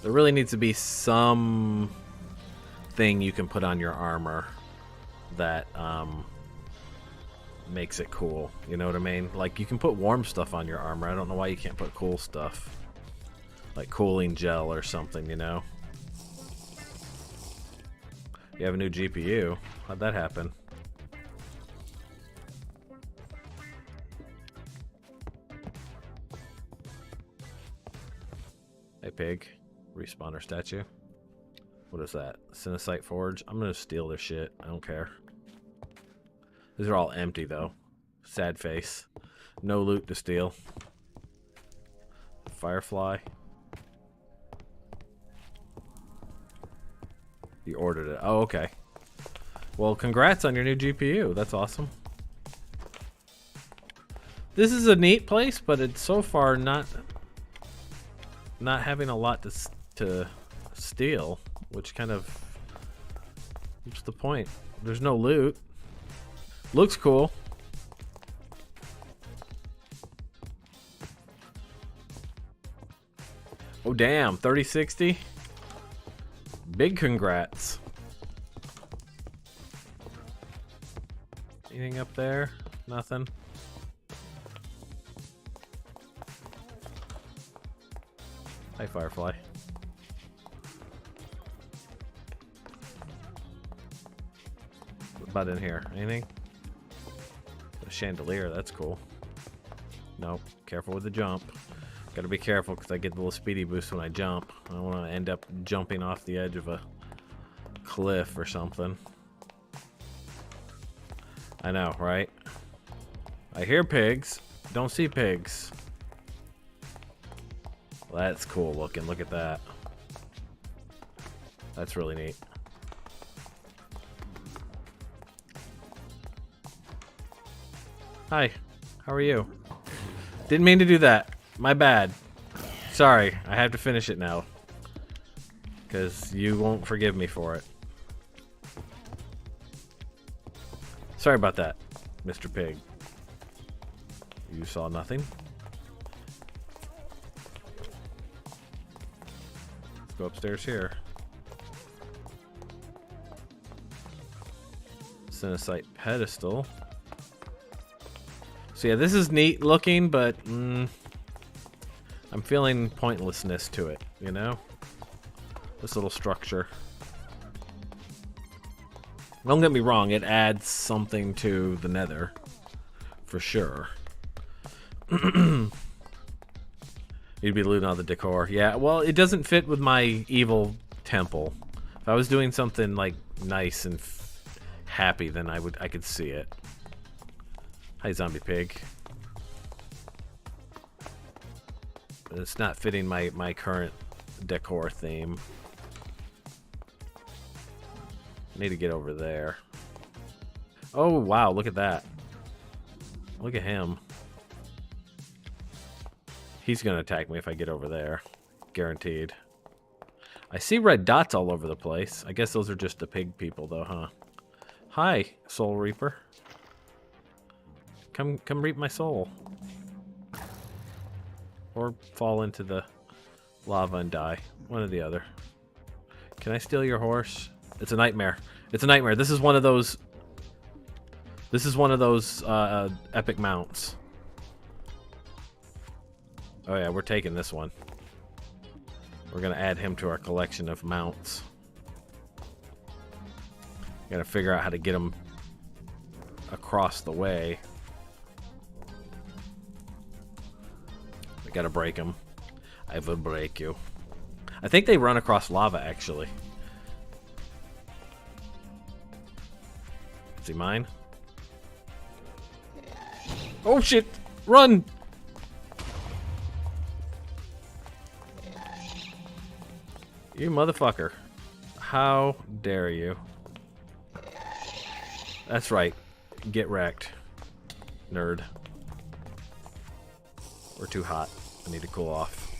There really needs to be some thing you can put on your armor that makes it cool. You know what I mean? Like, you can put warm stuff on your armor. I don't know why you can't put cool stuff. Like cooling gel or something, you know? You have a new GPU. How'd that happen? Hey, pig. Respawner statue. What is that? Cinesite forge? I'm gonna steal this shit. I don't care. These are all empty though. Sad face. No loot to steal. Firefly. You ordered it. Oh, okay. Well, congrats on your new GPU. That's awesome. This is a neat place, but it's so far not having a lot to steal, which kind of, what's the point? There's no loot. Looks cool. Oh damn, 3060. Big congrats. Anything up there? Nothing. Hi, Firefly. What about in here? Anything? A chandelier, that's cool. Nope. Careful with the jump. Gotta be careful because I get the little speedy boost when I jump. I don't want to end up jumping off the edge of a cliff or something. I know, right? I hear pigs. Don't see pigs. Well, that's cool looking. Look at that. That's really neat. Hi. How are you? Didn't mean to do that. My bad. Sorry, I have to finish it now. Because you won't forgive me for it. Sorry about that, Mr. Pig. You saw nothing? Let's go upstairs here. Cinesite pedestal. So yeah, this is neat looking, but I'm feeling pointlessness to it, you know? This little structure. Don't get me wrong, it adds something to the nether. For sure. You'd be looting all the decor. Yeah, well, it doesn't fit with my evil temple. If I was doing something like nice and happy, then I could see it. Hi, zombie pig. It's not fitting my current decor theme. I need to get over there. Oh, wow, look at that. Look at him. He's gonna attack me if I get over there. Guaranteed. I see red dots all over the place. I guess those are just the pig people though, huh? Hi, Soul Reaper. Come reap my soul. Or fall into the lava and die. One or the other. Can I steal your horse? It's a nightmare. It's a nightmare. This is one of those... This is one of those epic mounts. Oh yeah, we're taking this one. We're gonna add him to our collection of mounts. Gotta figure out how to get him across the way. I gotta break him. I will break you. I think they run across lava, actually. Is he mine? Oh shit! Run! You motherfucker. How dare you? That's right. Get wrecked. Nerd. We're too hot. I need to cool off.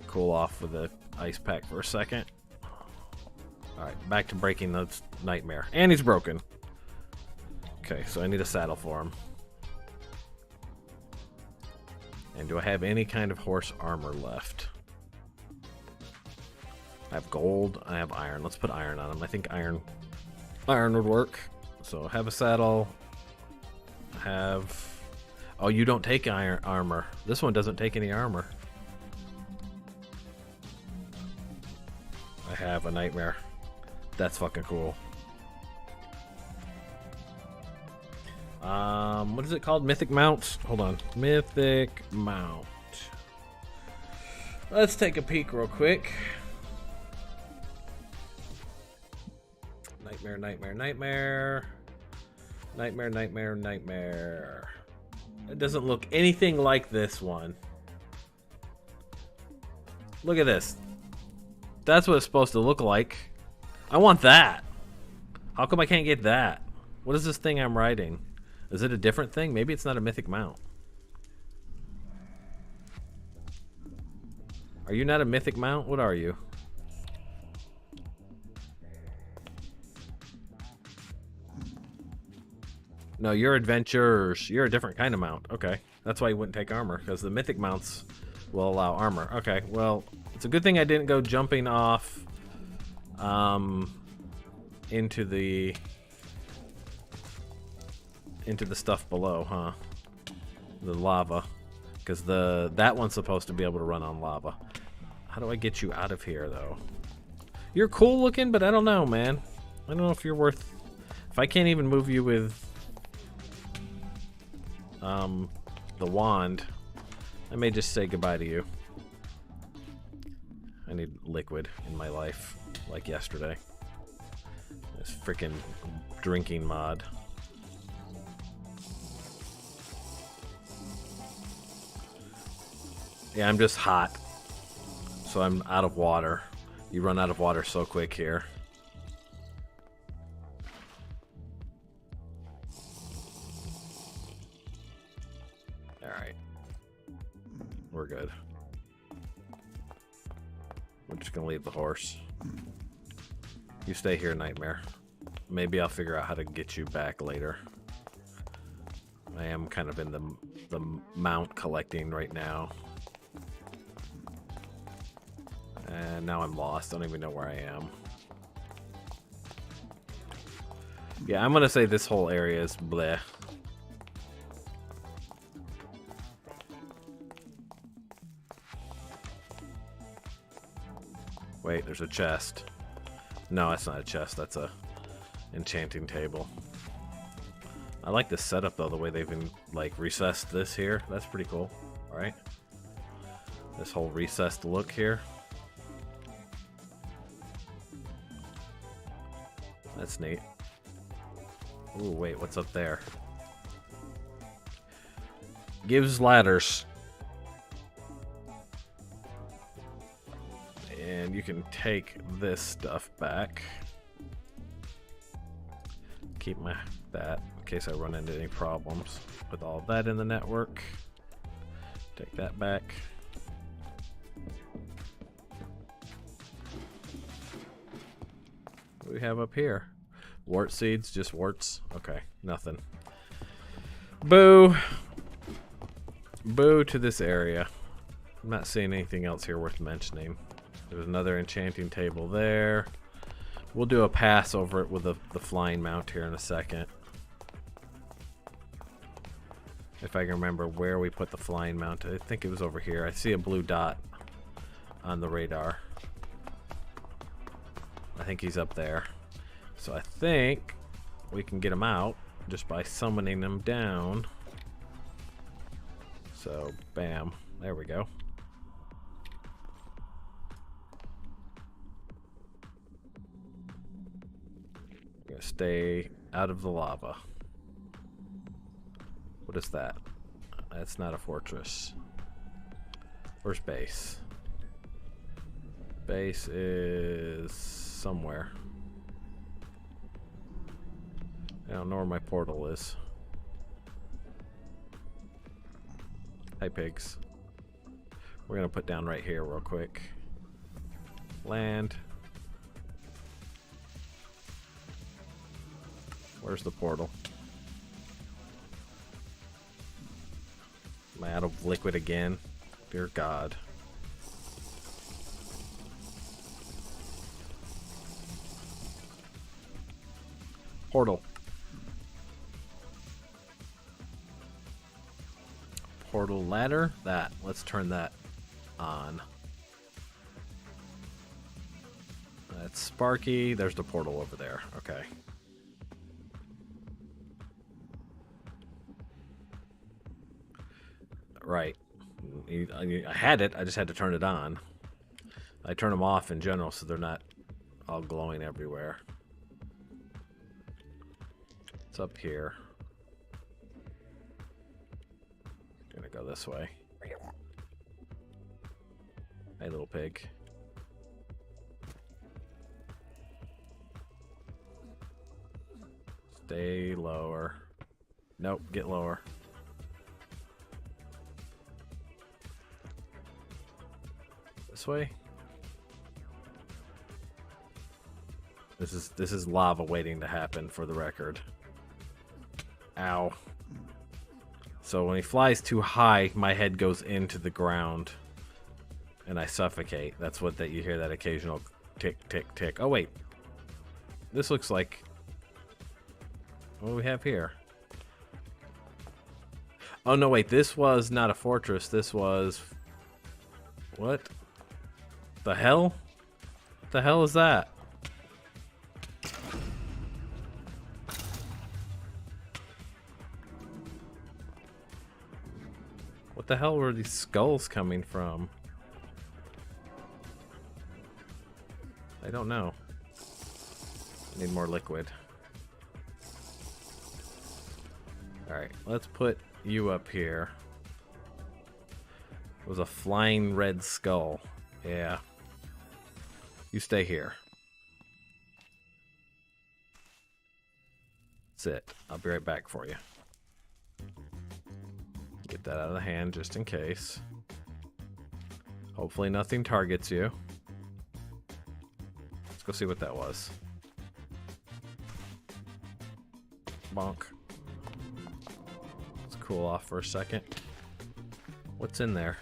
Cool off with the ice pack for a second. Alright, back to breaking the nightmare. And he's broken. Okay, so I need a saddle for him. And do I have any kind of horse armor left? I have gold, I have iron. Let's put iron on him. I think iron would work. So have a saddle. Have... Oh, you don't take iron armor. This one doesn't take any armor. I have a nightmare. That's fucking cool. What is it called? Mythic Mounts? Hold on. Mythic Mount. Let's take a peek real quick. Nightmare, nightmare, nightmare. Nightmare, nightmare, nightmare. It doesn't look anything like this one. Look at this. That's what it's supposed to look like. I want that. How come I can't get that? What is this thing I'm riding? Is it a different thing? Maybe it's not a mythic mount. Are you not a mythic mount? What are you? No, you're adventurers. You're a different kind of mount. Okay. That's why you wouldn't take armor, because the mythic mounts will allow armor. Okay, well, it's a good thing I didn't go jumping off into the stuff below, huh? The lava. Because that one's supposed to be able to run on lava. How do I get you out of here, though? You're cool looking, but I don't know, man. I don't know if you're worth... If I can't even move you with the wand, I may just say goodbye to you. I need liquid in my life, like yesterday. This freaking drinking mod. Yeah, I'm just hot. So I'm out of water. You run out of water so quick here. Alright. We're good. We're just gonna leave the horse. You stay here, Nightmare. Maybe I'll figure out how to get you back later. I am kind of in the mount collecting right now. And now I'm lost. I don't even know where I am. Yeah, I'm gonna say this whole area is bleh. Wait, there's a chest. No, it's not a chest. That's a enchanting table. I like this setup though, the way they've been like recessed this here. That's pretty cool, right? This whole recessed look here. That's neat. Ooh, wait, what's up there? Gives ladders. And you can take this stuff back. Keep that in case I run into any problems with all that in the network. Take that back. What do we have up here? Wart seeds, just warts. Okay, nothing. Boo! Boo to this area. I'm not seeing anything else here worth mentioning. There's another enchanting table there. We'll do a pass over it with the flying mount here in a second. If I can remember where we put the flying mount. I think it was over here. I see a blue dot on the radar. I think he's up there. So I think we can get him out just by summoning him down. So, bam. There we go. I'm gonna stay out of the lava. What is that? That's not a fortress. Where's base? Base is somewhere. I don't know where my portal is. Hi, pigs. We're gonna put down right here real quick. Land. Where's the portal? Am I out of liquid again? Dear God. Portal. Portal ladder. That. Let's turn that on. That's Sparky. There's the portal over there. Okay. Right. I had it. I just had to turn it on. I turn them off in general so they're not all glowing everywhere. It's up here. Gonna go this way. Hey, little pig. Stay lower. Nope, get lower. This way. This is lava waiting to happen, for the record. Ow. So when he flies too high, my head goes into the ground and I suffocate. That's what you hear, that occasional tick, tick, tick. Oh wait. This looks like, what do we have here? Oh no, wait, this was not a fortress. This was, what the hell? What the hell is that? What the hell were these skulls coming from? I don't know. I need more liquid. Alright, let's put you up here. It was a flying red skull. Yeah. You stay here. That's it. I'll be right back for you. Get that out of the hand just in case. Hopefully nothing targets you. Let's go see what that was. Bonk. Let's cool off for a second. What's in there?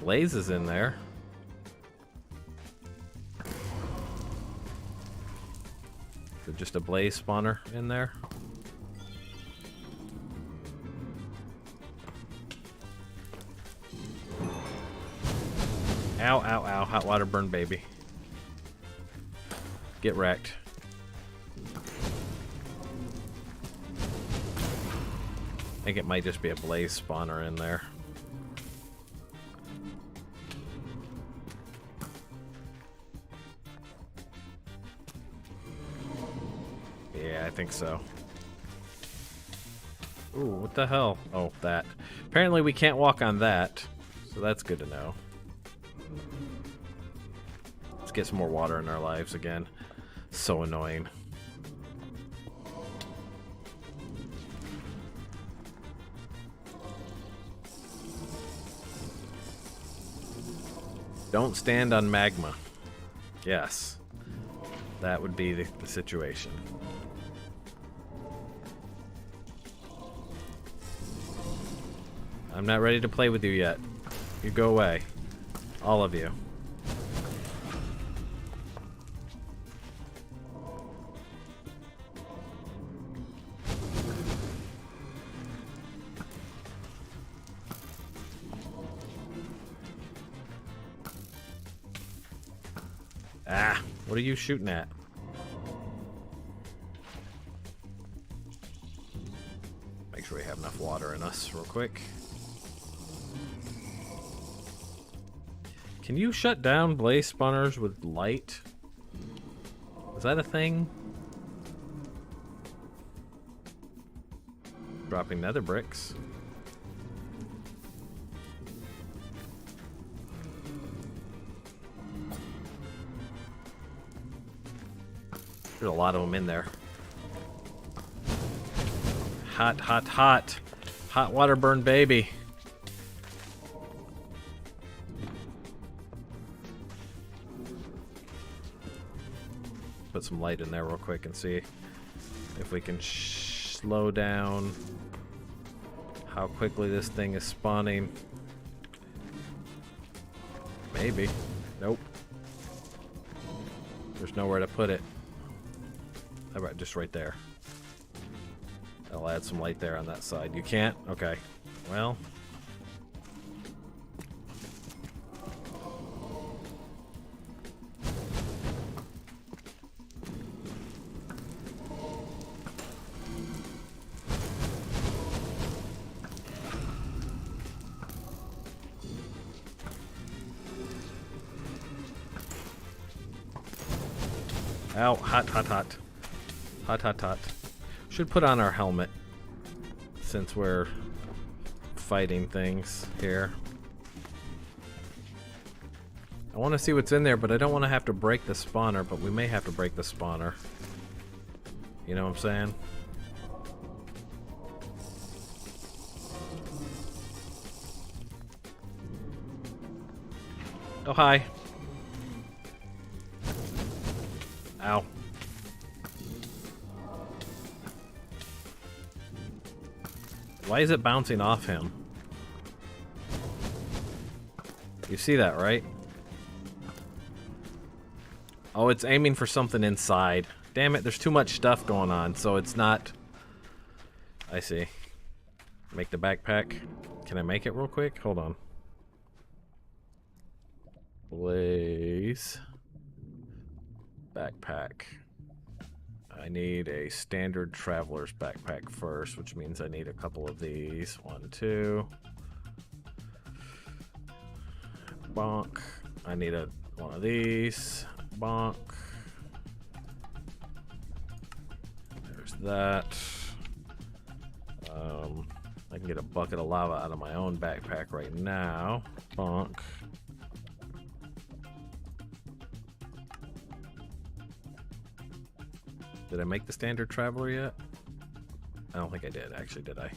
Blaze is in there. Is it just a blaze spawner in there? Ow, ow, ow. Hot water burn, baby. Get wrecked. I think it might just be a blaze spawner in there. Yeah, I think so. Ooh, what the hell? Oh, that. Apparently we can't walk on that, so that's good to know. Let's get some more water in our lives again. So annoying. Don't stand on magma. Yes. That would be the situation. I'm not ready to play with you yet. You go away. All of you. Ah, what are you shooting at? Make sure we have enough water in us real quick. Can you shut down blaze spawners with light? Is that a thing? dropping nether bricks. There's a lot of them in there. Hot, hot, hot. Hot water burn baby. Put some light in there real quick and see if we can slow down how quickly this thing is spawning. Maybe. Nope. There's nowhere to put it. How about just right there? I'll add some light there on that side. You can't? Okay. Well. Ow, hot, hot, hot. Hot, hot, hot. Should put on our helmet since we're fighting things here. I want to see what's in there, but I don't want to have to break the spawner, but we may have to break the spawner. You know what I'm saying? Oh, hi. Ow. Why is it bouncing off him? You see that, right? Oh, it's aiming for something inside. Damn it, there's too much stuff going on, so it's not... I see. Make the backpack. Can I make it real quick? Hold on. Blaze. Backpack. I need a standard traveler's backpack first, which means I need a couple of these. 1, 2. Bonk. I need one of these. Bonk. There's that. I can get a bucket of lava out of my own backpack right now. Bonk. Did I make the standard traveler yet? I don't think I did, actually, did I?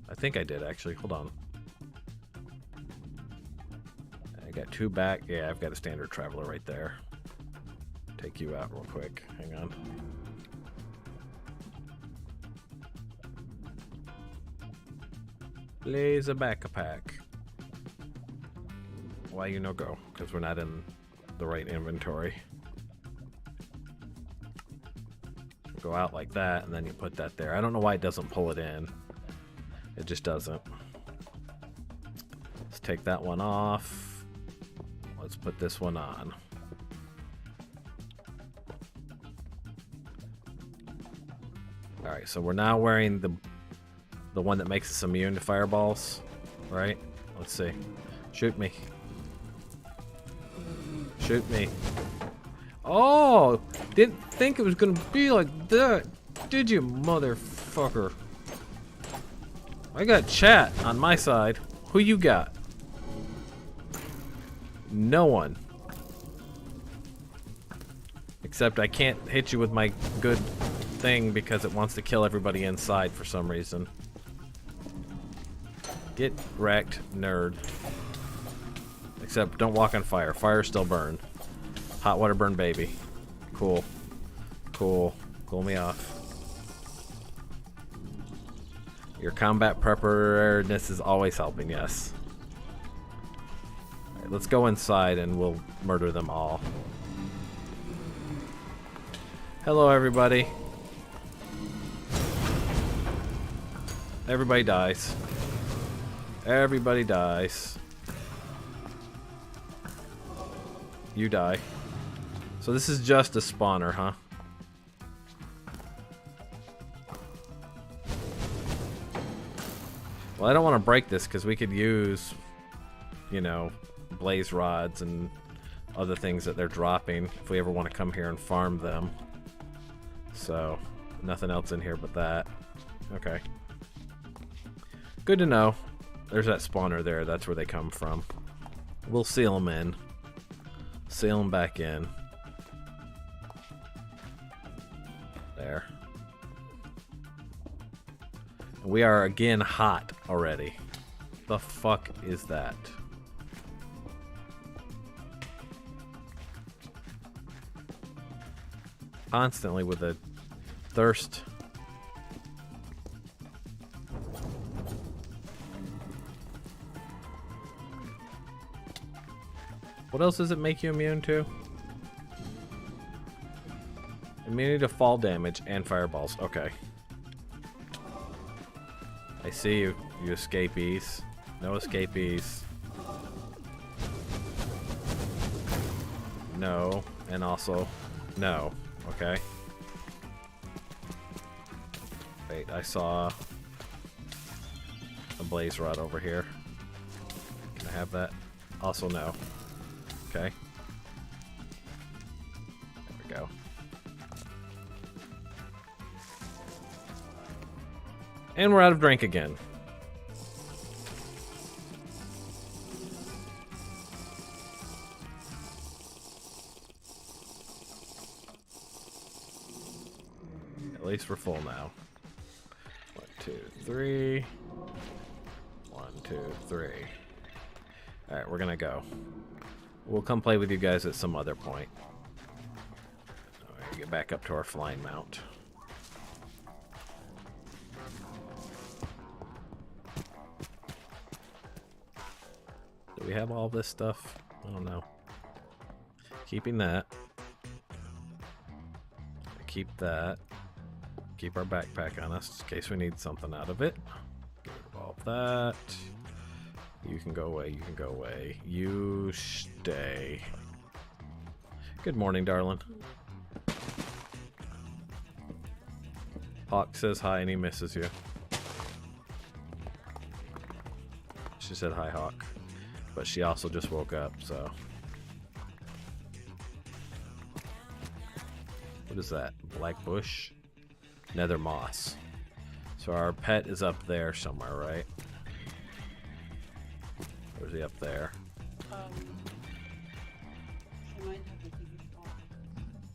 I think I did, actually. Hold on. I got 2 back. Yeah, I've got a standard traveler right there. Take you out real quick. Hang on. Blaze a backpack. Why you no go? Because we're not in the right inventory. Go out like that, and then you put that there. I don't know why it doesn't pull it in. It just doesn't. Let's take that one off. Let's put this one on. Alright, so we're now wearing the one that makes us immune to fireballs, right? Let's see. Shoot me. Shoot me. Oh! Didn't think it was gonna be like that, did you, motherfucker? I got chat on my side. Who you got? No one. Except I can't hit you with my good thing because it wants to kill everybody inside for some reason. Get wrecked, nerd. Except don't walk on fire. Fire still burn. Hot water burn baby. Cool. Cool. Cool me off. Your combat preparedness is always helping, yes. Alright, let's go inside and we'll murder them all. Hello, everybody. Everybody dies. Everybody dies. You die. So this is just a spawner, huh? Well, I don't want to break this because we could use, you know, blaze rods and other things that they're dropping if we ever want to come here and farm them. So, Nothing else in here but that. Okay. Good to know. There's that spawner there. That's where they come from. We'll seal them in. Seal them back in. There. We are again hot already. The fuck is that? Constantly with a thirst. What else does it make you immune to? Immunity to fall damage and fireballs. Okay. I see you, you escapees. No escapees. No. And also, no. Okay. Wait, I saw a blaze rod over here. Can I have that? Also, no. Okay. There we go. And we're out of drink again. At least we're full now. 1, 2, 3. 1, 2, 3. Alright, we're gonna go. We'll come play with you guys at some other point. Alright, get back up to our flying mount. Do we have all this stuff? I don't know. Keeping that. Keep that. Keep our backpack on us in case we need something out of it. Get rid of all that. You can go away, you can go away. You stay. Good morning, darling. Hawk says hi and he misses you. She said hi, Hawk. But she also just woke up, so. What is that? Black bush? Nether moss. So our pet is up there somewhere, right? Or is he up there? She might have the TV off.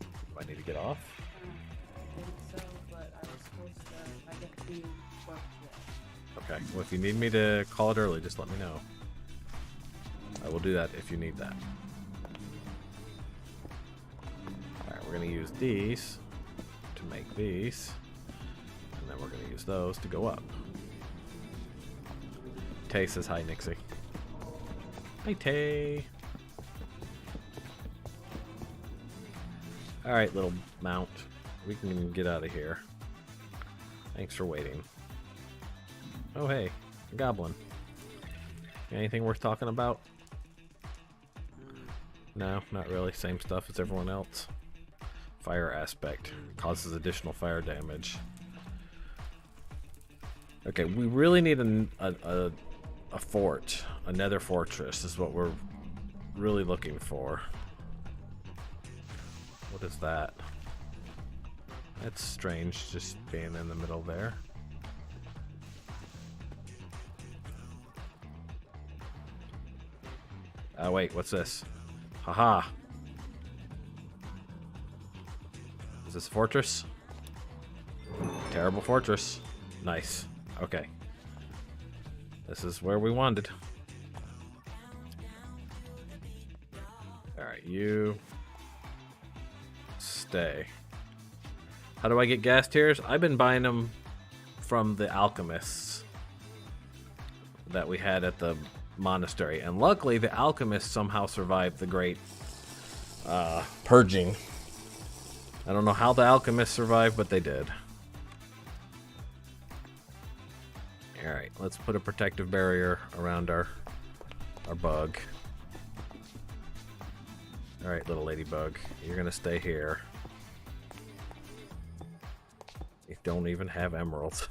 Do I need to get off? I think so, but I was supposed to. I get to work today. Okay. Well, if you need me to call it early, just let me know. I will do that if you need that. Alright, we're going to use these to make these. And then we're going to use those to go up. Tay says hi, Nixie. Hi, Tay. Alright, little mount. We can get out of here. Thanks for waiting. Oh, hey. A goblin. Anything worth talking about? No, not really. Same stuff as everyone else. Fire aspect. Causes additional fire damage. Okay, we really need a fort. A nether fortress is what we're really looking for. What is that? That's strange, just being in the middle there. Oh wait, what's this? Haha. Is this a fortress? Terrible fortress. Nice. Okay. This is where we wanted. Alright, you stay. How do I get gas tiers? I've been buying them from the alchemists that we had at the monastery, and luckily the alchemists somehow survived the great purging. I don't know how the alchemists survived, but they did. Alright, let's put a protective barrier around our bug. Alright, little ladybug, you're gonna stay here. You don't even have emeralds.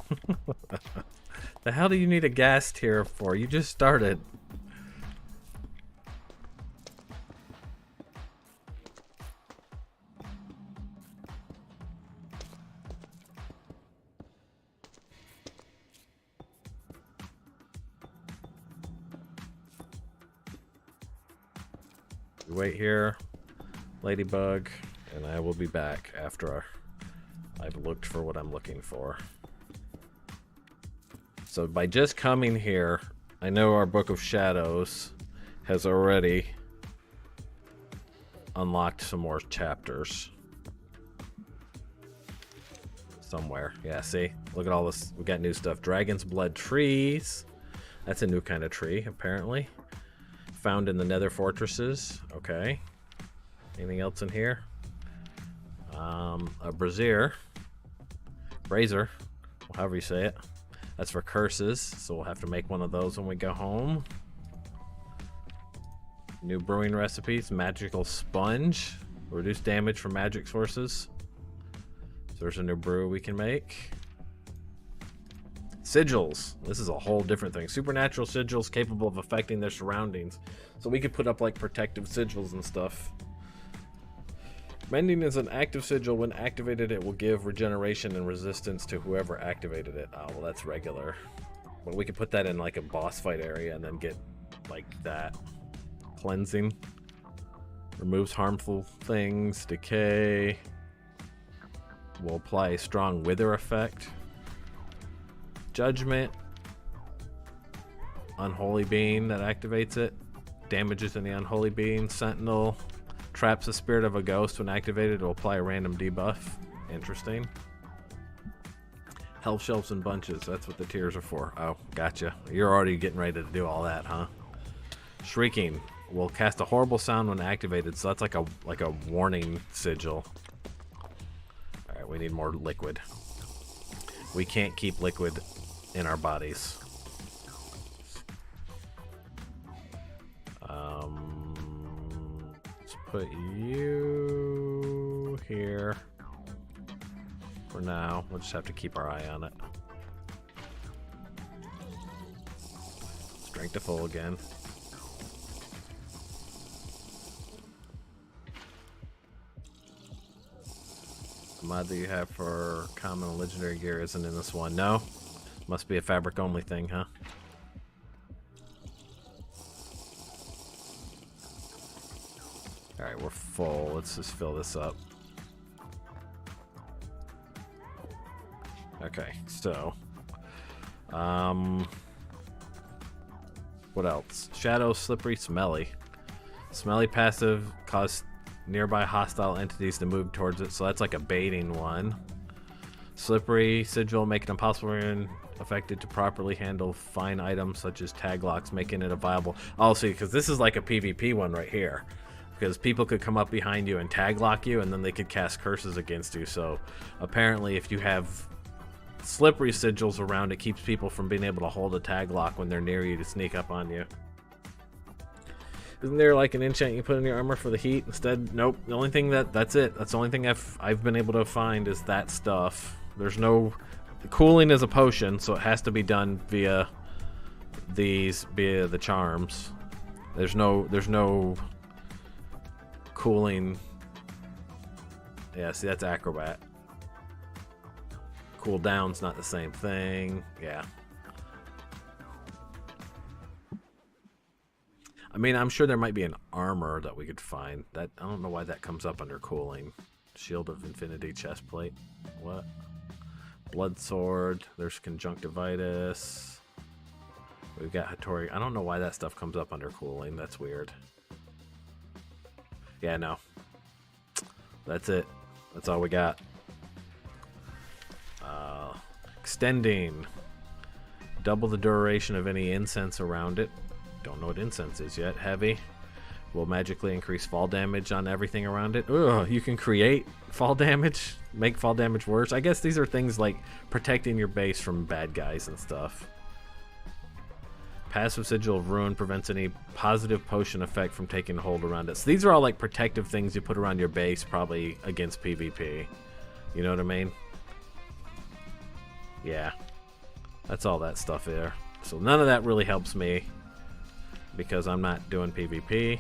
The hell do you need a gas tier for? You just started. You wait here, Ladybug, and I will be back after I've looked for what I'm looking for. So by just coming here, I know our Book of Shadows has already unlocked some more chapters. Somewhere. Yeah, see? Look at all this. We got new stuff. Dragon's Blood trees. That's a new kind of tree, apparently. Found in the Nether Fortresses. Okay. Anything else in here? A brazier. Brazier. However you say it. That's for curses, so we'll have to make one of those when we go home. New brewing recipes. Magical sponge. Reduce damage from magic sources. So there's a new brew we can make. Sigils. This is a whole different thing. Supernatural sigils capable of affecting their surroundings. So we could put up like protective sigils and stuff. Mending is an active sigil. When activated, it will give regeneration and resistance to whoever activated it. Oh, well, that's regular. But we could put that in like a boss fight area and then get like that. Cleansing. Removes harmful things. Decay. Will apply a strong wither effect. Judgment. Unholy being that activates it. Damages in the unholy being. Sentinel. Traps the spirit of a ghost. When activated, it will apply a random debuff. Interesting. Health shelves and bunches. That's what the tiers are for. Oh, gotcha. You're already getting ready to do all that, huh? Shrieking will cast a horrible sound when activated. So that's like a warning sigil. All right, we need more liquid. We can't keep liquid in our bodies. Let's put you here for now. We'll just have to keep our eye on it. Strength to full again. The mod that you have for common and legendary gear isn't in this one. No? Must be a fabric only thing, huh? Alright, we're full. Let's just fill this up. Okay, so what else? Shadow, slippery, smelly. Smelly passive cause nearby hostile entities to move towards it, so that's like a baiting one. Slippery sigil, make it impossible when affected to properly handle fine items such as tag locks, making it a viable. Oh, see, because this is like a PvP one right here. Because people could come up behind you and tag lock you, and then they could cast curses against you. So apparently, if you have slippery sigils around, it keeps people from being able to hold a tag lock when they're near you to sneak up on you. Isn't there like an enchant you put in your armor for the heat instead? Nope. The only thing that's it. That's the only thing I've been able to find is that stuff. There's no cooling is a potion, so it has to be done via the charms. There's no cooling. Yeah, see, that's acrobat. Cool down's not the same thing. Yeah. I mean, I'm sure there might be an armor that we could find. That I don't know why that comes up under cooling. Shield of Infinity chestplate. What? Blood sword. There's conjunctivitis. We've got Hattori. I don't know why that stuff comes up under cooling. That's weird. Yeah, no. That's it. That's all we got. Extending. Double the duration of any incense around it. Don't know what incense is yet. Heavy. Will magically increase fall damage on everything around it. Ugh, you can create fall damage. Make fall damage worse. I guess these are things like protecting your base from bad guys and stuff. Passive Sigil of Ruin prevents any positive potion effect from taking hold around it. So these are all like protective things you put around your base, probably against PvP. You know what I mean? Yeah. That's all that stuff there. So none of that really helps me because I'm not doing PvP.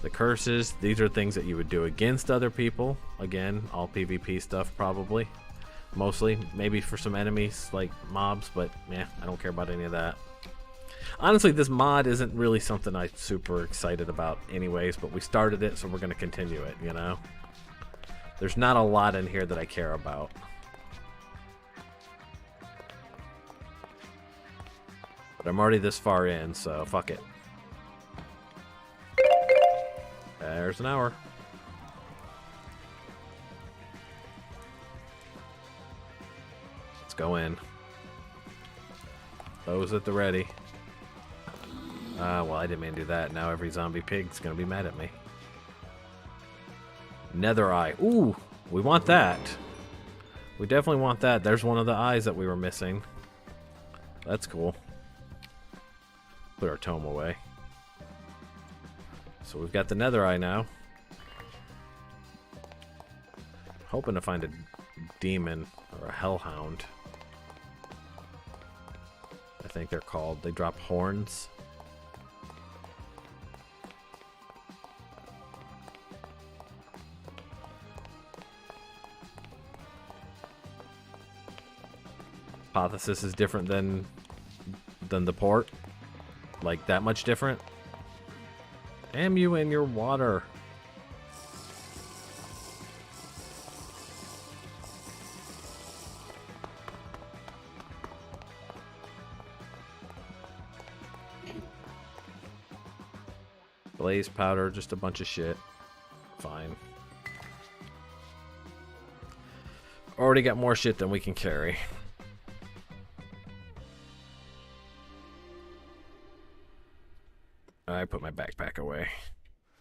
The curses, these are things that you would do against other people. Again, all PvP stuff probably. Mostly. Maybe for some enemies like mobs, but yeah, I don't care about any of that. Honestly, this mod isn't really something I'm super excited about anyways, but we started it, so we're going to continue it, you know? There's not a lot in here that I care about. But I'm already this far in, so fuck it. There's an hour. Let's go in. Those at the ready. Well, I didn't mean to do that. Now every zombie pig's gonna be mad at me. Nether eye. Ooh, we want that. We definitely want that. There's one of the eyes that we were missing. That's cool. Put our tome away. So we've got the nether eye now. Hoping to find a demon or a hellhound. I think they're called. They drop horns. Hypothesis is different than the port. Like that much different. Damn you and your water. Blaze powder, just a bunch of shit. Fine. Already got more shit than we can carry. I put my backpack away.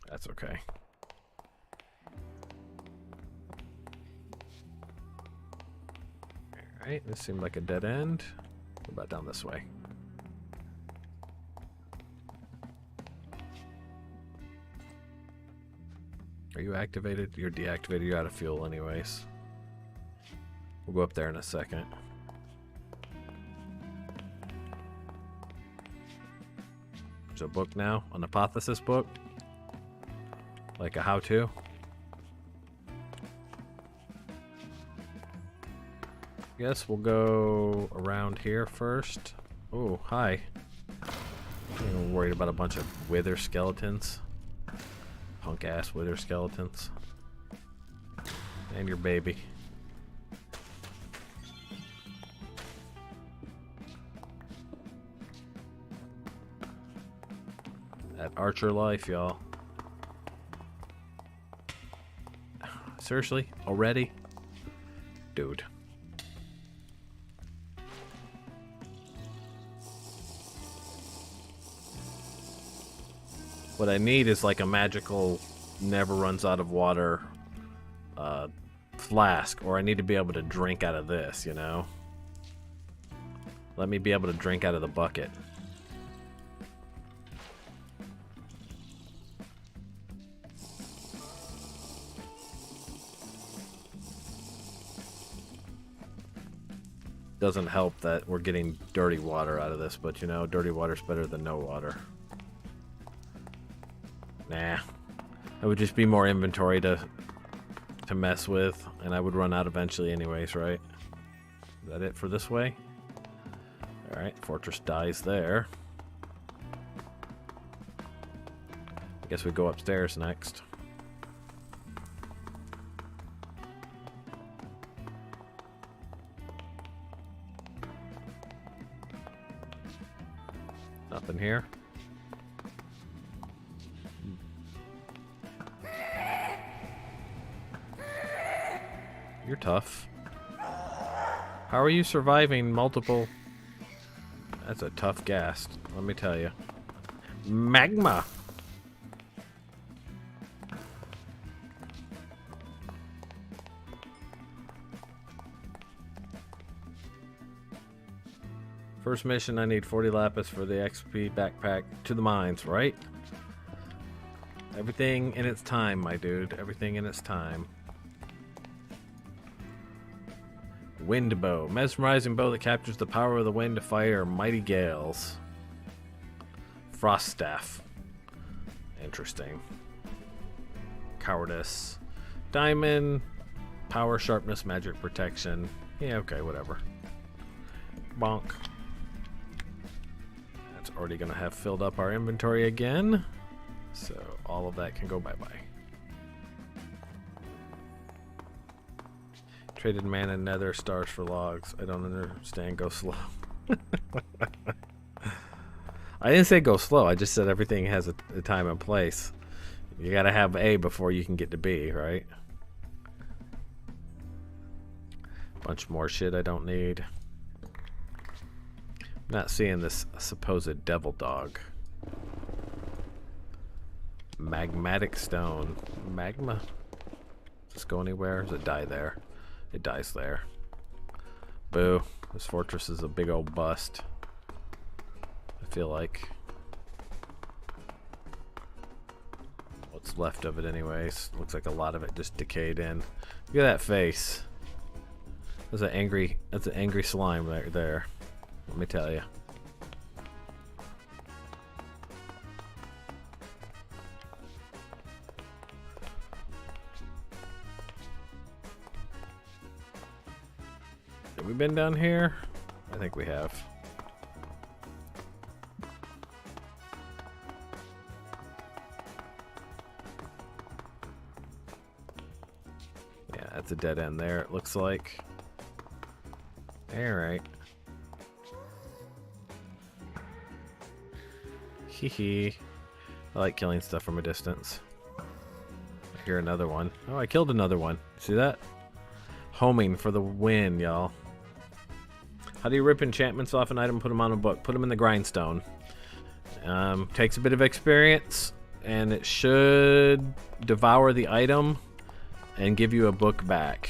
That's okay. Alright, this seemed like a dead end. What about down this way? Are you activated? You're deactivated. You're out of fuel anyways. We'll go up there in a second. There's a book now, an hypothesis book. Like a how-to. Guess we'll go around here first. Oh, hi. I'm worried about a bunch of wither skeletons. Punk-ass wither skeletons. And your baby. That archer life, y'all. Seriously? Already? Dude. What I need is like a magical never runs out of water flask, or I need to be able to drink out of this, you know? Let me be able to drink out of the bucket. Doesn't help that we're getting dirty water out of this, but you know, dirty water's better than no water. Nah. It would just be more inventory to mess with, and I would run out eventually anyways, right? Is that it for this way? Alright, fortress dies there. I guess we go upstairs next. Nothing here. You're tough. How are you surviving multiple... That's a tough ghast, let me tell you. Magma! First mission, I need 40 lapis for the XP backpack to the mines, right? Everything in its time, my dude. Everything in its time. Wind bow. Mesmerizing bow that captures the power of the wind to fire mighty gales. Frost staff. Interesting. Cowardice. Diamond. Power, sharpness, magic protection. Yeah, okay, whatever. Bonk. It's already going to have filled up our inventory again. So all of that can go bye-bye. Traded man and nether stars for logs. I don't understand. Go slow. I didn't say go slow. I just said everything has a time and place. You gotta have A before you can get to B, right? Bunch more shit I don't need. I'm not seeing this supposed devil dog. Magmatic stone. Magma? Does this go anywhere? Does it die there? It dies there. Boo. This fortress is a big old bust. I feel like. What's left of it anyways. Looks like a lot of it just decayed in. Look at that face. That's an angry slime right there. Let me tell you. Have we been down here? I think we have. Yeah, that's a dead end there, it looks like. Alright. Hee. I like killing stuff from a distance. I hear another one. Oh, I killed another one. See that? Homing for the win, y'all. How do you rip enchantments off an item, put them on a book? Put them in the grindstone. Takes a bit of experience, and it should devour the item and give you a book back.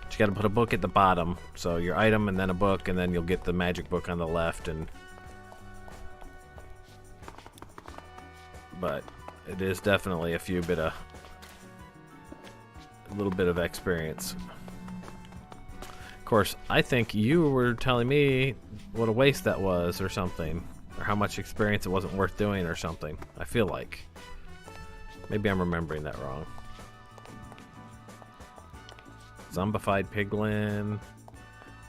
But you gotta put a book at the bottom. So your item and then a book, and then you'll get the magic book on the left. But it is definitely a little bit of experience. Of course, I think you were telling me what a waste that was or something. Or how much experience it wasn't worth doing or something. I feel like. Maybe I'm remembering that wrong. Zombified piglin.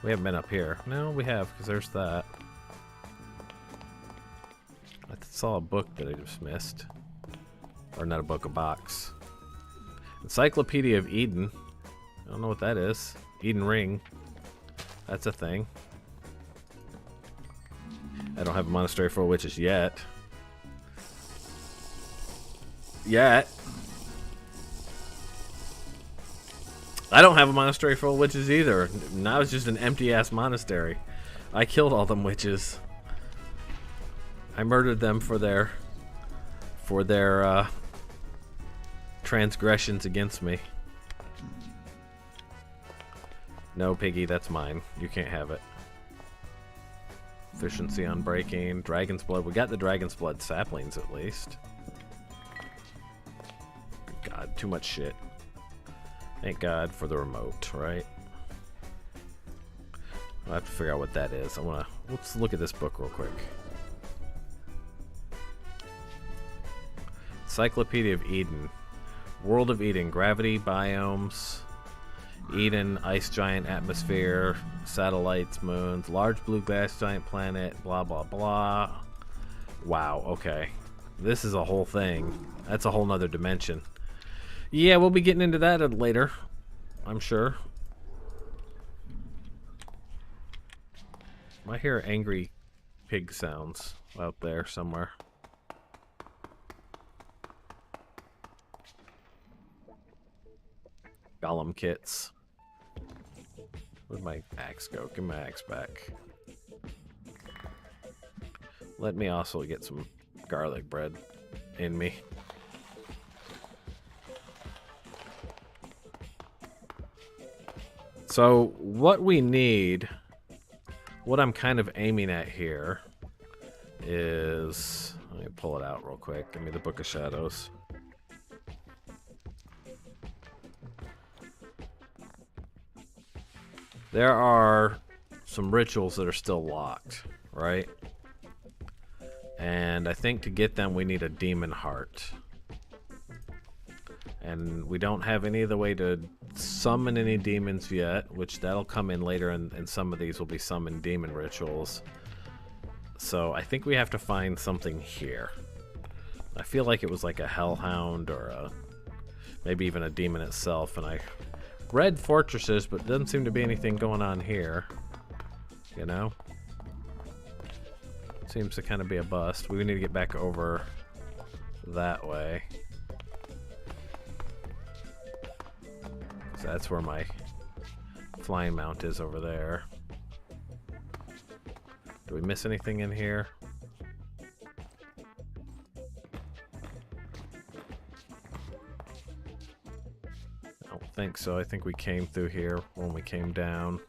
We haven't been up here. No, we have, because there's that. I saw a book that I just missed. Or not a book, a box. Encyclopedia of Eden. I don't know what that is. Eden Ring. That's a thing. I don't have a monastery full of witches yet. I don't have a monastery full of witches either. Now it's just an empty-ass monastery. I killed all them witches. I murdered them for their transgressions against me. No, Piggy, that's mine. You can't have it. Efficiency on breaking. Dragon's blood. We got the dragon's blood saplings at least. God, too much shit. Thank God for the remote, right? I'll have to figure out what that is. Let's look at this book real quick. Encyclopedia of Eden. World of Eden. Gravity, biomes, Eden, ice giant, atmosphere, satellites, moons, large blue gas giant planet, blah blah blah. Wow, okay. This is a whole thing. That's a whole nother dimension. Yeah, we'll be getting into that later, I'm sure. I hear angry pig sounds out there somewhere. Golem kits. Where'd my axe go? Give my axe back. Let me also get some garlic bread in me. So what we need, what I'm kind of aiming at here is, let me pull it out real quick. Give me the Book of Shadows. There are some rituals that are still locked, right? And I think to get them we need a demon heart. And we don't have any other way to summon any demons yet, which that'll come in later, and some of these will be summoned demon rituals. So I think we have to find something here. I feel like it was like a hellhound or maybe even a demon itself. And I read fortresses, but doesn't seem to be anything going on here. You know? Seems to kind of be a bust. We need to get back over that way. So that's where my flying mount is, over there. Do we miss anything in here? I don't think so. I think we came through here when we came down.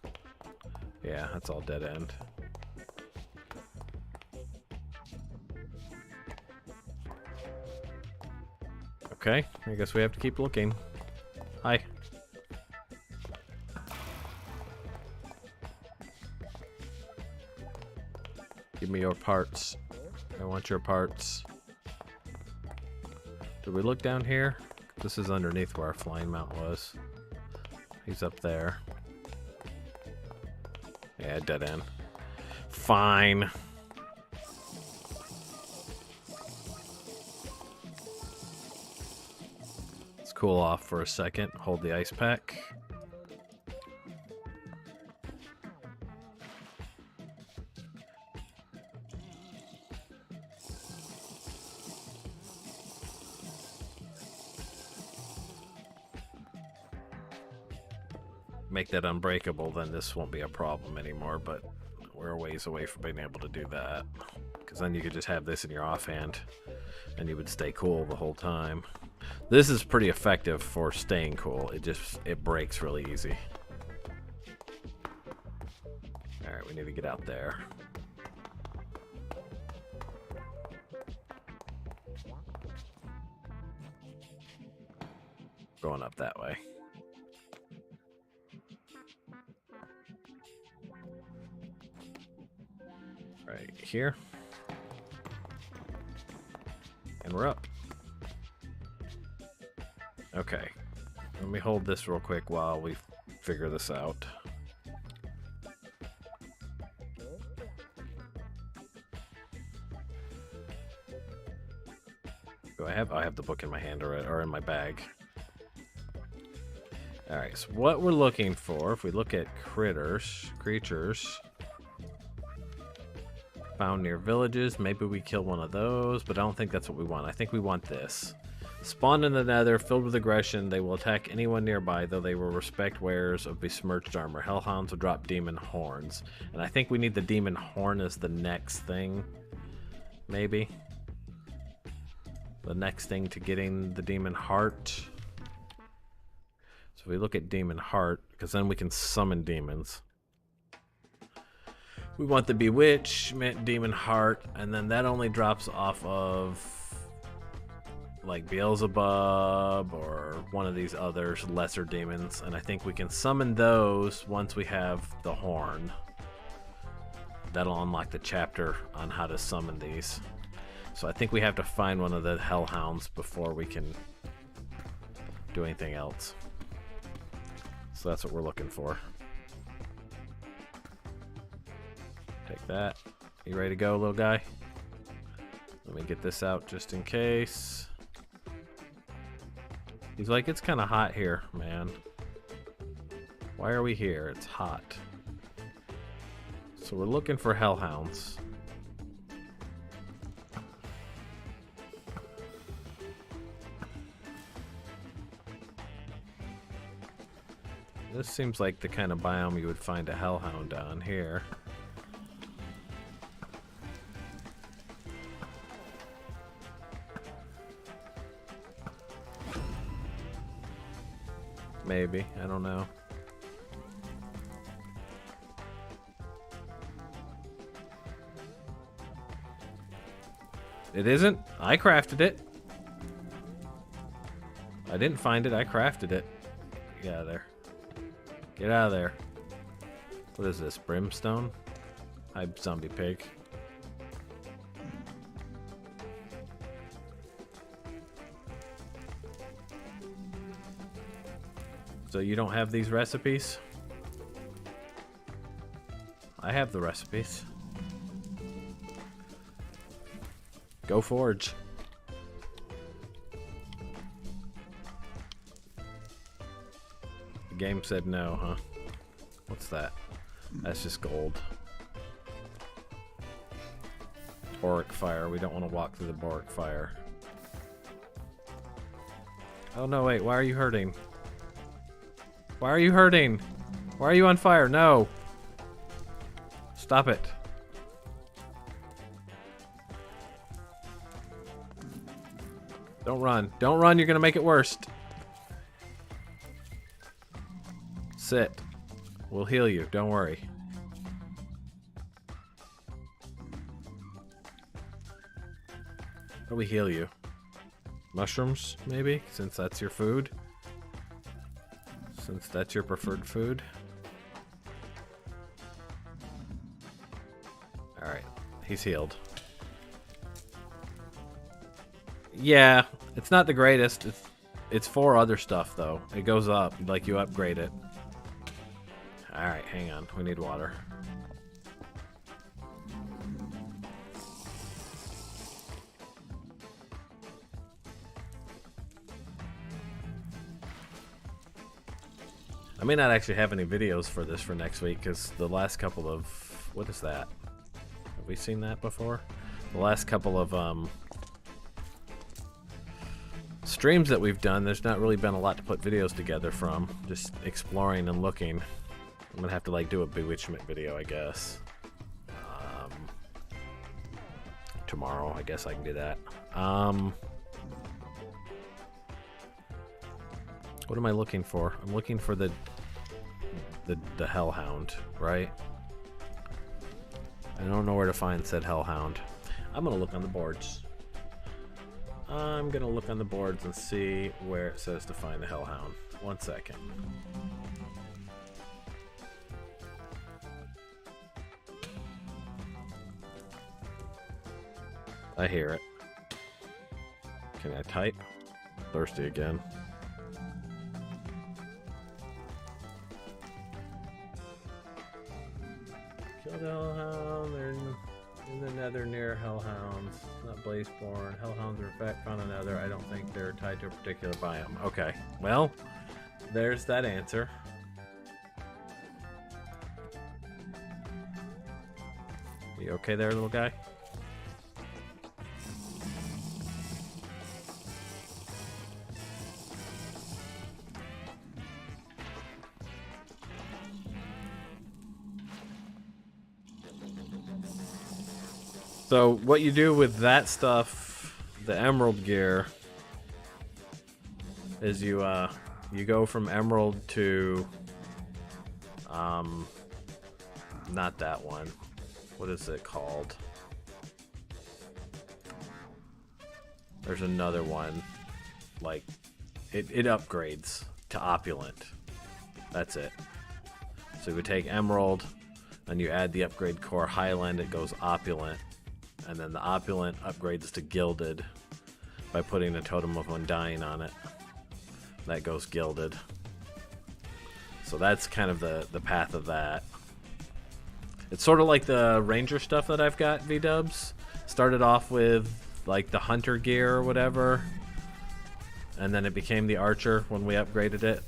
Yeah, that's all dead end. Okay, I guess we have to keep looking. Hi. Give me your parts. I want your parts. Did we look down here? This is underneath where our flying mount was. He's up there. Yeah, dead end. Fine. Let's cool off for a second. Hold the ice pack. Make that unbreakable, then this won't be a problem anymore, but we're a ways away from being able to do that. Because then you could just have this in your offhand, and you would stay cool the whole time. This is pretty effective for staying cool. It breaks really easy. Alright, we need to get out there. Going up that way. Right here. And we're up. Okay. Let me hold this real quick while we figure this out. Do I have the book in my hand or in my bag. Alright, so what we're looking for, if we look at creatures, found near villages, maybe we kill one of those, but I don't think that's what we want. I think we want this. Spawned in the nether, filled with aggression, they will attack anyone nearby, though they will respect wearers of besmirched armor. Hellhounds will drop demon horns. And I think we need the demon horn as the next thing. Maybe. The next thing to getting the demon heart. So we look at demon heart, because then we can summon demons. We want the Bewitchment demon heart, and then that only drops off of like Beelzebub or one of these others, lesser demons, and I think we can summon those once we have the horn. That'll unlock the chapter on how to summon these. So I think we have to find one of the hellhounds before we can do anything else. So that's what we're looking for. Take that. You ready to go, little guy? Let me get this out just in case. He's like, it's kind of hot here, man. Why are we here? It's hot. So we're looking for hellhounds. This seems like the kind of biome you would find a hellhound on here. Maybe, I don't know. It isn't? I crafted it. I didn't find it, I crafted it. Get out of there. Get out of there. What is this, brimstone? Hi, zombie pig. So you don't have these recipes? I have the recipes. Go forge. The game said no, huh? What's that? That's just gold. Boric fire. We don't want to walk through the boric fire. Oh no, wait. Why are you hurting? Why are you hurting? Why are you on fire? No. Stop it. Don't run. Don't run. You're going to make it worse. Sit. We'll heal you. Don't worry. How do we heal you? Mushrooms, maybe? Since that's your food? Since that's your preferred food? Alright. He's healed. Yeah, it's not the greatest. It's for other stuff, though. It goes up, like you upgrade it. Alright, hang on. We need water. I may not actually have any videos for this for next week, because the last couple of... What is that? Have we seen that before? The last couple of streams that we've done, there's not really been a lot to put videos together from. Just exploring and looking. I'm gonna have to like do a Bewitchment video, I guess. Tomorrow, I guess I can do that. What am I looking for? I'm looking for the Hellhound, right? I don't know where to find said Hellhound. I'm gonna look on the boards. I'm gonna look on the boards and see where it says to find the Hellhound. 1 second. I hear it. Can I type? Thirsty again. Kill the Hellhound. They're in the nether near Hellhounds. Not Blazeborn. Hellhounds are in fact found in nether. I don't think they're tied to a particular biome. Okay. Well, there's that answer. You okay there, little guy? So what you do with that stuff, the emerald gear, is you go from emerald to not that one. What is it called? There's another one. Like it upgrades to opulent. That's it. So you would take emerald and you add the upgrade core highland, it goes opulent. And then the opulent upgrades to gilded by putting a totem of undying on it. That goes gilded. So that's kind of the path of that. It's sort of like the ranger stuff that I've got, V-dubs. Started off with like the hunter gear or whatever. And then it became the archer when we upgraded it.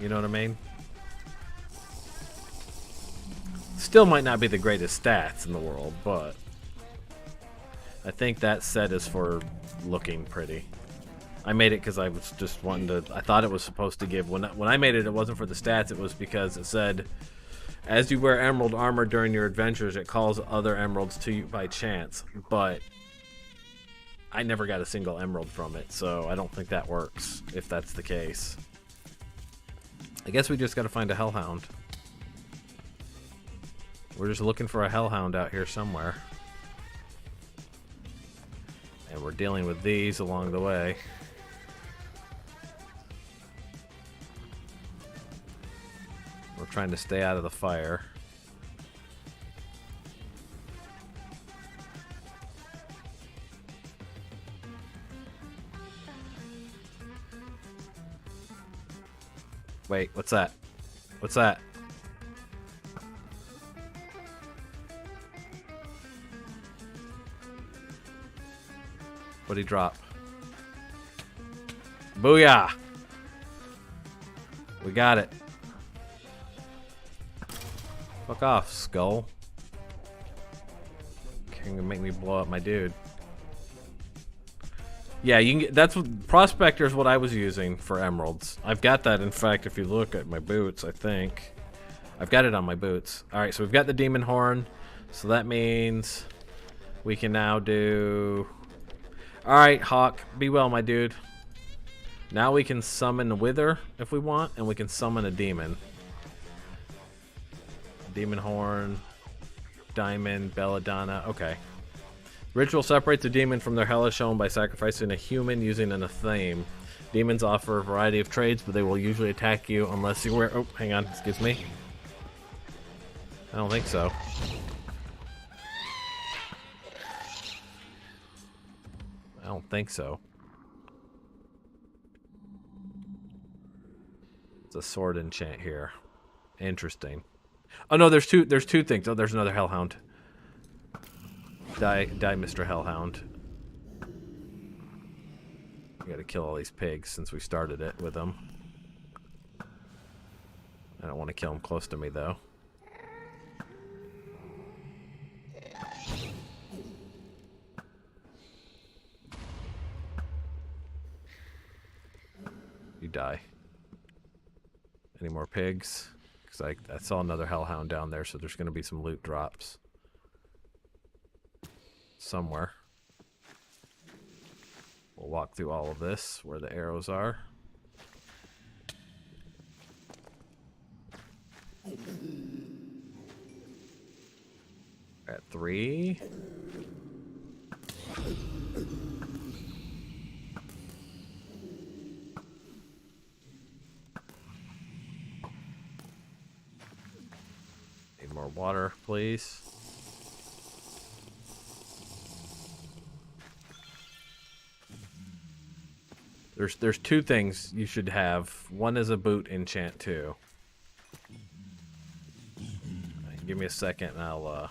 You know what I mean? Still might not be the greatest stats in the world, but I think that set is for looking pretty. I made it because I was just wanting to... I thought it was supposed to give... When I made it, it wasn't for the stats. It was because it said, as you wear emerald armor during your adventures, it calls other emeralds to you by chance. But I never got a single emerald from it, so I don't think that works, if that's the case. I guess we just got to find a Hellhound. We're just looking for a Hellhound out here somewhere. And we're dealing with these along the way. We're trying to stay out of the fire. Wait, what's that? What's that? What'd he drop? Booyah! We got it. Fuck off, skull. Can you make me blow up my dude? Yeah, you can get, that's what prospector is what I was using for emeralds. I've got that. In fact, if you look at my boots, I think I've got it on my boots. All right, so we've got the demon horn, so that means we can now do. All right, Hawk, be well, my dude. Now we can summon the Wither if we want, and we can summon a demon. Demon horn, diamond, belladonna. Okay. Ritual separates a demon from their hellish home by sacrificing a human using an athame. Demons offer a variety of trades, but they will usually attack you unless you wear. Oh, hang on. Excuse me. I don't think so. I don't think so. It's a sword enchant here. Interesting. Oh no, there's two things. Oh, there's another hellhound. Die, Mr. Hellhound. We gotta kill all these pigs since we started it with them. I don't want to kill them close to me though. You die. Any more pigs? Because I saw another hellhound down there, so there's going to be some loot drops. Somewhere. We'll walk through all of this, where the arrows are. At 3. Need more water, please. There's two things you should have. One is a boot enchant too. Give me a second and I'll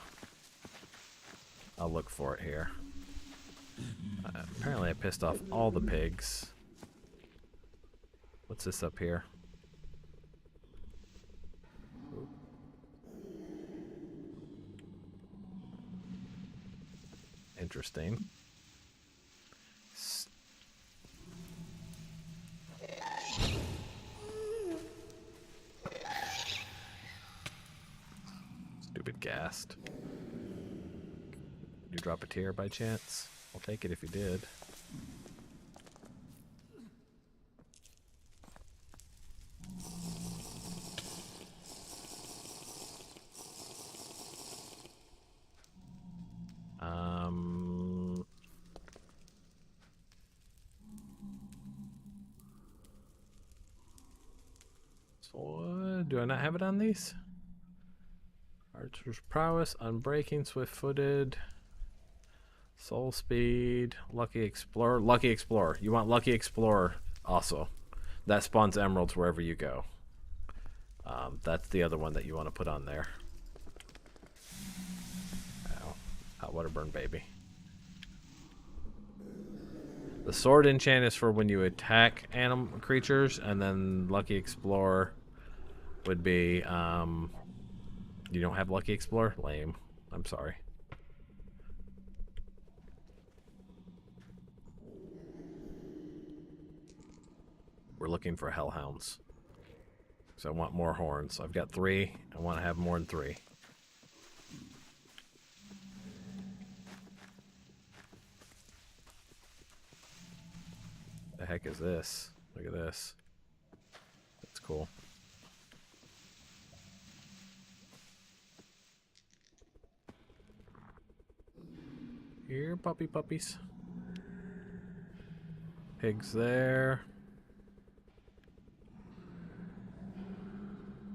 look for it here. Apparently I pissed off all the pigs. What's this up here? Interesting. Stupid ghast. You drop a tear by chance? I'll take it if you did. So, do I not have it on these? Archer's prowess, unbreaking, swift-footed, soul speed, lucky explorer. Lucky explorer. You want lucky explorer also. That spawns emeralds wherever you go. That's the other one that you want to put on there. Ow. Hot water burn, baby. The sword enchant is for when you attack animal creatures, and then lucky explorer would be you don't have lucky explorer? Lame. I'm sorry. We're looking for hellhounds. So I want more horns. I've got 3. I want to have more than 3. The heck is this? Look at this. That's cool. Here, puppies. Pigs there.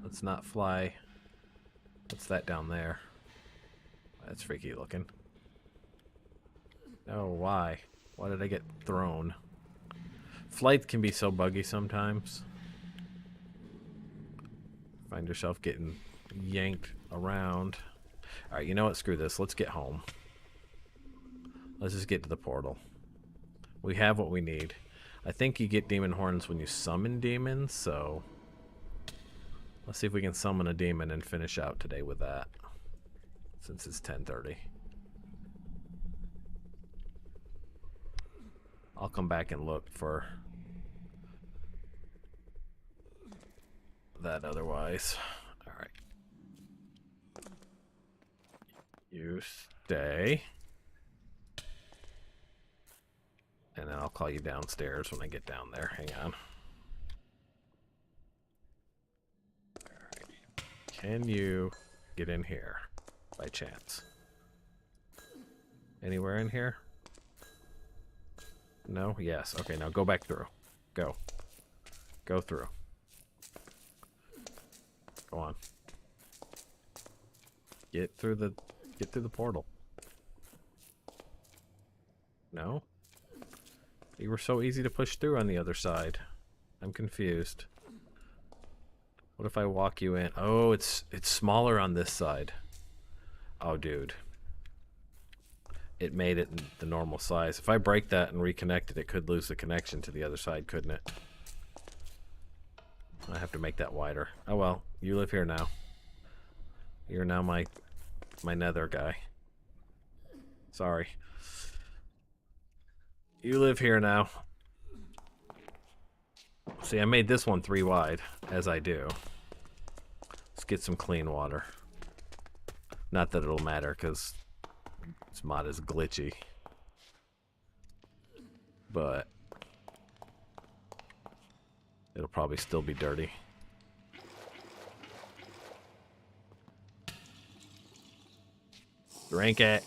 Let's not fly. What's that down there? That's freaky looking. Oh, why? Why did I get thrown? Flight can be so buggy sometimes. Find yourself getting yanked around. Alright, you know what? Screw this. Let's get home. Let's just get to the portal. We have what we need. I think you get demon horns when you summon demons, so let's see if we can summon a demon and finish out today with that. Since it's 10:30. I'll come back and look for that otherwise. Alright. You stay. And then I'll call you downstairs when I get down there. Hang on. Alright. Can you get in here by chance? Anywhere in here? No? Yes. Okay, now go back through. Go. Go through. Go on. Get through the portal. No? You were so easy to push through on the other side. I'm confused. What if I walk you in? Oh, it's smaller on this side. Oh, dude. It made it the normal size. If I break that and reconnect it, it could lose the connection to the other side, couldn't it? I have to make that wider. Oh well, you live here now. You're now my nether guy. Sorry. You live here now. See, I made this one 3 wide, as I do. Let's get some clean water. Not that it'll matter, because this mod is glitchy. But it'll probably still be dirty. Drink it.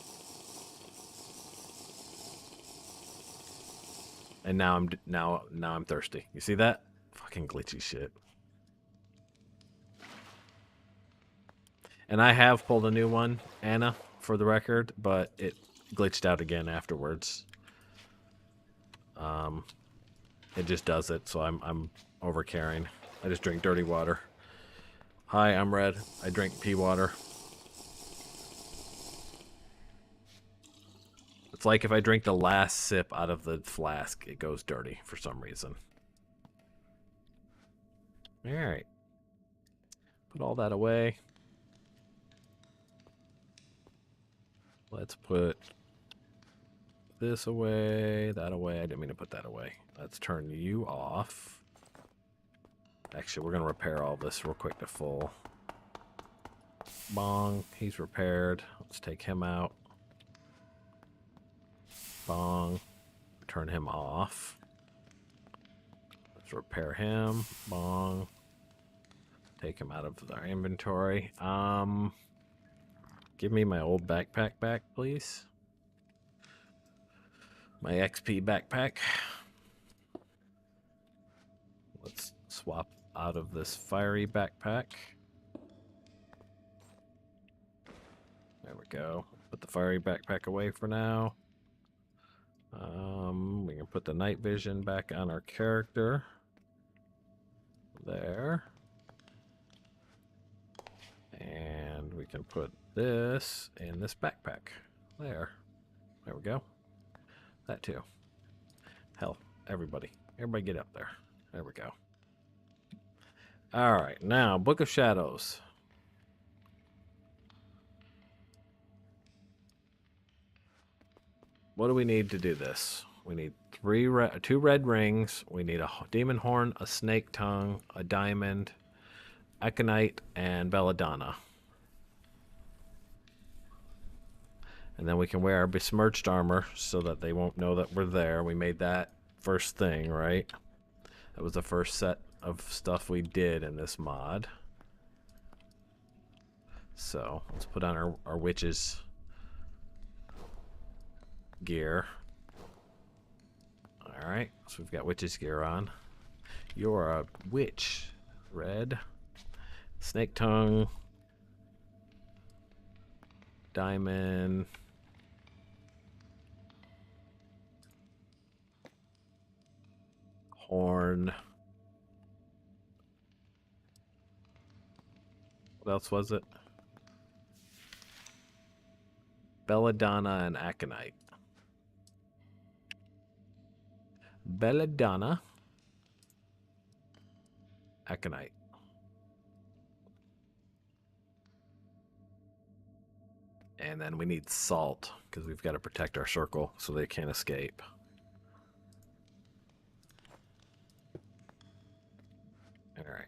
And now I'm thirsty. You see that? Fucking glitchy shit. And I have pulled a new one, Anna, for the record, but it glitched out again afterwards. It just does it, so I'm over caring. I just drink dirty water. Hi, I'm Red. I drink pea water. It's like if I drink the last sip out of the flask, it goes dirty for some reason. Alright. Put all that away. Let's put this away, that away. I didn't mean to put that away. Let's turn you off. Actually, we're going to repair all this real quick to full. Bong, he's repaired. Let's take him out. Bong, turn him off. Let's repair him. Bong, take him out of our inventory. Give me my old backpack back, please. My XP backpack. Let's swap out of this fiery backpack. There we go. Put the fiery backpack away for now. We can put the night vision back on our character. There. And we can put this in this backpack. There. There we go. That too. Hell, everybody. Everybody get up there. There we go. Alright, now, Book of Shadows. What do we need to do this? We need 2 red rings. We need a demon horn, a snake tongue, a diamond, aconite, and belladonna. And then we can wear our besmirched armor so that they won't know that we're there. We made that first thing, right? That was the first set of stuff we did in this mod. So let's put on our witch's gear. Alright, so we've got witch's gear on. You're a witch, Red. Snake tongue. Diamond. Horn. What else was it? Belladonna and aconite. belladonna, aconite. And then we need salt, because we've got to protect our circle so they can't escape. Alright.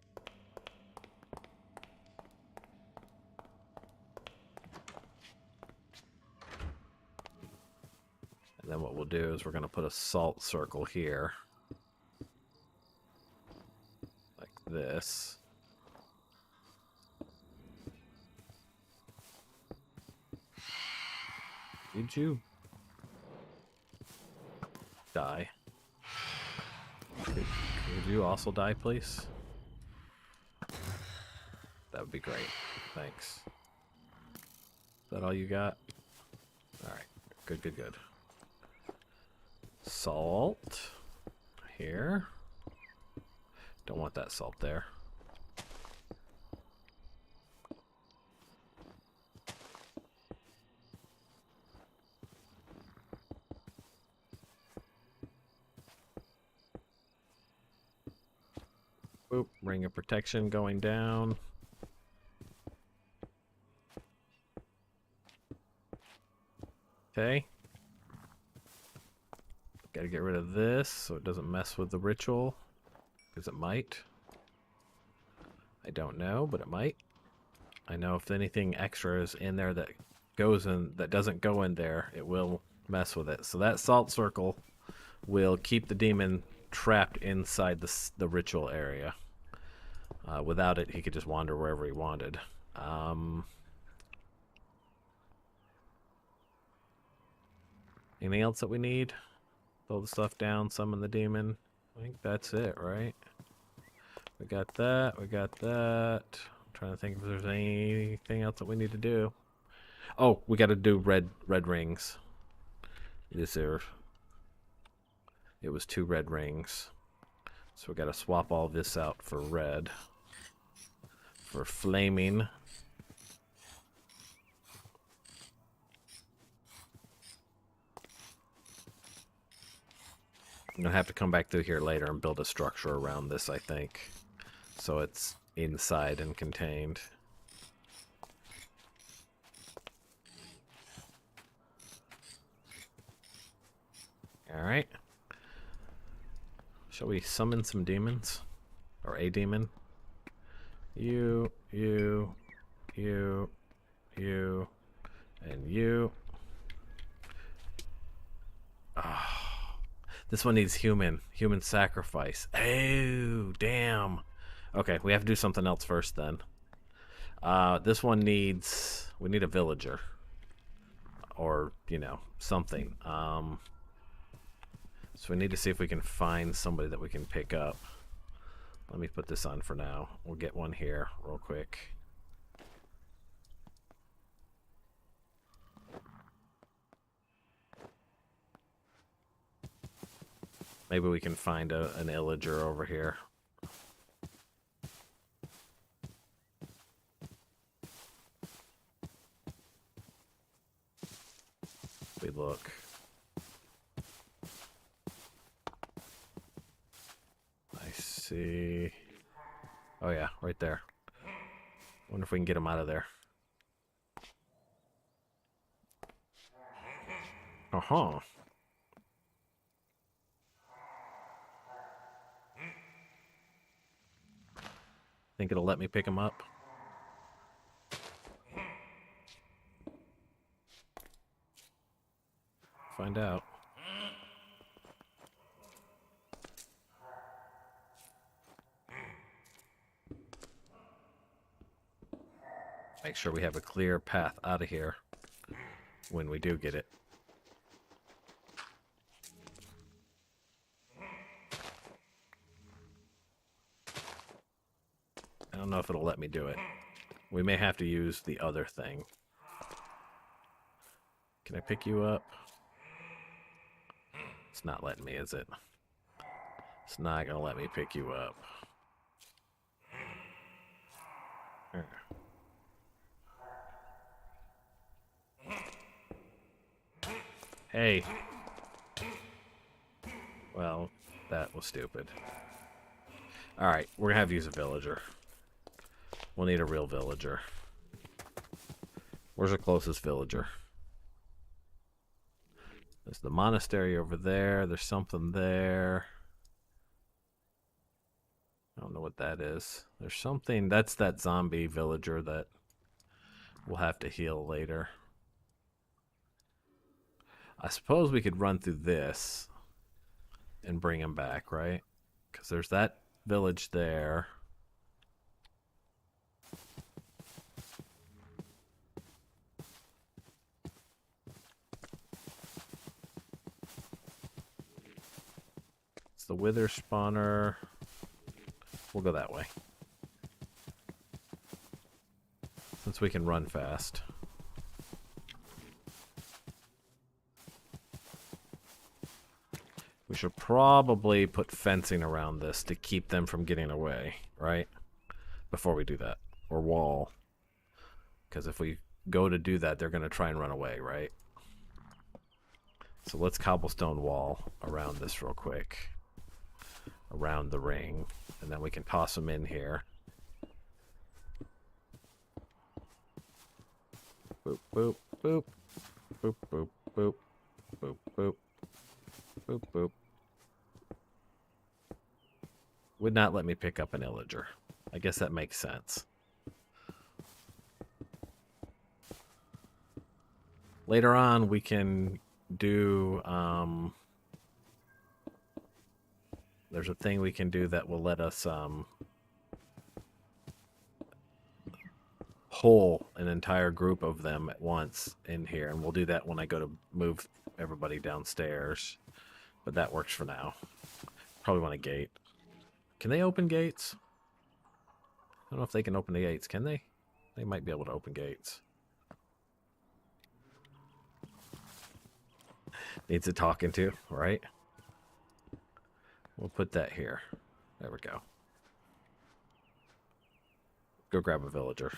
And then what we'll do is we're going to put a salt circle here. Like this. Did you die? Could you also die, please? That would be great. Thanks. Is that all you got? Alright. Good, good, good. Salt. Here. Don't want that salt there. Boop. Ring of protection going down. Okay. Gotta get rid of this so it doesn't mess with the ritual. Because it might. I don't know, but it might. I know if anything extra is in there that goes in, that doesn't go in there, it will mess with it. So that salt circle will keep the demon trapped inside the ritual area. Without it, he could just wander wherever he wanted. Anything else that we need? Throw the stuff down, summon the demon. I think that's it, right? We got that, we got that. I'm trying to think if there's anything else that we need to do. Oh, we got to do red rings. It was 2 red rings. So we got to swap all this out for red. For flaming. I'm going to have to come back through here later and build a structure around this, I think. So it's inside and contained. Alright. Shall we summon some demons? Or a demon? You, and you. Oh. This one needs human sacrifice. Oh, damn. Okay, we have to do something else first then. This one needs... We need a villager. Or, you know, something. So we need to see if we can find somebody that we can pick up. Let me put this on for now. We'll get one here real quick. Maybe we can find an illager over here. We look. I see. Oh yeah, right there. Wonder if we can get him out of there. Uh-huh. Think it'll let me pick him up? Find out. Make sure we have a clear path out of here when we do get it. I don't know if it'll let me do it. We may have to use the other thing. Can I pick you up? It's not letting me, is it? It's not gonna let me pick you up. Hey. Well, That was stupid. Alright, we're gonna have to use a villager. We'll need a real villager. Where's our closest villager? There's the monastery over there. There's something there. I don't know what that is. There's something. That's that zombie villager that we'll have to heal later. I suppose we could run through this and bring him back, right? Because there's that village there. It's the wither spawner. We'll go that way. Since we can run fast. We should probably put fencing around this to keep them from getting away, right? Before we do that. Or wall. Because if we go to do that, they're going to try and run away, right? So let's cobblestone wall around this real quick. Around the ring. And then we can toss them in here. Boop, boop, boop. Boop, boop, boop. Boop, boop. Boop, boop. Would not let me pick up an illager. I guess that makes sense. Later on, we can do... there's a thing we can do that will let us pull an entire group of them at once in here. And we'll do that when I go to move everybody downstairs. But that works for now. Probably want a gate. Can they open gates? I don't know if they can open the gates. Can they? They might be able to open gates. Needs a talking to, right? We'll put that here. There we go. Go grab a villager.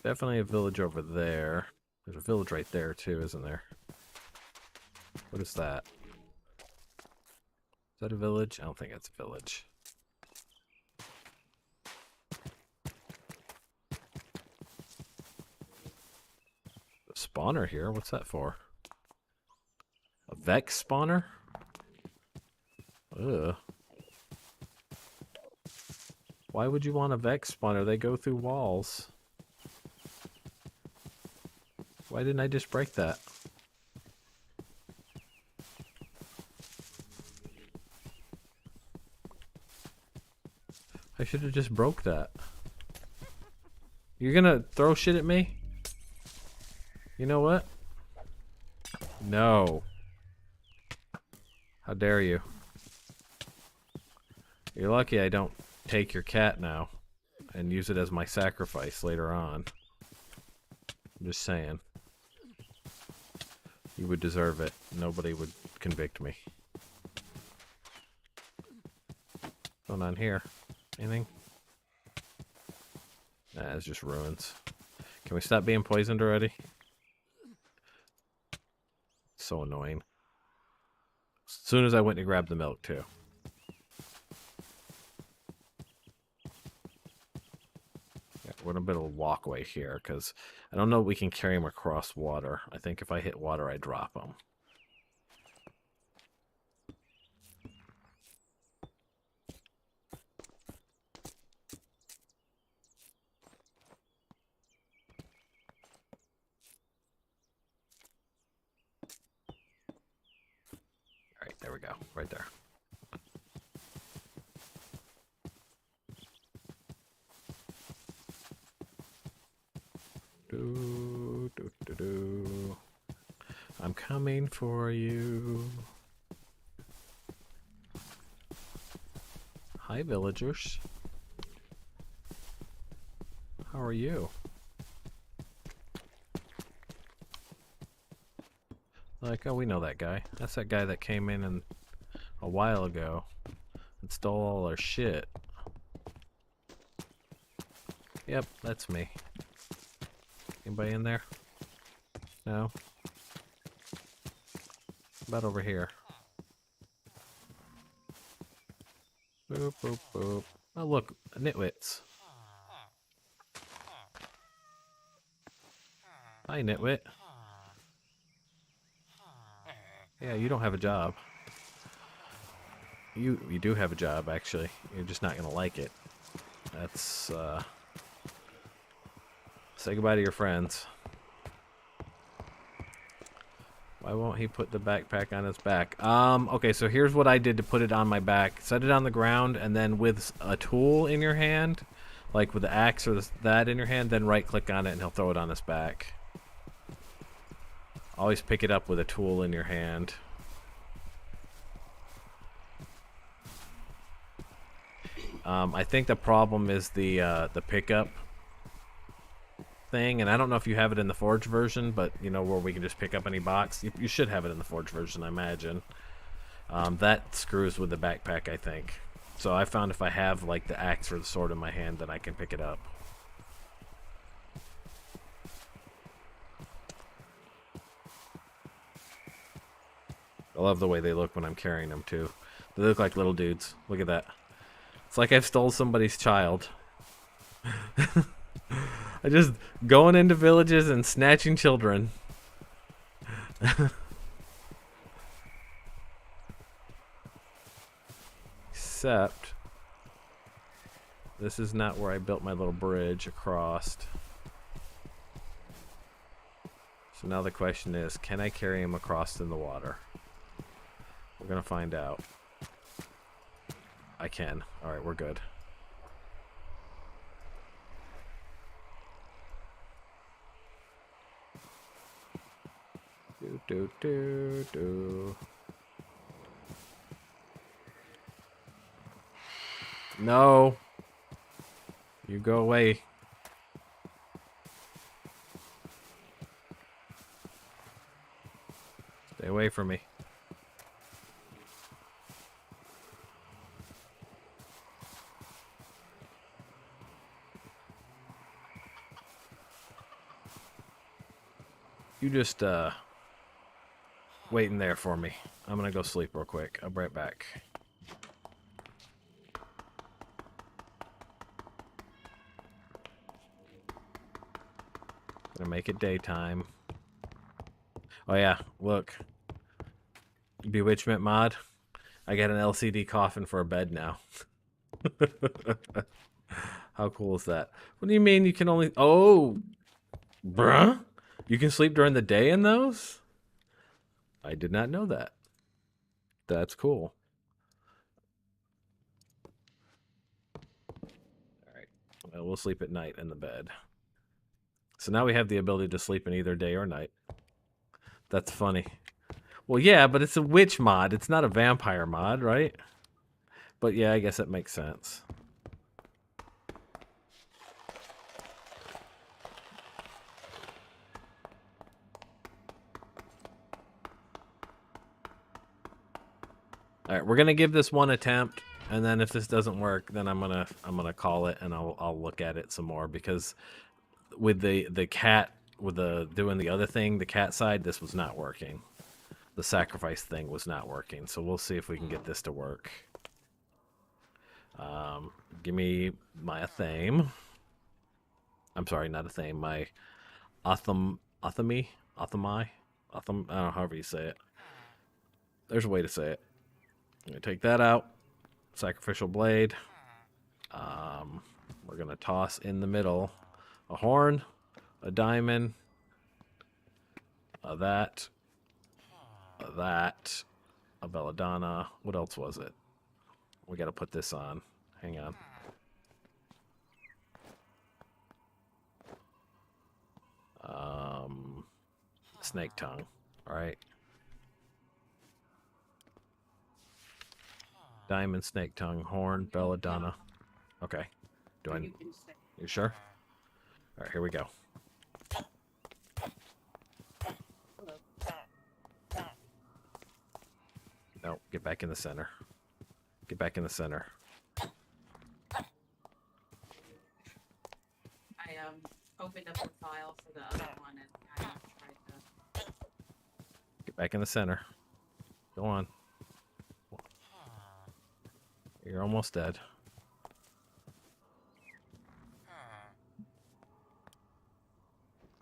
Definitely a village over there. There's a village right there too, isn't there? What is that? Is that a village? I don't think it's a village. A spawner here? What's that for? A Vex spawner? Ugh. Why would you want a Vex spawner? They go through walls. Why didn't I just break that? I should have just broke that. You're gonna throw shit at me? You know what? No. How dare you? You're lucky I don't take your cat now and use it as my sacrifice later on. I'm just saying. You would deserve it. Nobody would convict me. What's going on here? Anything? Nah, it's just ruins. Can we stop being poisoned already? So annoying. As soon as I went to grab the milk, too. Yeah, we're in a bit of a walkway here, because I don't know if we can carry them across water. I think if I hit water, I drop them. Alright, there we go. Right there. Do, do, do, do. I'm coming for you. Hi, villagers. How are you? Like, oh, we know that guy. That's that guy that came in and a while ago and stole all our shit. Yep, that's me. Anybody in there? No? About over here. Boop, boop, boop. Oh, look, nitwits. Hi, nitwit. Yeah, you don't have a job. You do have a job, actually. You're just not gonna like it. That's, say goodbye to your friends. Why won't he put the backpack on his back? Okay, so here's what I did to put it on my back. Set it on the ground, and then with a tool in your hand, like with the axe or that in your hand, then right-click on it, and he'll throw it on his back. Always pick it up with a tool in your hand. I think the problem is the pickup thing, and I don't know if you have it in the Forge version, but you know, where we can just pick up any box. You should have it in the Forge version, I imagine. That screws with the backpack, I think. So I found if I have like the axe or the sword in my hand, then I can pick it up. I love the way they look when I'm carrying them too. They look like little dudes. Look at that. It's like I've stole somebody's child. I just going into villages and snatching children. Except this is not where I built my little bridge across. So now the question is, can I carry him across in the water? We're gonna find out. I can. Alright, we're good. Do do do do. No. You go away. Stay away from me. You just wait in there for me. I'm gonna go sleep real quick. I'll be right back. Gonna make it daytime. Oh yeah, look. Bewitchment mod. I got an LCD coffin for a bed now. How cool is that? What do you mean you can only... Oh! Bruh? You can sleep during the day in those? I did not know that. That's cool. Alright. Well, we'll sleep at night in the bed. So now we have the ability to sleep in either day or night. That's funny. Well, yeah, but it's a witch mod. It's not a vampire mod, right? But yeah, I guess that makes sense. All right, we're gonna give this one attempt, and then if this doesn't work, then I'm gonna call it, and I'll look at it some more, because with the cat, with the doing the other thing, the cat side, this was not working. The sacrifice thing was not working, so we'll see if we can get this to work. Give me my theme. I'm sorry, not a theme. My I don't know, however you say it. There's a way to say it. I'm gonna take that out. Sacrificial blade. We're gonna toss in the middle a horn, a diamond, that, a belladonna. What else was it? We gotta put this on. Hang on. Snake tongue. All right. Diamond, snake tongue, horn, belladonna. Okay. Do I? You sure? All right, here we go. No, get back in the center. Get back in the center. I opened up the file for the other one and I tried to. Get back in the center. Go on. You're almost dead.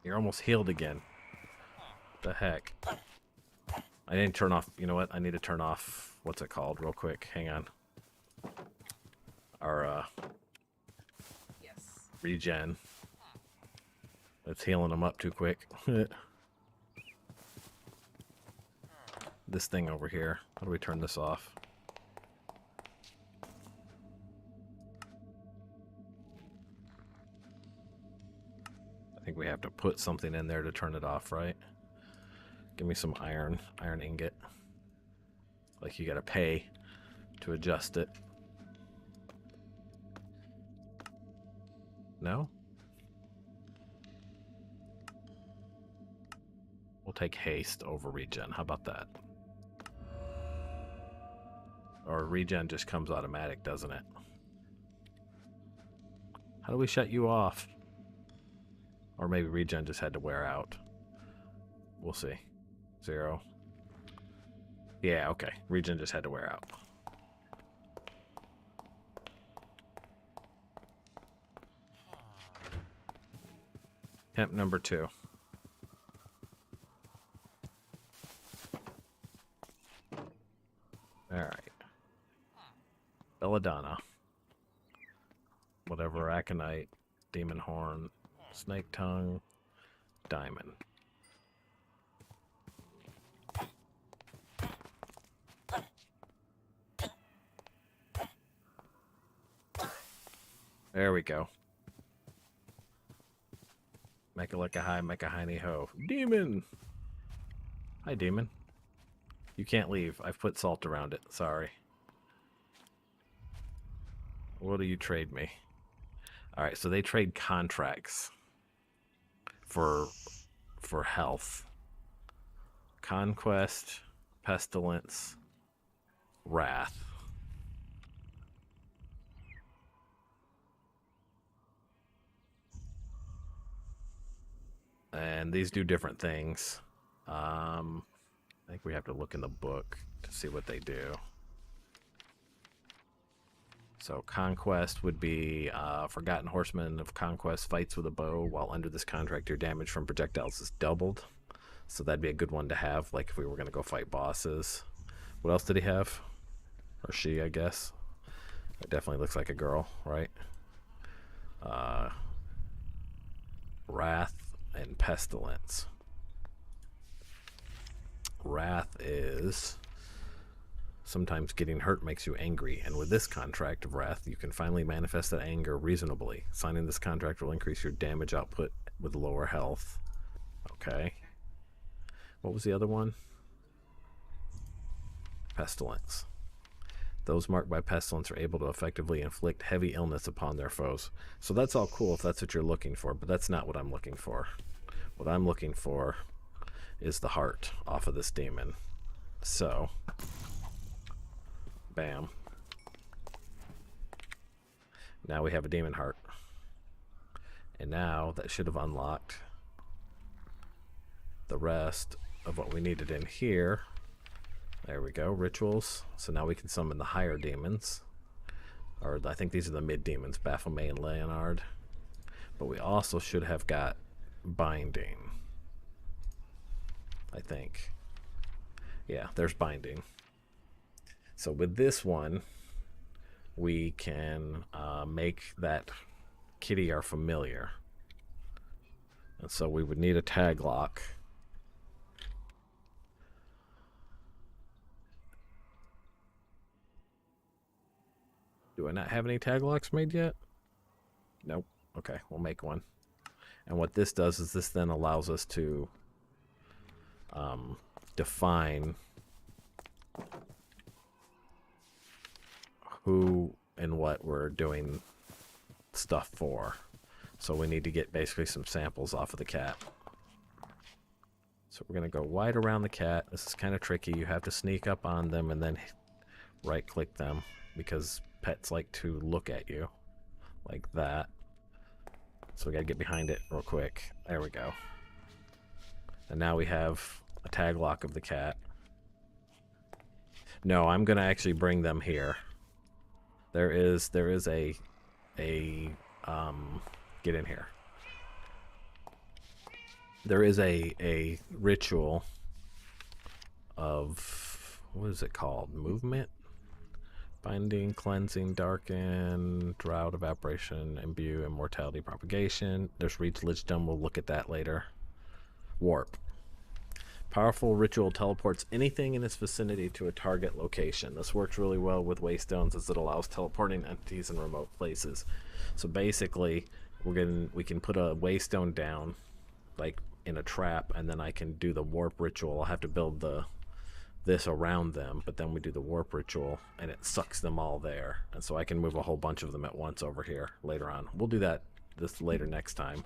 You're almost healed again. The heck? I didn't turn off. You know what? I need to turn off. What's it called? Real quick. Hang on. Our Yes. regen. It's healing them up too quick. This thing over here. How do we turn this off? I think we have to put something in there to turn it off, right? Give me some iron ingot. Like you gotta pay to adjust it. No? We'll take haste over regen. How about that? Or regen just comes automatic, doesn't it? How do we shut you off? Or maybe regen just had to wear out. We'll see. 0. Yeah, okay. Regen just had to wear out. Temp number 2. Alright. Belladonna. Whatever, Aconite, Demon Horn, Snake Tongue, Diamond. There we go. Make it like a high, make a hiney ho. Demon! Hi, Demon. You can't leave. I've put salt around it. Sorry. What do you trade me? Alright, so they trade contracts for health. Conquest, Pestilence, Wrath. And these do different things. I think we have to look in the book to see what they do. So Conquest would be Forgotten Horseman of Conquest fights with a bow. While under this contract, your damage from projectiles is doubled. So that'd be a good one to have, like if we were going to go fight bosses. What else did he have? Or she, I guess. It definitely looks like a girl, right? Wrath and Pestilence. Wrath is sometimes getting hurt makes you angry, and with this contract of Wrath, you can finally manifest that anger reasonably. Signing this contract will increase your damage output with lower health. Okay. What was the other one? Pestilence. Those marked by pestilence are able to effectively inflict heavy illness upon their foes. So that's all cool if that's what you're looking for, but that's not what I'm looking for. What I'm looking for is the heart off of this demon. So, bam. Now we have a demon heart. And now that should have unlocked the rest of what we needed in here. There we go, rituals. So now we can summon the higher demons. Or I think these are the mid demons, Baphomet and Leonard. But we also should have got binding. I think. Yeah, there's binding. So with this one, we can make that kitty our familiar. And so we would need a tag lock. Do I not have any tag locks made yet? Nope. Okay, we'll make one. And what this does is this then allows us to define who and what we're doing stuff for. So we need to get basically some samples off of the cat. So we're going to go wide around the cat. This is kind of tricky. You have to sneak up on them and then right-click them because pets like to look at you like that. So we got to get behind it real quick. There we go. And now we have a tag lock of the cat. No, I'm going to actually bring them here. There is a get in here. There is a ritual of, what is it called? Movement? Binding, cleansing, darken, drought, evaporation, imbue, immortality, propagation. There's Reed's Lichdom. We'll look at that later. Warp. Powerful ritual teleports anything in its vicinity to a target location. This works really well with waystones as it allows teleporting entities in remote places. So basically, we can put a waystone down, like in a trap, and then I can do the warp ritual. I'll have to build this around them, but then we do the warp ritual and it sucks them all there, and so I can move a whole bunch of them at once over here later on. We'll do that this later next time.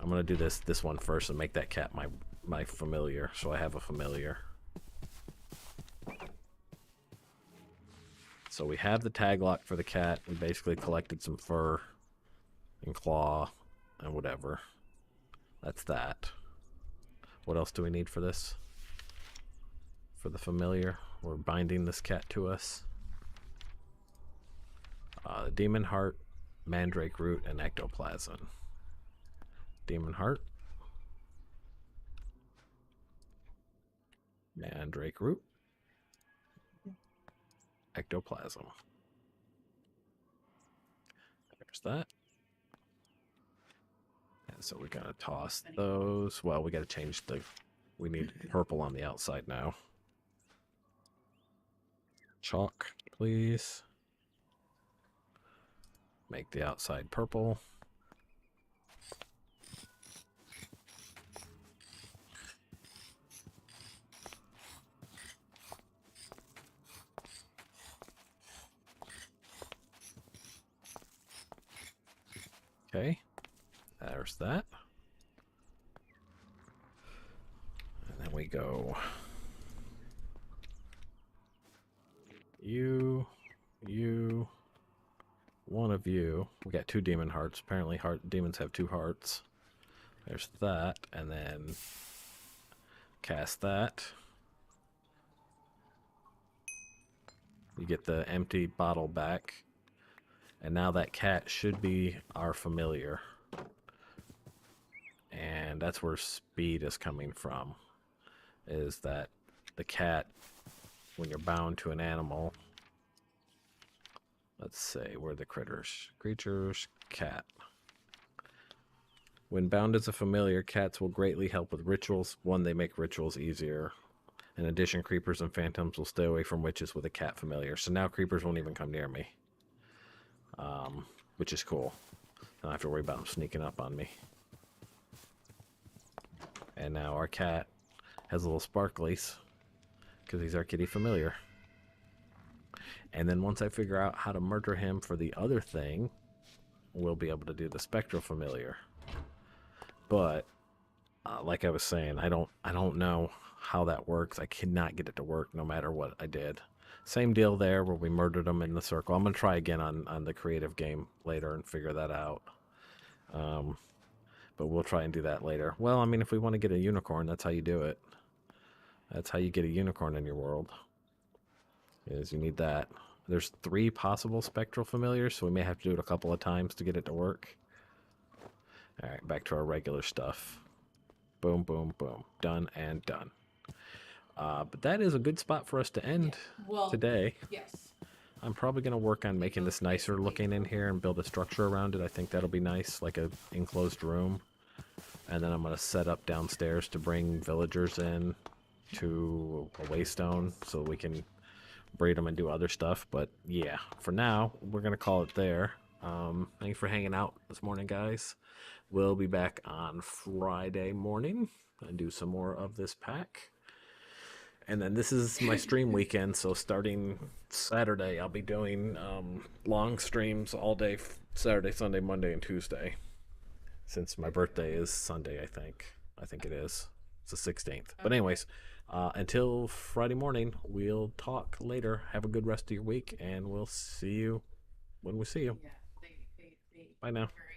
I'm gonna do this one first and make that cat my familiar, so I have a familiar. So we have the tag lock for the cat. We basically collected some fur and claw and whatever. That's that. What else do we need for this? For the familiar, we're binding this cat to us. Demon heart, mandrake root, and ectoplasm. Demon heart, mandrake root, ectoplasm. There's that. And so we gotta toss those. Well, we gotta change we need purple on the outside now. Chalk, please. Make the outside purple. Okay, there's that. And then we go you, one of you. We got 2 demon hearts. Apparently demons have 2 hearts. There's that, and then cast that. You get the empty bottle back. And now that cat should be our familiar. And that's where speed is coming from. Is that the cat, when you're bound to an animal, let's say, where are the critters? Creatures, cat. When bound as a familiar, cats will greatly help with rituals. One, they make rituals easier. In addition, creepers and phantoms will stay away from witches with a cat familiar. So now creepers won't even come near me. Which is cool. I don't have to worry about them sneaking up on me. And now our cat has little sparklies because he's our kitty familiar. And then once I figure out how to murder him for the other thing, we'll be able to do the spectral familiar. But like I was saying, I don't know how that works. I cannot get it to work no matter what I did. Same deal there where we murdered them in the circle. I'm going to try again on the creative game later and figure that out. But we'll try and do that later. Well, I mean, if we want to get a unicorn, that's how you do it. That's how you get a unicorn in your world. Is you need that. There's 3 possible spectral familiars, so we may have to do it a couple of times to get it to work. Alright, back to our regular stuff. Boom, boom, boom. Done and done. But that is a good spot for us to end today. Yes. I'm probably going to work on making this nicer looking in here and build a structure around it. I think that'll be nice, like an enclosed room. And then I'm going to set up downstairs to bring villagers in to a waystone so we can breed them and do other stuff. But yeah, for now, we're going to call it there. Thanks for hanging out this morning, guys. We'll be back on Friday morning and do some more of this pack. And then this is my stream weekend, so starting Saturday, I'll be doing long streams all day, Saturday, Sunday, Monday, and Tuesday. Since my birthday is Sunday, I think. I think it is. It's the 16th. But anyways, until Friday morning, we'll talk later. Have a good rest of your week, and we'll see you when we see you. Yeah. Bye now. Very